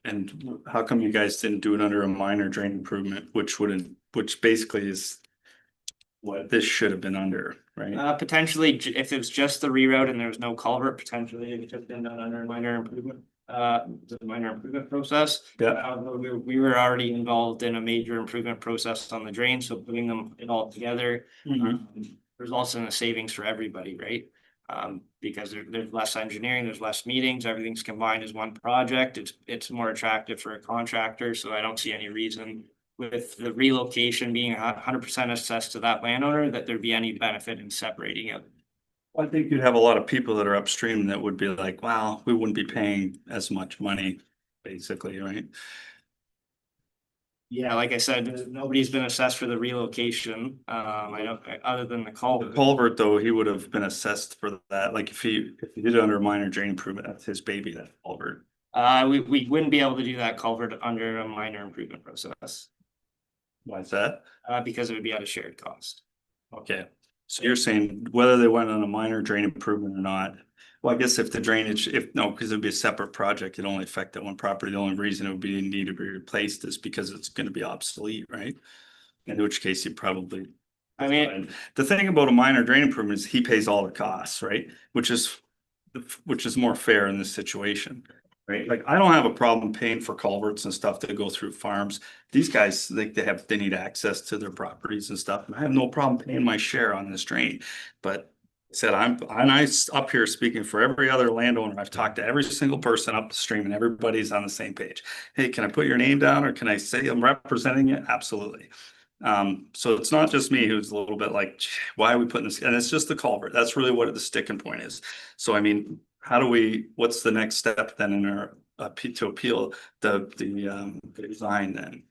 And how come you guys didn't do it under a minor drain improvement, which basically is what this should have been under, right? Potentially, if it was just the reroute and there was no culvert, potentially it could have been done under a minor improvement. The minor improvement process. Yeah. We were already involved in a major improvement process on the drain, so putting them all together. Results in a savings for everybody, right? Because there's less engineering, there's less meetings, everything's combined as one project. It's more attractive for a contractor, so I don't see any reason with the relocation being 100% assessed to that landowner that there'd be any benefit in separating it. I think you'd have a lot of people that are upstream that would be like, wow, we wouldn't be paying as much money, basically, right? Yeah, like I said, nobody's been assessed for the relocation. I don't, other than the The culvert. culvert, though, he would have been assessed for that. Like if he did it under a minor drain improvement, that's his baby, that culvert. We wouldn't be able to do that culvert under a minor improvement process. Why is that? Because it would be at a shared cost. Okay, so you're saying whether they went on a minor drain improvement or not? Well, I guess if the drainage, because it'd be a separate project, it'd only affect that one property. The only reason it would be need to be replaced is because it's gonna be obsolete, right? In which case you probably. I mean, the thing about a minor drain improvement is he pays all the costs, right? Which is more fair in this situation, right? Like, I don't have a problem paying for culverts and stuff that go through farms. These guys, they need access to their properties and stuff. And I have no problem paying my share on this drain. But said, I'm up here speaking for every other landowner. I've talked to every single person up the stream and everybody's on the same page. Hey, can I put your name down or can I say I'm representing you? Absolutely. So it's not just me who's a little bit like, why are we putting this? And it's just the culvert. That's really what the sticking point is. So, I mean, what's the next step then in our to appeal the design then?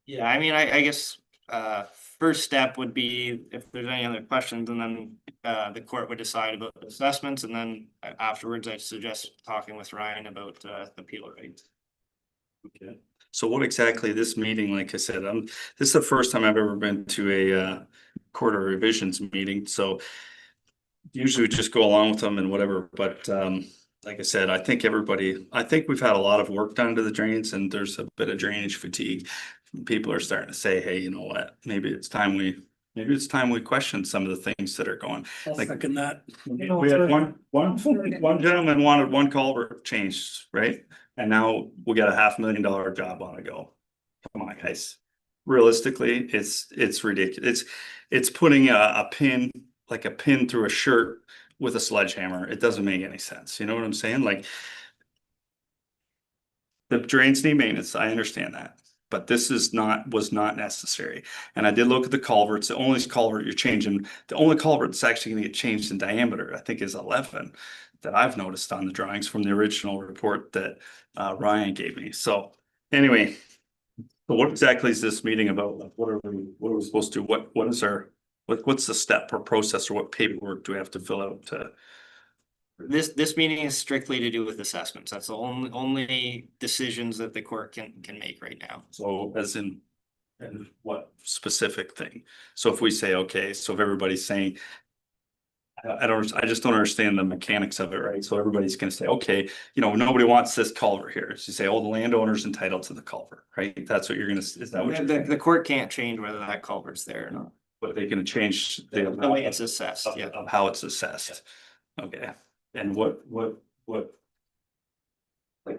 yeah, I mean, I guess first step would be if there's any other questions, and then the court would decide about the assessments, and then afterwards, I suggest talking with Ryan about the appeal rate. Okay. So what exactly this meeting, like I said, this is the first time I've ever been to a court of revisions meeting, so usually we just go along with them and whatever, but like I said, I think we've had a lot of work done to the drains and there's a bit of drainage fatigue. People are starting to say, hey, you know what, maybe it's time we question some of the things that are going. Like that. we had one gentleman wanted one culvert changed, right? And now we got a $500,000 job on the go. Come on, guys. Realistically, it's ridiculous. It's putting a pin through a shirt with a sledgehammer. It doesn't make any sense. You know what I'm saying? Like, the drains need maintenance. I understand that. But this was not necessary. And I did look at the culverts. The only culvert that's actually gonna get changed in diameter, I think, is 11 that I've noticed on the drawings from the original report that Ryan gave me. So anyway, But what exactly is this meeting about? Like, what are we supposed to, what is our, what's the step or process or what paperwork do we have to fill out to? This meeting is strictly to do with assessments. That's the only decisions that the court can make right now. So as in, and what specific thing? So if we say, okay, so if everybody's saying, I just don't understand the mechanics of it, right? So everybody's gonna say, okay, you know, nobody wants this culvert here. So you say, oh, the landowner's entitled to the culvert, right? That's what you're gonna, is that what you're? The court can't change whether that culvert's there or not. But they can change The the way it's assessed, yeah. of how it's assessed. Okay, and what? Like,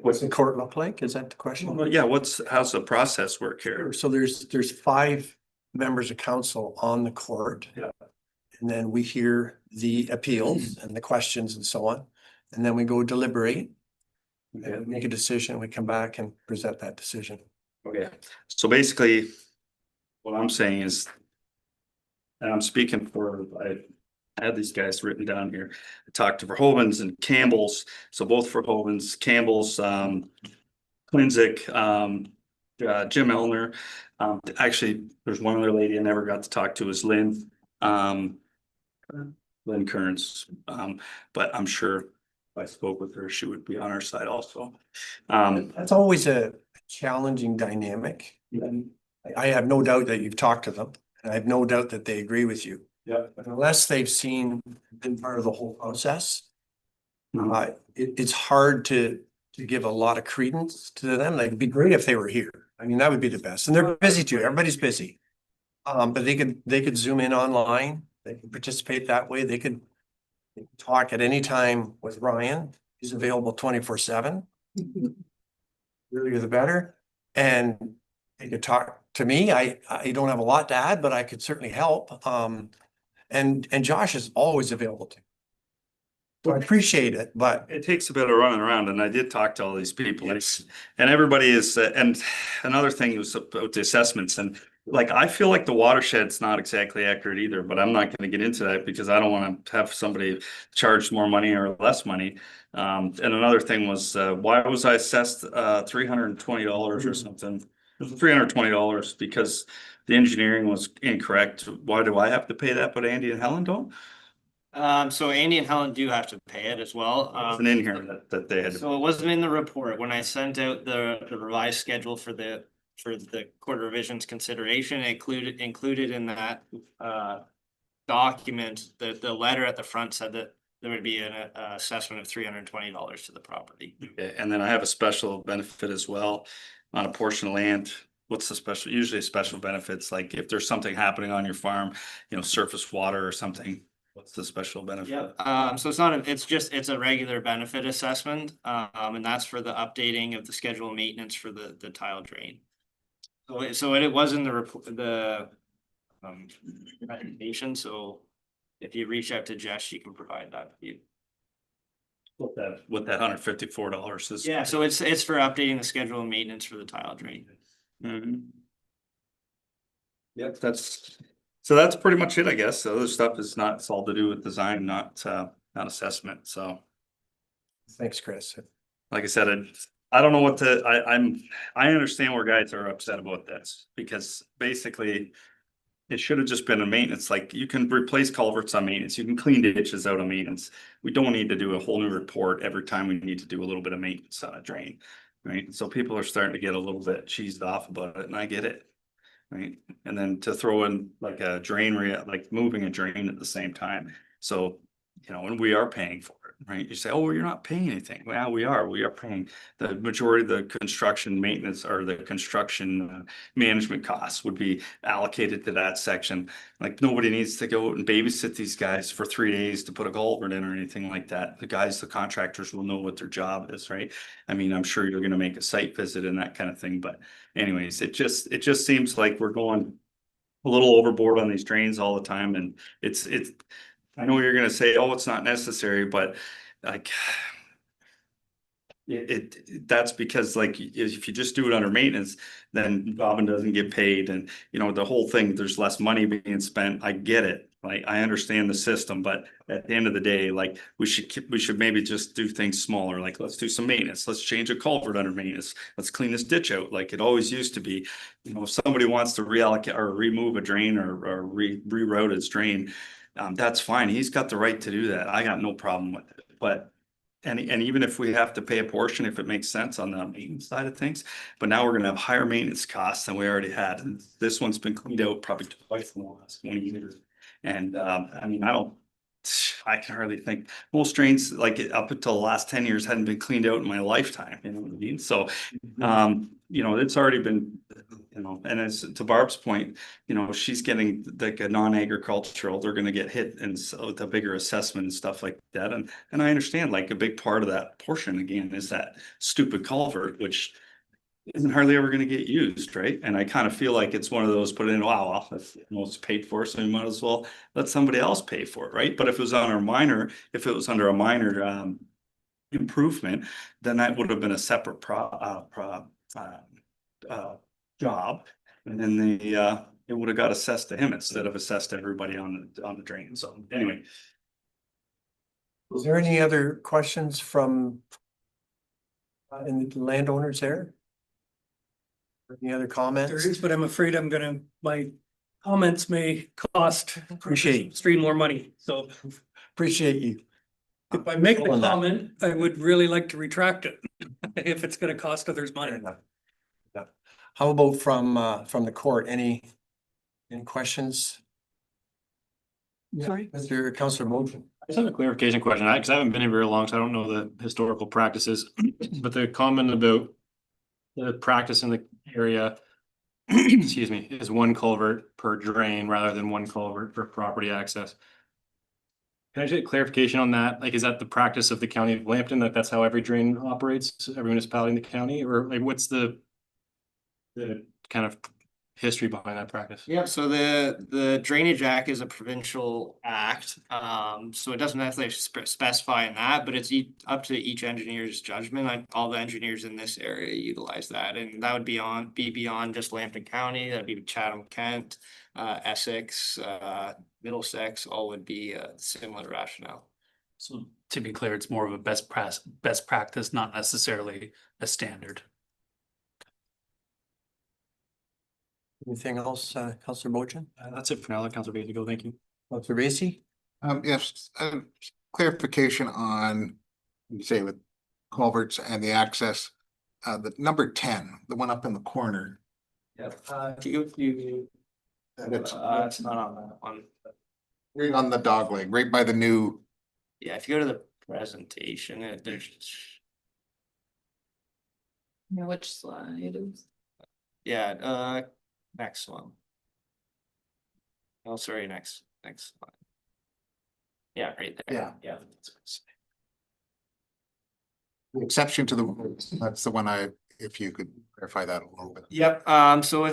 What's the court look like? Is that the question? well, yeah, how's the process work here? So there's 5 members of council on the court. Yeah. And then we hear the appeals and the questions and so on. And then we go deliberate. And make a decision. We come back and present that decision. Okay, so basically, what I'm saying is, and I'm speaking for, I had these guys written down here. I talked to Verhoeven's and Campbell's, so both Verhoeven's, Campbell's, Quinzic, Jim Elner. Actually, there's one other lady I never got to talk to, is Lynn. Lynn Kearns, but I'm sure if I spoke with her, she would be on our side also. That's always a challenging dynamic. I have no doubt that you've talked to them, and I have no doubt that they agree with you. Yeah. But unless they've been part of the whole process, it's hard to give a lot of credence to them. Like, it'd be great if they were here. I mean, that would be the best. And they're busy too. Everybody's busy. But they could zoom in online. They can participate that way. They could talk at any time with Ryan. He's available 24/7. Earlier the better. And they could talk to me. I don't have a lot to add, but I could certainly help. And Josh is always available to. So I appreciate it, but It takes a bit of running around, and I did talk to all these people, and everybody is, and another thing was about the assessments, and like, I feel like the watershed's not exactly accurate either, but I'm not gonna get into that because I don't wanna have somebody charge more money or less money. And another thing was, why was I assessed, $320 or something? It was $320 because the engineering was incorrect. Why do I have to pay that, but Andy and Helen don't? So Andy and Helen do have to pay it as well. It's in here that they had. So it wasn't in the report. When I sent out the revised schedule for the court revisions consideration, it included in that document, the letter at the front said that there would be an assessment of $320 to the property. Okay, and then I have a special benefit as well on a portion of land. What's the special, usually special benefits, like if there's something happening on your farm, you know, surface water or something, what's the special benefit? Yeah, so it's not, it's a regular benefit assessment, and that's for the updating of the schedule of maintenance for the tile drain. So it was in the recommendation, so if you reach out to Jess, she can provide that for you. What that $154 is. Yeah, so it's for updating the schedule of maintenance for the tile drain. Yep, so that's pretty much it, I guess. The other stuff is not, it's all to do with design, not assessment, so. thanks, Chris. Like I said, I don't know what I understand where guys are upset about this, because basically it should have just been a maintenance, like you can replace culverts on maintenance, you can clean ditches out on maintenance. We don't need to do a whole new report every time we need to do a little bit of maintenance on a drain, right? So people are starting to get a little bit cheesed off about it, and I get it, right? And then to throw in like a drain, like moving a drain at the same time. So, you know, and we are paying for it, right? You say, oh, well, you're not paying anything. Well, we are paying the majority of the construction maintenance or the construction management costs would be allocated to that section. Like, nobody needs to go and babysit these guys for 3 days to put a culvert in or anything like that. The contractors will know what their job is, right? I mean, I'm sure you're going to make a site visit and that kind of thing, but anyways, it just seems like we're going a little overboard on these drains all the time, and it's I know you're gonna say, oh, it's not necessary, but like that's because, like, if you just do it under maintenance, then Robin doesn't get paid, and you know, the whole thing, there's less money being spent. I get it, Like, I understand the system, but at the end of the day, like, we should maybe just do things smaller, like, let's do some maintenance, let's change a culvert under maintenance, let's clean this ditch out, like it always used to be. You know, if somebody wants to reallocate or remove a drain or reroute its drain, that's fine, he's got the right to do that, I got no problem with it, but and even if we have to pay a portion, if it makes sense on the maintenance side of things, but now we're gonna have higher maintenance costs than we already had. And this one's been cleaned out probably twice in the last 20 years. And I mean, I can hardly think, most drains, like up until the last 10 years, hadn't been cleaned out in my lifetime, you know what I mean? So, you know, it's already been, you know, and as to Barb's point, you know, she's getting like a non-agricultural, they're gonna get hit and so the bigger assessment and stuff like that. And I understand, like, a big part of that portion again is that stupid culvert, which isn't hardly ever gonna get used, right? And I kind of feel like it's one of those put in, wow, well, if it's paid for, so we might as well let somebody else pay for it, right? But if it was on a minor, if it was under a minor improvement, then that would have been a separate job. And then it would have got assessed to him instead of assessed to everybody on the drain. So anyway. Is there any other questions from any landowners there? Any other comments? There is, but I'm afraid my comments may cost Appreciate. stream more money, so. Appreciate you. If I make the On that. comment, I would really like to retract it, if it's gonna cost others money. How about from the court? Any questions? Sorry? Mr. Councillor Moulton. I just have a clarification question, because I haven't been here very long, so I don't know the historical practices, but the comment about the practice in the area, excuse me, is one culvert per drain rather than one culvert for property access. Can I just get clarification on that? Like, is that the practice of the county of Plympton, that that's how every drain operates, every municipality in the county, or like, what's the kind of history behind that practice? Yeah, so the Drainage Act is a provincial act, so it doesn't necessarily specify in that, but it's up to each engineer's judgment. Like, all the engineers in this area utilize that, and that would be beyond just Lambton County. That'd be Chatham, Kent, Essex, Middlesex, all would be a similar rationale. So to be clear, it's more of a best practice, not necessarily a standard. Anything else, Councillor Moulton? That's it for now. Let Councilor Bailey go. Thank you. Councillor Basie? Yes, clarification on, you say with culverts and the access, the number 10, the one up in the corner. Yeah. That's It's not on that one. right on the dog leg, right by the new. Yeah, if you go to the presentation, there's. Which slide is? Yeah, next one. Oh, sorry, next slide. Yeah, right there. Yeah. Yeah. The exception to the, that's the one if you could clarify that a little bit. Yep, so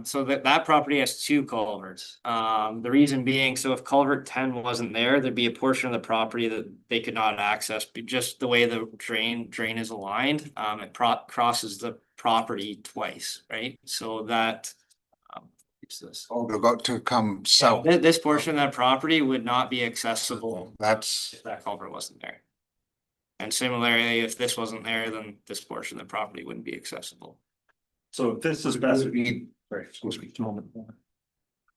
so that property has two culverts. The reason being, so if culvert 10 wasn't there, there'd be a portion of the property that they could not access, just the way the drain is aligned. It crosses the property twice, right? So that it's this. Oh, to come south. This portion of that property would not be accessible That's, if that culvert wasn't there. And similarly, if this wasn't there, then this portion of the property wouldn't be accessible. So if this is best, sorry, excuse me, a moment.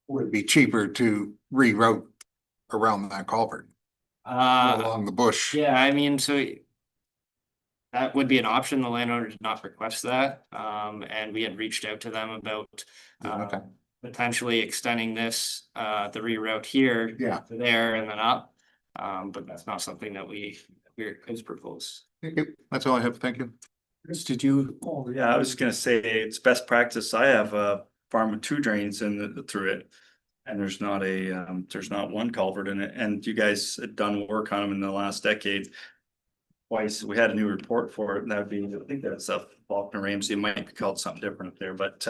would it be cheaper to reroute around that culvert along the bush? Yeah, I mean, so that would be an option. The landowner did not request that. And we had reached out to them about Okay. potentially extending this, the reroute here Yeah. to there and then up. But that's not something that is proposed. Thank you. That's all I have. Thank you. Chris, did you? Oh, yeah, I was gonna say it's best practice. I have a farm with 2 drains through it. And there's not one culvert in it. And you guys had done work on them in the last decade. Twice, we had a new report for it, and that would be, I think that's Faulkner Ramsey, it might be called something different up there, but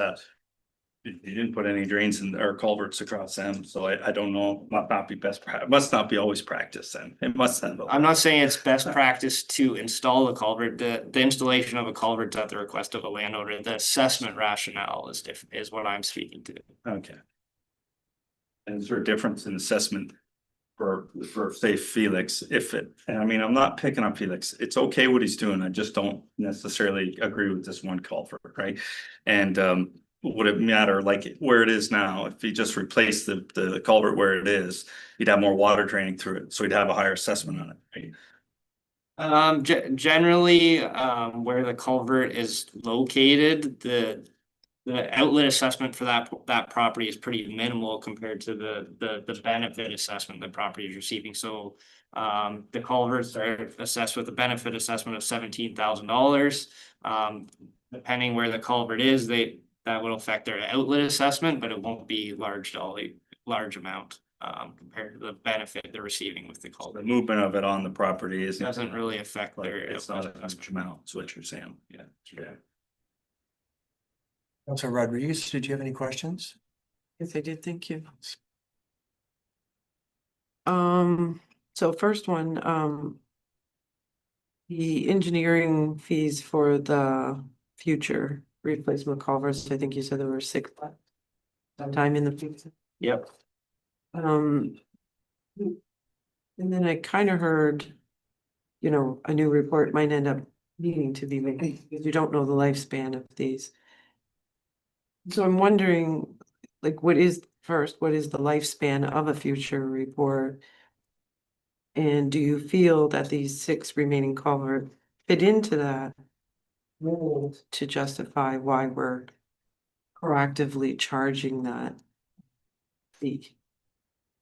you didn't put any drains in or culverts across them, so I don't know, must not be must not be always practice then. It must have. I'm not saying it's best practice to install the culvert. The installation of a culvert at the request of a landowner, the assessment rationale is what I'm speaking to. Okay. And is there a difference in assessment for say Felix, if it, and I mean, I'm not picking on Felix, it's okay what he's doing, I just don't necessarily agree with this one culvert, right? And would it matter like where it is now, if he just replaced the culvert where it is, he'd have more water draining through it, so he'd have a higher assessment on it, right? Generally, where the culvert is located, the outlet assessment for that property is pretty minimal compared to the benefit assessment the property is receiving. So the culverts are assessed with a benefit assessment of $17,000. Depending where the culvert is, that will affect their outlet assessment, but it won't be large amount compared to the benefit they're receiving with the culvert. The movement of it on the property is Doesn't really affect their. it's not a huge amount, is what you're saying, yeah. Councilor Rodriguez, did you have any questions? Yes, I did. Thank you. So first one, the engineering fees for the future replacement culverts, I think you said there were 6 left. Sometime in the future. Yep. And then I kind of heard, you know, a new report might end up needing to be made because you don't know the lifespan of these. So I'm wondering, like, what is the lifespan of a future report? And do you feel that these 6 remaining culverts fit into that mold to justify why we're proactively charging that fee?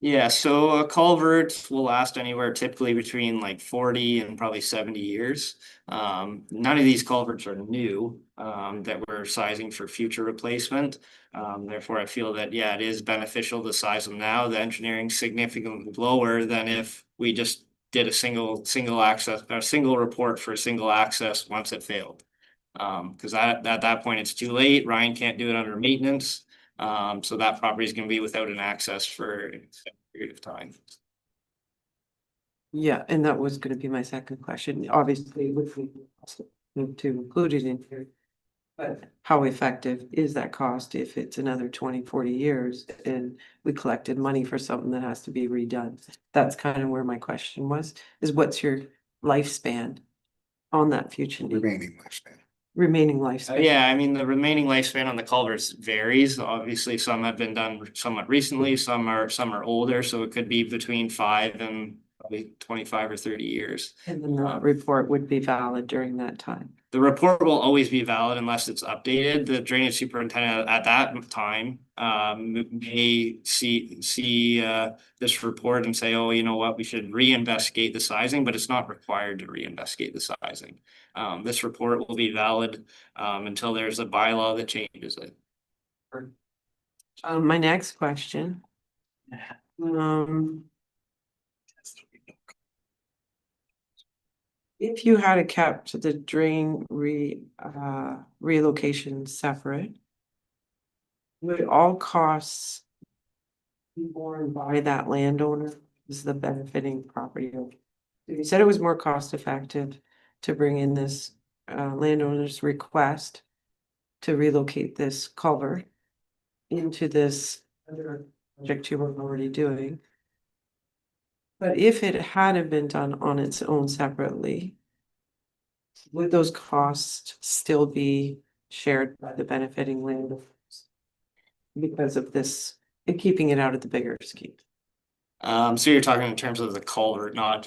Yeah, so a culvert will last anywhere typically between like 40 and probably 70 years. None of these culverts are new that we're sizing for future replacement. Therefore, I feel that, yeah, it is beneficial to size them now. The engineering's significantly lower than if we just did a single access, or a single report for a single access once it failed. Because at that point, it's too late. Ryan can't do it under maintenance. So that property is going to be without an access for a period of time. Yeah, and that was gonna be my second question. Obviously, would we also need to include it in here? But how effective is that cost if it's another 20, 40 years and we collected money for something that has to be redone? That's kind of where my question was, is what's your lifespan on that future need? Remaining lifespan. Yeah, I mean, the remaining lifespan on the culverts varies. Obviously, some have been done somewhat recently, some are older, so it could be between 5 and probably 25 or 30 years. And then the report would be valid during that time. The report will always be valid unless it's updated. The drainage superintendent at that time may see this report and say, oh, you know what, we should reinvestigate the sizing, but it's not required to reinvestigate the sizing. This report will be valid until there's a bylaw that changes it. My next question. If you had kept the drain relocation separate, would all costs be borne by that landowner? Is the benefiting property owner? You said it was more cost effective to bring in this landowner's request to relocate this culvert into this other project you were already doing. But if it hadn't been done on its own separately, would those costs still be shared by the benefiting landowners? Because of this, and keeping it out of the bigger scheme. So you're talking in terms of the culvert, not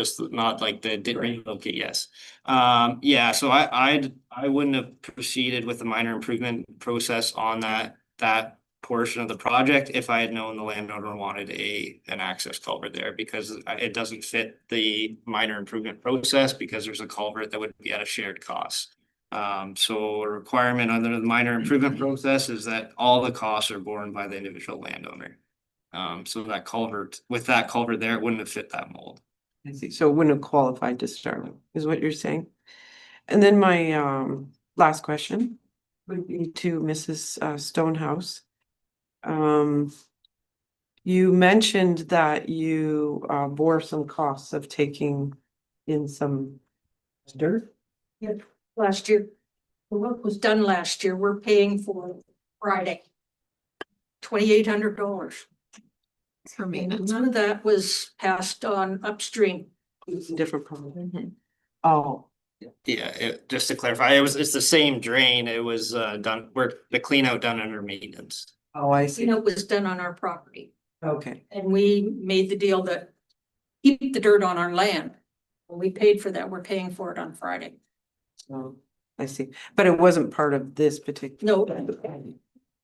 like the did relocate, yes. Yeah, so I wouldn't have proceeded with the minor improvement process on that portion of the project if I had known the landowner wanted an access culvert there, because it doesn't fit the minor improvement process because there's a culvert that would be at a shared cost. So a requirement under the minor improvement process is that all the costs are borne by the individual landowner. So that culvert there, it wouldn't have fit that mold. I see. So it wouldn't have qualified to start with, is what you're saying. And then my last question would be to Mrs. Stonehouse. You mentioned that you bore some costs of taking in some dirt. Yep, last year. The work was done last year. We're paying for Friday. $2,800. For maintenance. None of that was passed on upstream. Different problem. Oh, Yeah, just to clarify, it's the same drain. It was done, the clean out done under maintenance. oh, I see. It was done on our property. Okay. And we made the deal that keep the dirt on our land. We paid for that. We're paying for it on Friday. So I see. But it wasn't part of this particular. No.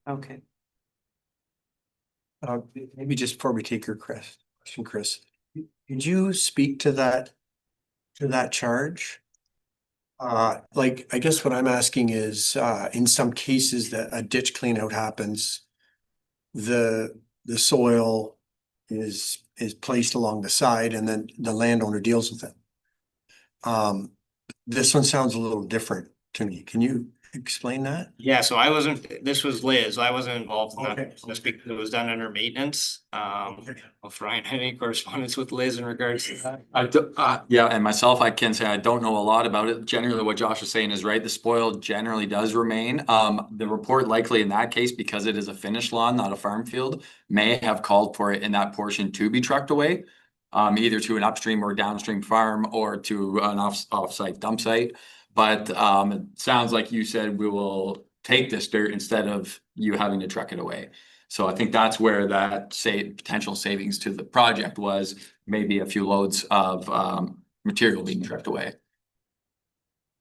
Okay. Maybe just before we take your question, Chris, could you speak to that charge? Like, I guess what I'm asking is, in some cases that a ditch clean out happens, the soil is placed along the side and then the landowner deals with it. This one sounds a little different to me. Can you explain that? Yeah, so this was Liz. I wasn't involved in that. Just because it was done under maintenance. If Ryan had any correspondence with Liz in regards to that. Yeah, and myself, I can say I don't know a lot about it. Generally, what Josh is saying is right. The spoil generally does remain. The report likely in that case, because it is a finished lawn, not a farm field, may have called for it in that portion to be trucked away. Either to an upstream or downstream farm or to an off-site dump site. But it sounds like you said we will take this dirt instead of you having to truck it away. So I think that's where that potential savings to the project was, maybe a few loads of material being trucked away.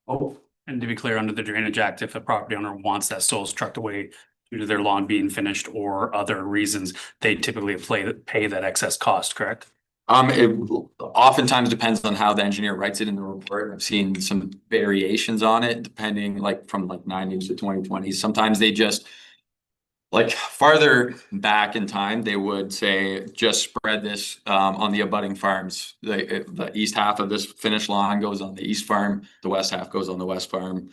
Oh, and to be clear, under the Drainage Act, if a property owner wants that soil trucked away due to their lawn being finished or other reasons, they typically pay that excess cost, correct? It oftentimes depends on how the engineer writes it in the report. I've seen some variations on it, depending from 90s to 2020s. Sometimes they just, like farther back in time, they would say, just spread this on the abutting farms. The east half of this finished lawn goes on the east farm, the west half goes on the west farm.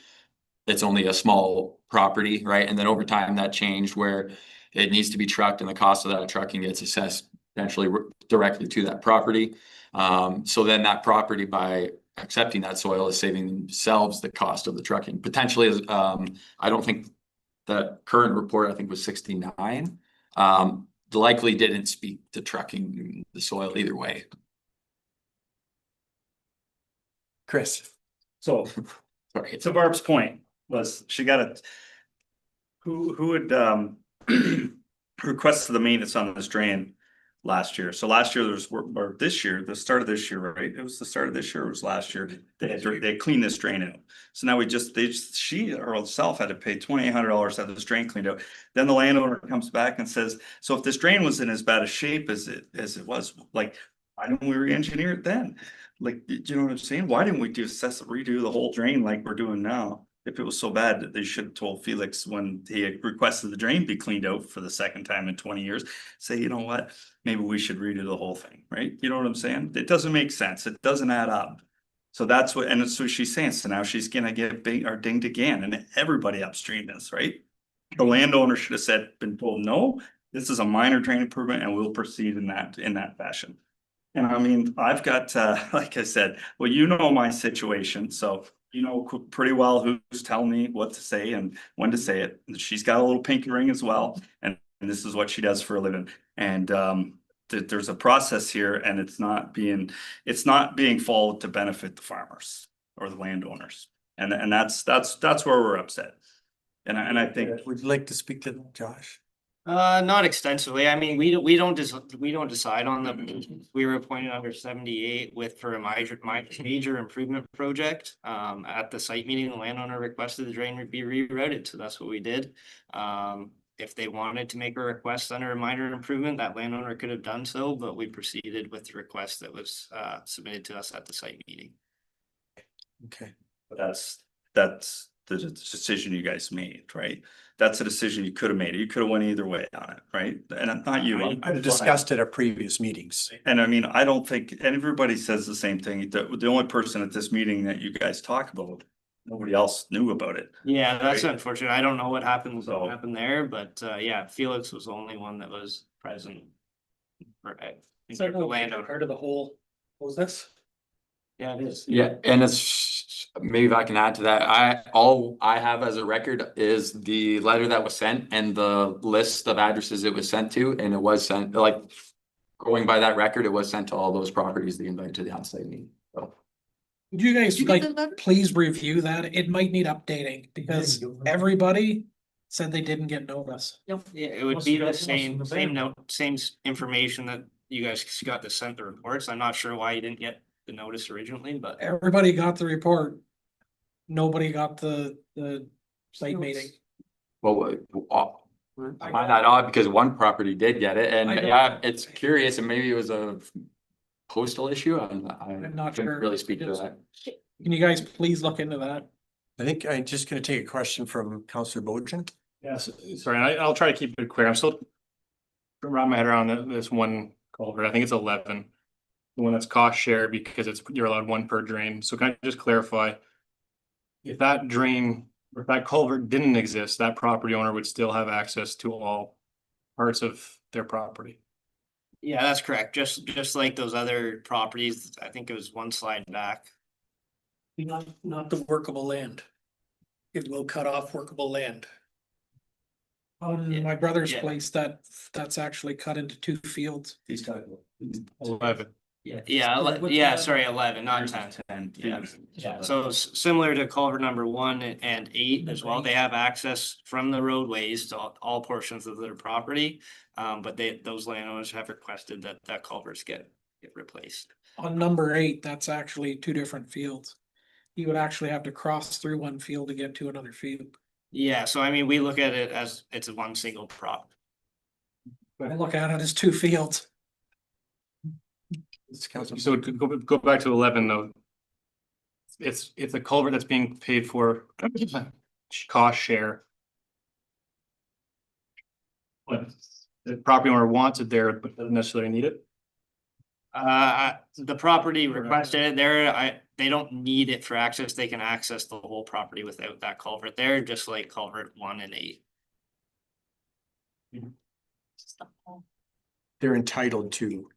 It's only a small property, right? And then over time that changed where it needs to be trucked and the cost of that trucking gets assessed potentially directly to that property. So then that property, by accepting that soil, is saving themselves the cost of the trucking. Potentially, I don't think the current report, I think, was 69. Likely didn't speak to trucking the soil either way. Chris. So, sorry. To Barb's point was she got a, who had requested the maintenance on this drain last year. So last year or this year, the start of this year, right? It was the start of this year, it was last year. They cleaned this drain out. So now she herself had to pay $2,800 to have this drain cleaned out. Then the landowner comes back and says, so if this drain was in as bad a shape as it was, like, why didn't we re-engineer it then? Like, do you know what I'm saying? Why didn't we redo the whole drain like we're doing now? If it was so bad, that they should have told Felix when he had requested the drain be cleaned out for the second time in 20 years, say, you know what, maybe we should redo the whole thing, right? You know what I'm saying? It doesn't make sense. It doesn't add up. So that's what, and so she's saying, so now she's gonna get dinged again, and everybody upstream is, right? The landowner should have been told, no, this is a minor drain improvement and we'll proceed in that fashion. And I mean, I've got, like I said, well, you know my situation, so you know pretty well who's telling me what to say and when to say it. She's got a little pinky ring as well, and this is what she does for a living. And there's a process here, and it's not being followed to benefit the farmers or the landowners, and that's where we're upset. And I think, would you like to speak to that, Josh? Not extensively. I mean, we don't decide on the, we were appointed under 78 for a major improvement project. At the site meeting, the landowner requested the drain be rerouted, so that's what we did. If they wanted to make a request under a minor improvement, that landowner could have done so, but we proceeded with the request that was submitted to us at the site meeting. Okay. that's the decision you guys made, right? That's a decision you could have made. You could have went either way on it, right? And not you. I've discussed it at previous meetings. And I mean, I don't think, and everybody says the same thing. The only person at this meeting that you guys talk about, nobody else knew about it. Yeah, that's unfortunate. I don't know what happened there, but yeah, Felix was the only one that was present. So The landowner. part of the whole, what was this? Yeah, it is. Yeah, and it's, maybe if I can add to that, all I have as a record is the letter that was sent and the list of addresses it was sent to, and it was sent, like, Going by that record, it was sent to all those properties, the invite to the onsite meeting, so. Would you guys Did you get like, the letter? please review that? It might need updating because everybody said they didn't get notice. Yeah, it would be the same note, information that you guys got to send the reports. I'm not sure why you didn't get the notice originally, but Everybody got the report. Nobody got the site meeting. Well, I find that odd because one property did get it, and I don't- yeah, it's curious, and maybe it was a postal issue. I'm not couldn't sure. really speak to Just- that. Can you guys please look into that? I think I'm just gonna take a question from Counselor Bojan. Yes, sorry, I'll try to keep it quick. I'm still wrapping my head around this one culvert. I think it's 11. The one that's cost share because you're allowed one per drain. So can I just clarify? If that drain, or if that culvert didn't exist, that property owner would still have access to all parts of their property. yeah, that's correct. Just like those other properties, I think it was one slide back. Not the workable land. It will cut off workable land. On my brother's Yeah. place, that's actually cut into 2 fields. These guys. 11. Yeah, sorry, 11, not 10. Yeah. Yeah. So similar to culvert number 1 and 8 as well, they have access from the roadways to all portions of their property. But those landowners have requested that culverts get replaced. On number 8, that's actually 2 different fields. You would actually have to cross through one field to get to another field. Yeah, so I mean, we look at it as it's one single prop. I look at it as 2 fields. So to go back to 11 though. It's a culvert that's being paid for cost share. But the property owner wants it there, but doesn't necessarily need it. The property requested it there. They don't need it for access. They can access the whole property without that culvert there, just like culvert 1 and 8. They're entitled to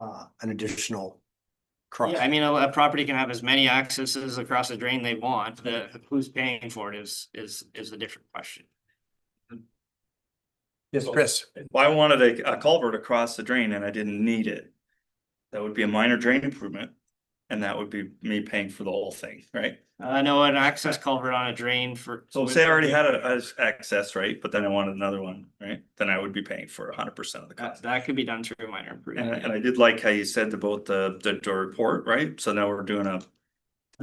an additional cross. Yeah, I mean, a property can have as many accesses across the drain they want. Who's paying for it is a different question. Yes, Chris. If I wanted a culvert across the drain and I didn't need it, that would be a minor drain improvement. And that would be me paying for the whole thing, right? No, an access culvert on a drain for. So say I already had a access, right? But then I wanted another one, right? Then I would be paying for 100% of the cost. That could be done through a minor improvement. And I did like how you said about the report, right? So now we're doing a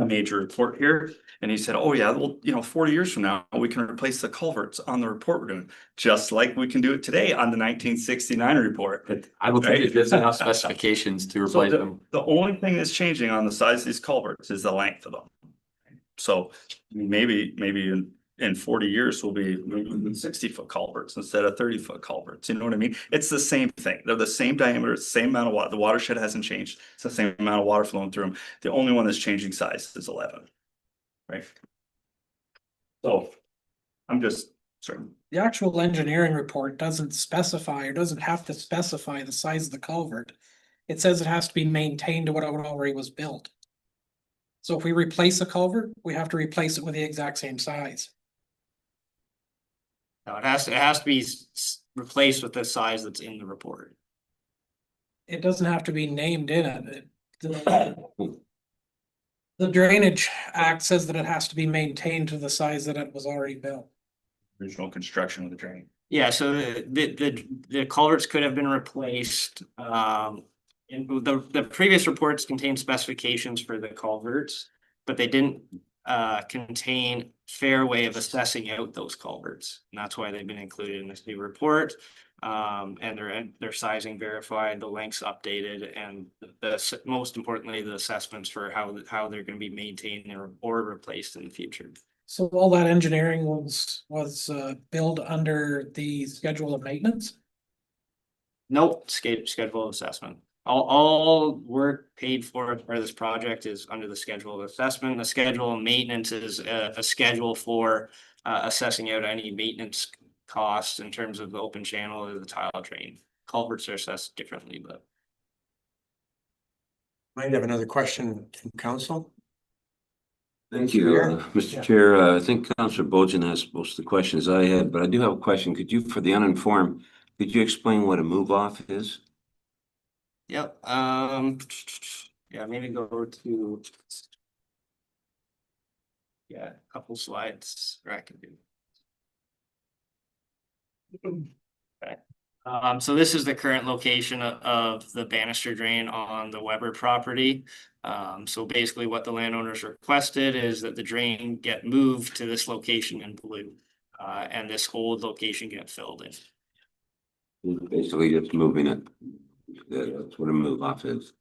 major report here. And he said, oh yeah, well, 40 years from now, we can replace the culverts on the report we're doing, just like we can do it today on the 1969 report. I don't think Right? there's enough specifications to So replace them. the only thing that's changing on the size of these culverts is the length of them. So maybe in 40 years, we'll be 60-foot culverts instead of 30-foot culverts. You know what I mean? It's the same thing. They're the same diameter, it's the same amount of water. The watershed hasn't changed. It's the same amount of water flowing through them. The only one that's changing size is 11. Right? So I'm just sorry. The actual engineering report doesn't specify or doesn't have to specify the size of the culvert. It says it has to be maintained to what already was built. So if we replace a culvert, we have to replace it with the exact same size. No, it has to be replaced with the size that's in the report. It doesn't have to be named in it. The Drainage Act says that it has to be maintained to the size that it was already built. Original construction of the drain. Yeah, so the culverts could have been replaced. And the previous reports contained specifications for the culverts, but they didn't contain fair way of assessing out those culverts. And that's why they've been included in this new report. And their sizing verified, the lengths updated, and most importantly, the assessments for how they're going to be maintained or replaced in the future. So all that engineering was billed under the schedule of maintenance? Nope, schedule of assessment. All work paid for as part of this project is under the schedule of assessment. The schedule of maintenance is a schedule for assessing out any maintenance costs in terms of the open channel or the tile drain. Culverts are assessed differently, but. Might have another question from council. Thank you, Mr. Chair. I think Councillor Bojan asked most of the questions I had, but I do have a question. Could you, for the uninformed, Could you explain what a move off is? Yep, yeah, maybe go to. Yeah, a couple slides, or I can do. Okay, so this is the current location of the banister drain on the Weber property. So basically what the landowners requested is that the drain get moved to this location in blue. And this whole location get filled in. Basically just moving it. That's what a move off is.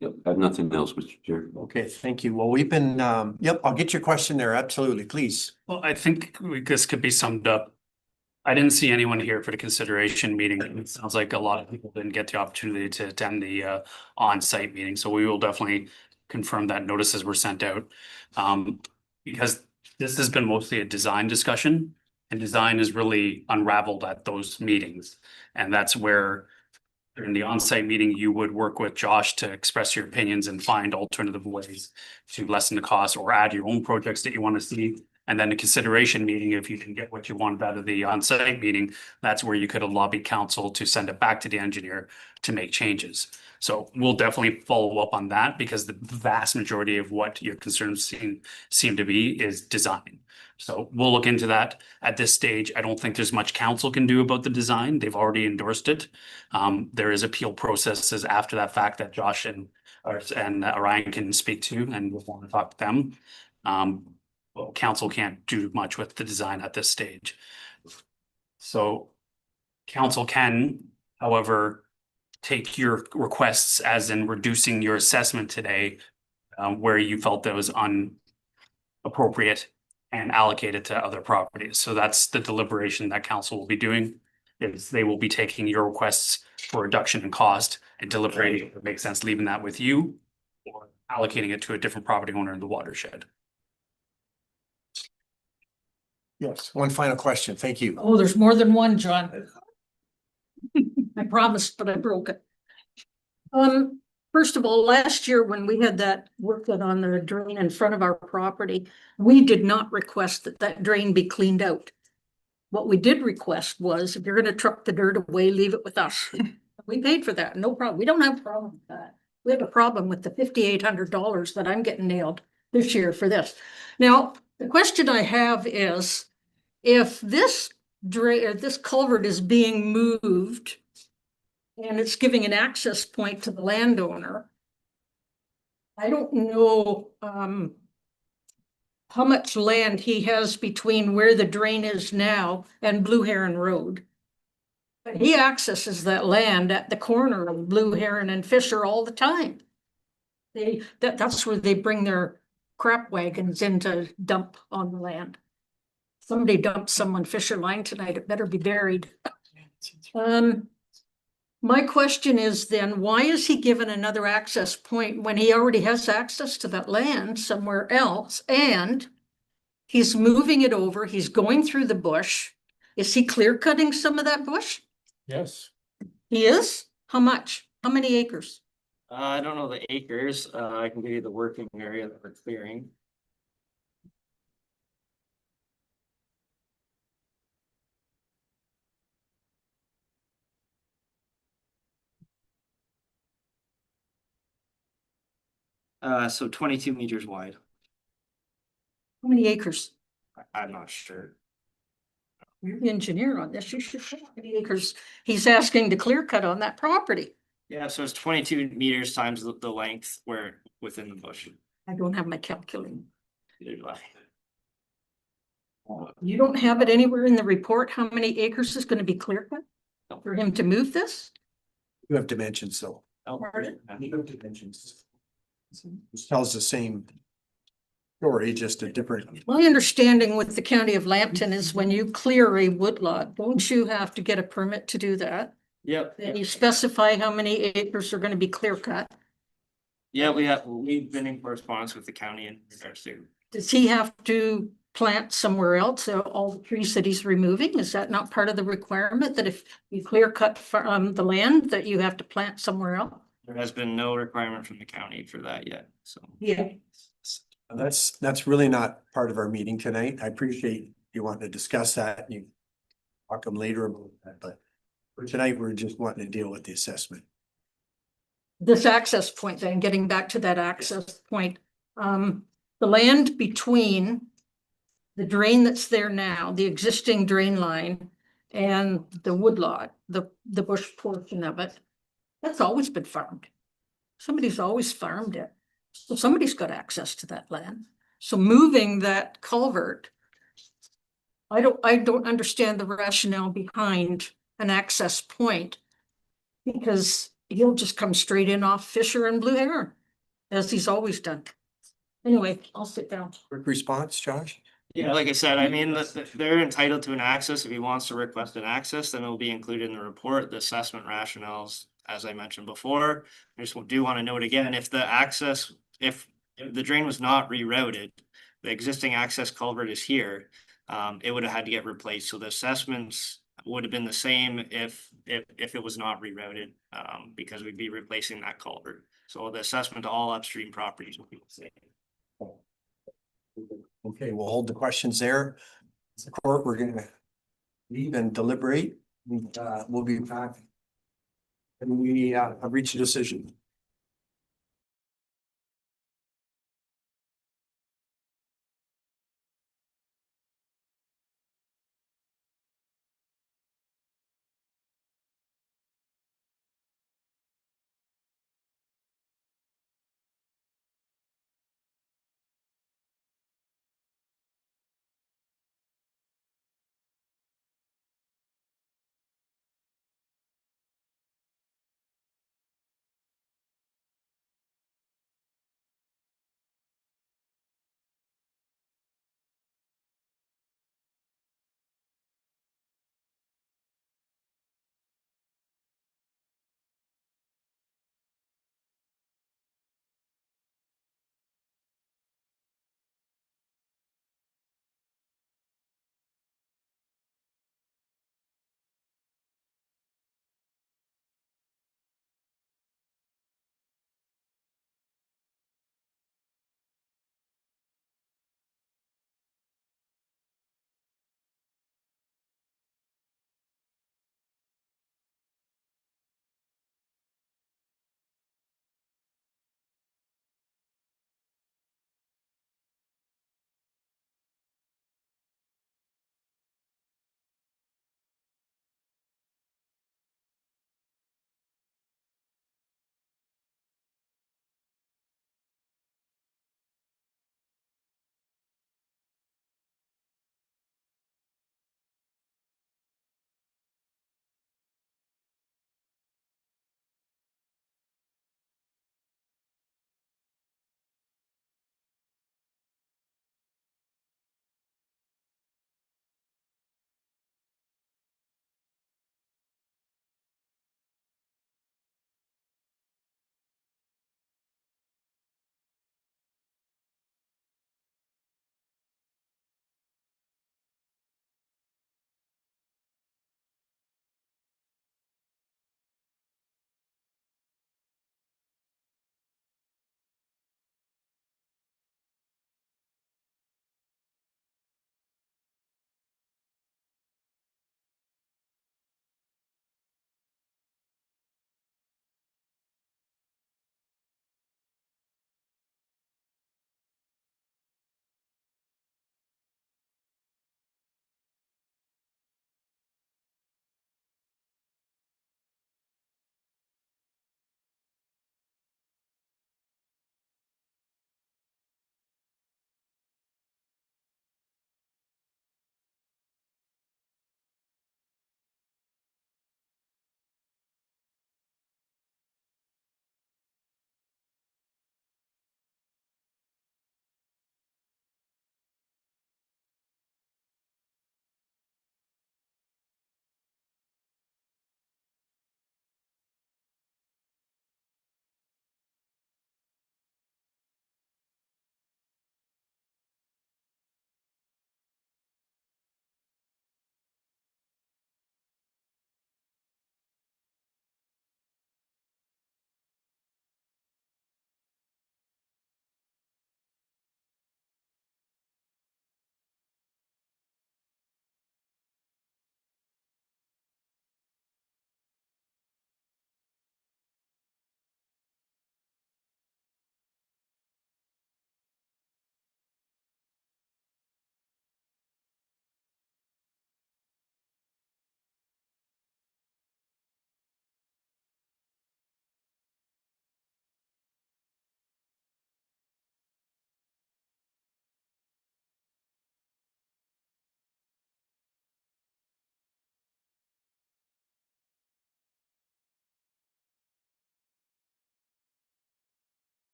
Yep, I have nothing else, Mr. Chair. Okay, thank you. Well, we've been, yep, I'll get your question there. Absolutely, please. Well, I think this could be summed up. I didn't see anyone here for the consideration meeting. It sounds like a lot of people didn't get the opportunity to attend the on-site meeting, so we will definitely confirm that notices were sent out. Because this has been mostly a design discussion, and design is really unraveled at those meetings. And that's where during the on-site meeting, you would work with Josh to express your opinions and find alternative ways to lessen the cost or add your own projects that you want to see. And then the consideration meeting, if you can get what you wanted out of the on-site meeting, that's where you could have lobbied council to send it back to the engineer to make changes. So we'll definitely follow up on that because the vast majority of what your concerns seem to be is design. So we'll look into that. At this stage, I don't think there's much council can do about the design. They've already endorsed it. There is appeal processes after that fact that Josh and Orion can speak to, and we'll want to talk to them. Well, council can't do much with the design at this stage. So council can, however, take your requests as in reducing your assessment today, where you felt that was inappropriate and allocate it to other properties. So that's the deliberation that council will be doing, is they will be taking your requests for reduction in cost and deliberating if it makes sense leaving that with you or allocating it to a different property owner in the watershed. Yes, one final question. Thank you. Oh, there's more than one, John. I promised, but I broke it. First of all, last year when we had that work done on the drain in front of our property, we did not request that that drain be cleaned out. What we did request was, if you're gonna truck the dirt away, leave it with us. We paid for that, no problem. We don't have a problem with that. We have a problem with the $5,800 that I'm getting nailed this year for this. Now, the question I have is, if this drain or this culvert is being moved and it's giving an access point to the landowner, I don't know how much land he has between where the drain is now and Blue Heron Road. But he accesses that land at the corner of Blue Heron and Fisher all the time. That's where they bring their crap wagons in to dump on the land. Somebody dumped someone Fisher Line tonight, it better be buried. My question is then, why is he given another access point when he already has access to that land somewhere else? And he's moving it over, he's going through the bush. Is he clear cutting some of that bush? Yes. He is? How much? How many acres? I don't know the acres, I can give you the working area that we're clearing. So 22 meters wide. How many acres? I'm not sure. You're the engineer on this, you should know how many acres he's asking to clear cut on that property. Yeah, so it's 22 meters times the length where within the bush. I don't have my calculator. Neither do I. You don't have it anywhere in the report, how many acres is gonna be clear cut? For him to move this? You have dimensions though. Pardon? You have dimensions. This tells the same story, just a different. My understanding with the county of Lambton is when you clear a woodlot, don't you have to get a permit to do that? Yep. And you specify how many acres are gonna be clear cut? Yeah, we've been in correspondence with the county in regards to. Does he have to plant somewhere else, all the trees that he's removing? Is that not part of the requirement that if you clear cut from the land that you have to plant somewhere else? There has been no requirement from the county for that yet, so. Yeah. That's really not part of our meeting tonight. I appreciate you wanting to discuss that. You talk them later about that, but for tonight, we're just wanting to deal with the assessment. This access point, then getting back to that access point, the land between the drain that's there now, the existing drain line and the woodlot, the bush portion of it, that's always been farmed. Somebody's always farmed it. So somebody's got access to that land. So moving that culvert, I don't understand the rationale behind an access point, because he'll just come straight in off Fisher and Blue Heron, as he's always done. Anyway, I'll sit down. Quick response, Josh? Yeah, like I said, I mean, they're entitled to an access. If he wants to request an access, then it'll be included in the report, the assessment rationales, as I mentioned before. I just do want to note again, if the access, if the drain was not rerouted, the existing access culvert is here, it would have had to get replaced. So the assessments would have been the same if it was not rerouted, because we'd be replacing that culvert. So the assessment to all upstream properties would be the same. Okay, we'll hold the questions there. The court, we're gonna leave and deliberate. We'll be back. And we have reached a decision.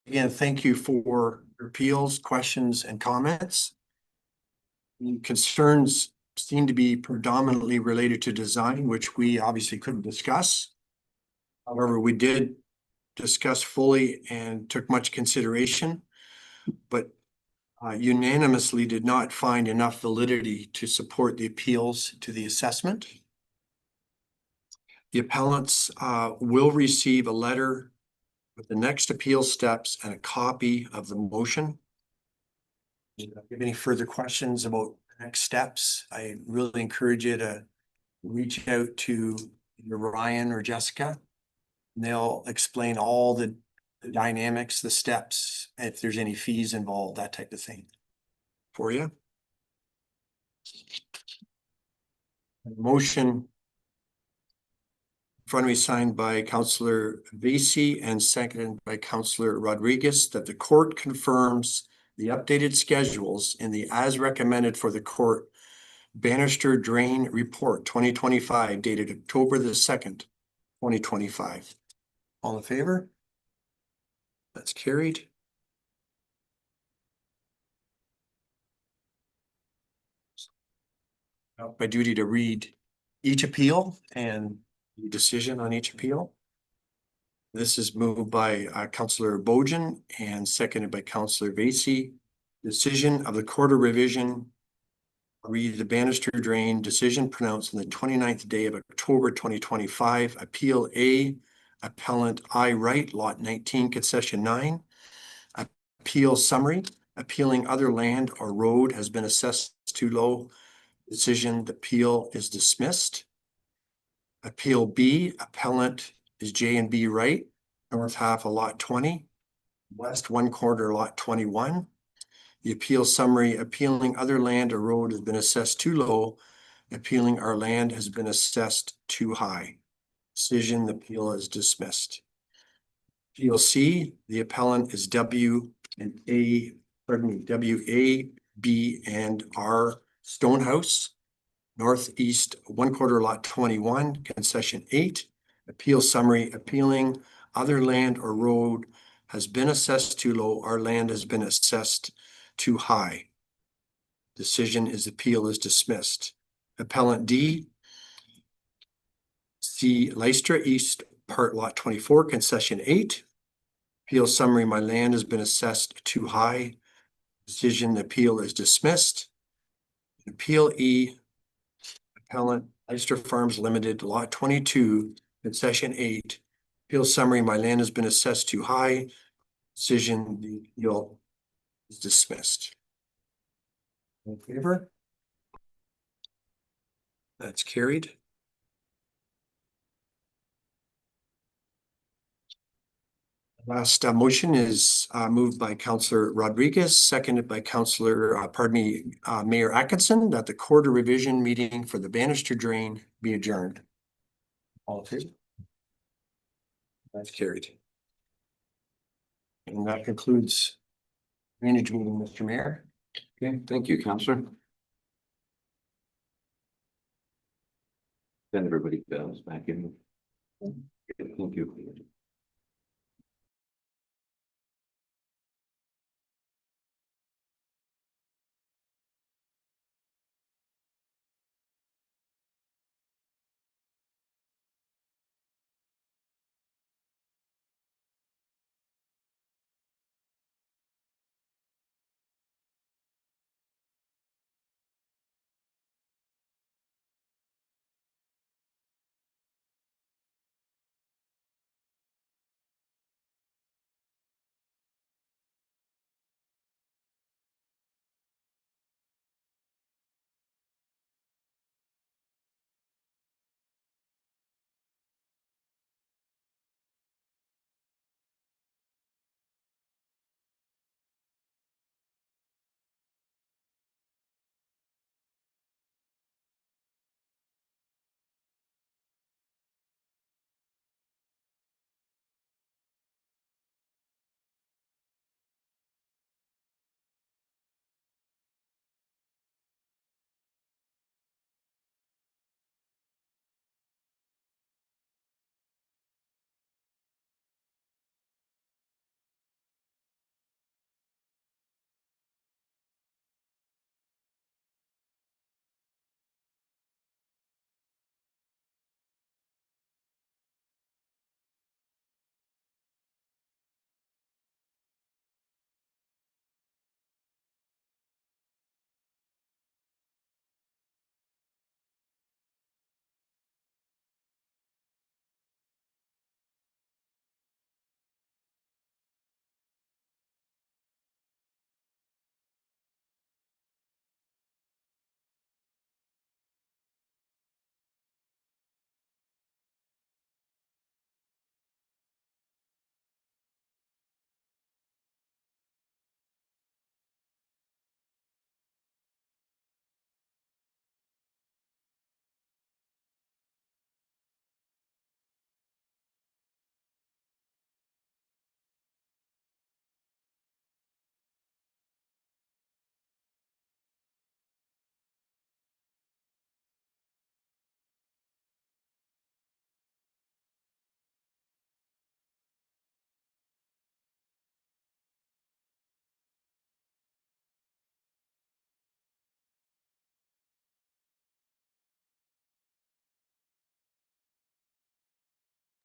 Again, thank you for your appeals, questions, and comments. The concerns seem to be predominantly related to design, which we obviously couldn't discuss. However, we did discuss fully and took much consideration, but unanimously did not find enough validity to support the appeals to the assessment. The appellants will receive a letter with the next appeal steps and a copy of the motion. If you have any further questions about next steps, I really encourage you to reach out to either Ryan or Jessica. And they'll explain all the dynamics, the steps, if there's any fees involved, that type of thing for you. Motion in front of me signed by Councillor Vasey and seconded by Councillor Rodriguez that the court confirms the updated schedules in the as recommended for the court Bannister Drain Report 2025 dated October the 2nd, 2025. All in favor? That's carried. My duty to read each appeal and the decision on each appeal. This is moved by Councillor Bojan and seconded by Councillor Vasey. Decision of the Court of Revision. Read the Bannister Drain decision pronounced on the 29th day of October 2025. Appeal A, appellant I Wright, lot 19, concession 9. Appeal summary, appealing other land or road has been assessed too low. Decision, the appeal is dismissed. Appeal B, appellant is J and B Wright, north half of lot 20, west 1/4 lot 21. The appeal summary, appealing other land or road has been assessed too low. Appealing our land has been assessed too high. Decision, the appeal is dismissed. Appeal C, the appellant is W and A, pardon me, W, A, B, and R Stonehouse, northeast 1/4 lot 21, concession 8. Appeal summary, appealing other land or road has been assessed too low. Our land has been assessed too high. Decision is appeal is dismissed. Appellant D, C Leicester East Part Lot 24, concession 8. Appeal summary, my land has been assessed too high. Decision, the appeal is dismissed. Appeal E, appellant Leicester Farms Limited, Lot 22, concession 8. Appeal summary, my land has been assessed too high. Decision, the appeal is dismissed. In favor? That's carried. Last motion is moved by Councillor Rodriguez, seconded by Councillor, Mayor Atkinson, that the Court of Revision meeting for the Bannister Drain be adjourned. All in favor? That's carried. And that concludes drainage meeting, Mr. Mayor. Okay, thank you, Councillor. Then everybody goes back in. Thank you.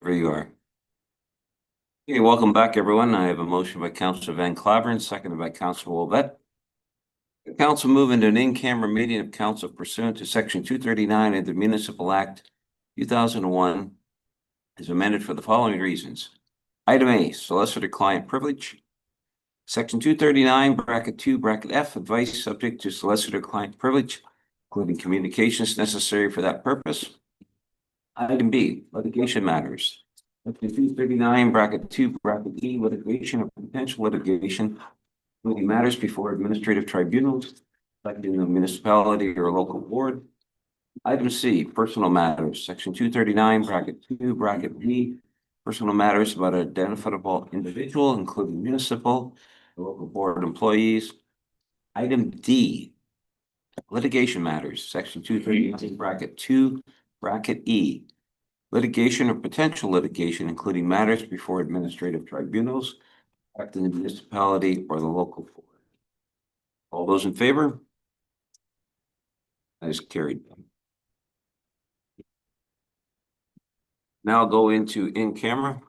There you are. Okay, welcome back, everyone. I have a motion by Councilor Van Claveren, seconded by Councilor Wolvette. The council move into an in-camera meeting of council pursuant to section 239 of the Municipal Act 2001 is amended for the following reasons. Item A, solicitor-client privilege. Section 239, bracket 2, bracket F, advice subject to solicitor-client privilege, including communications necessary for that purpose. Item B, litigation matters. Section 239, bracket 2, bracket E, litigation or potential litigation, including matters before administrative tribunals, affecting the municipality or local board. Item C, personal matters, section 239, bracket 2, bracket B, personal matters about an identifiable individual, including municipal, local board employees. Item D, litigation matters, section 239, bracket 2, bracket E, litigation or potential litigation, including matters before administrative tribunals, affecting the municipality or the local board. All those in favor? That is carried. Now I'll go into in camera.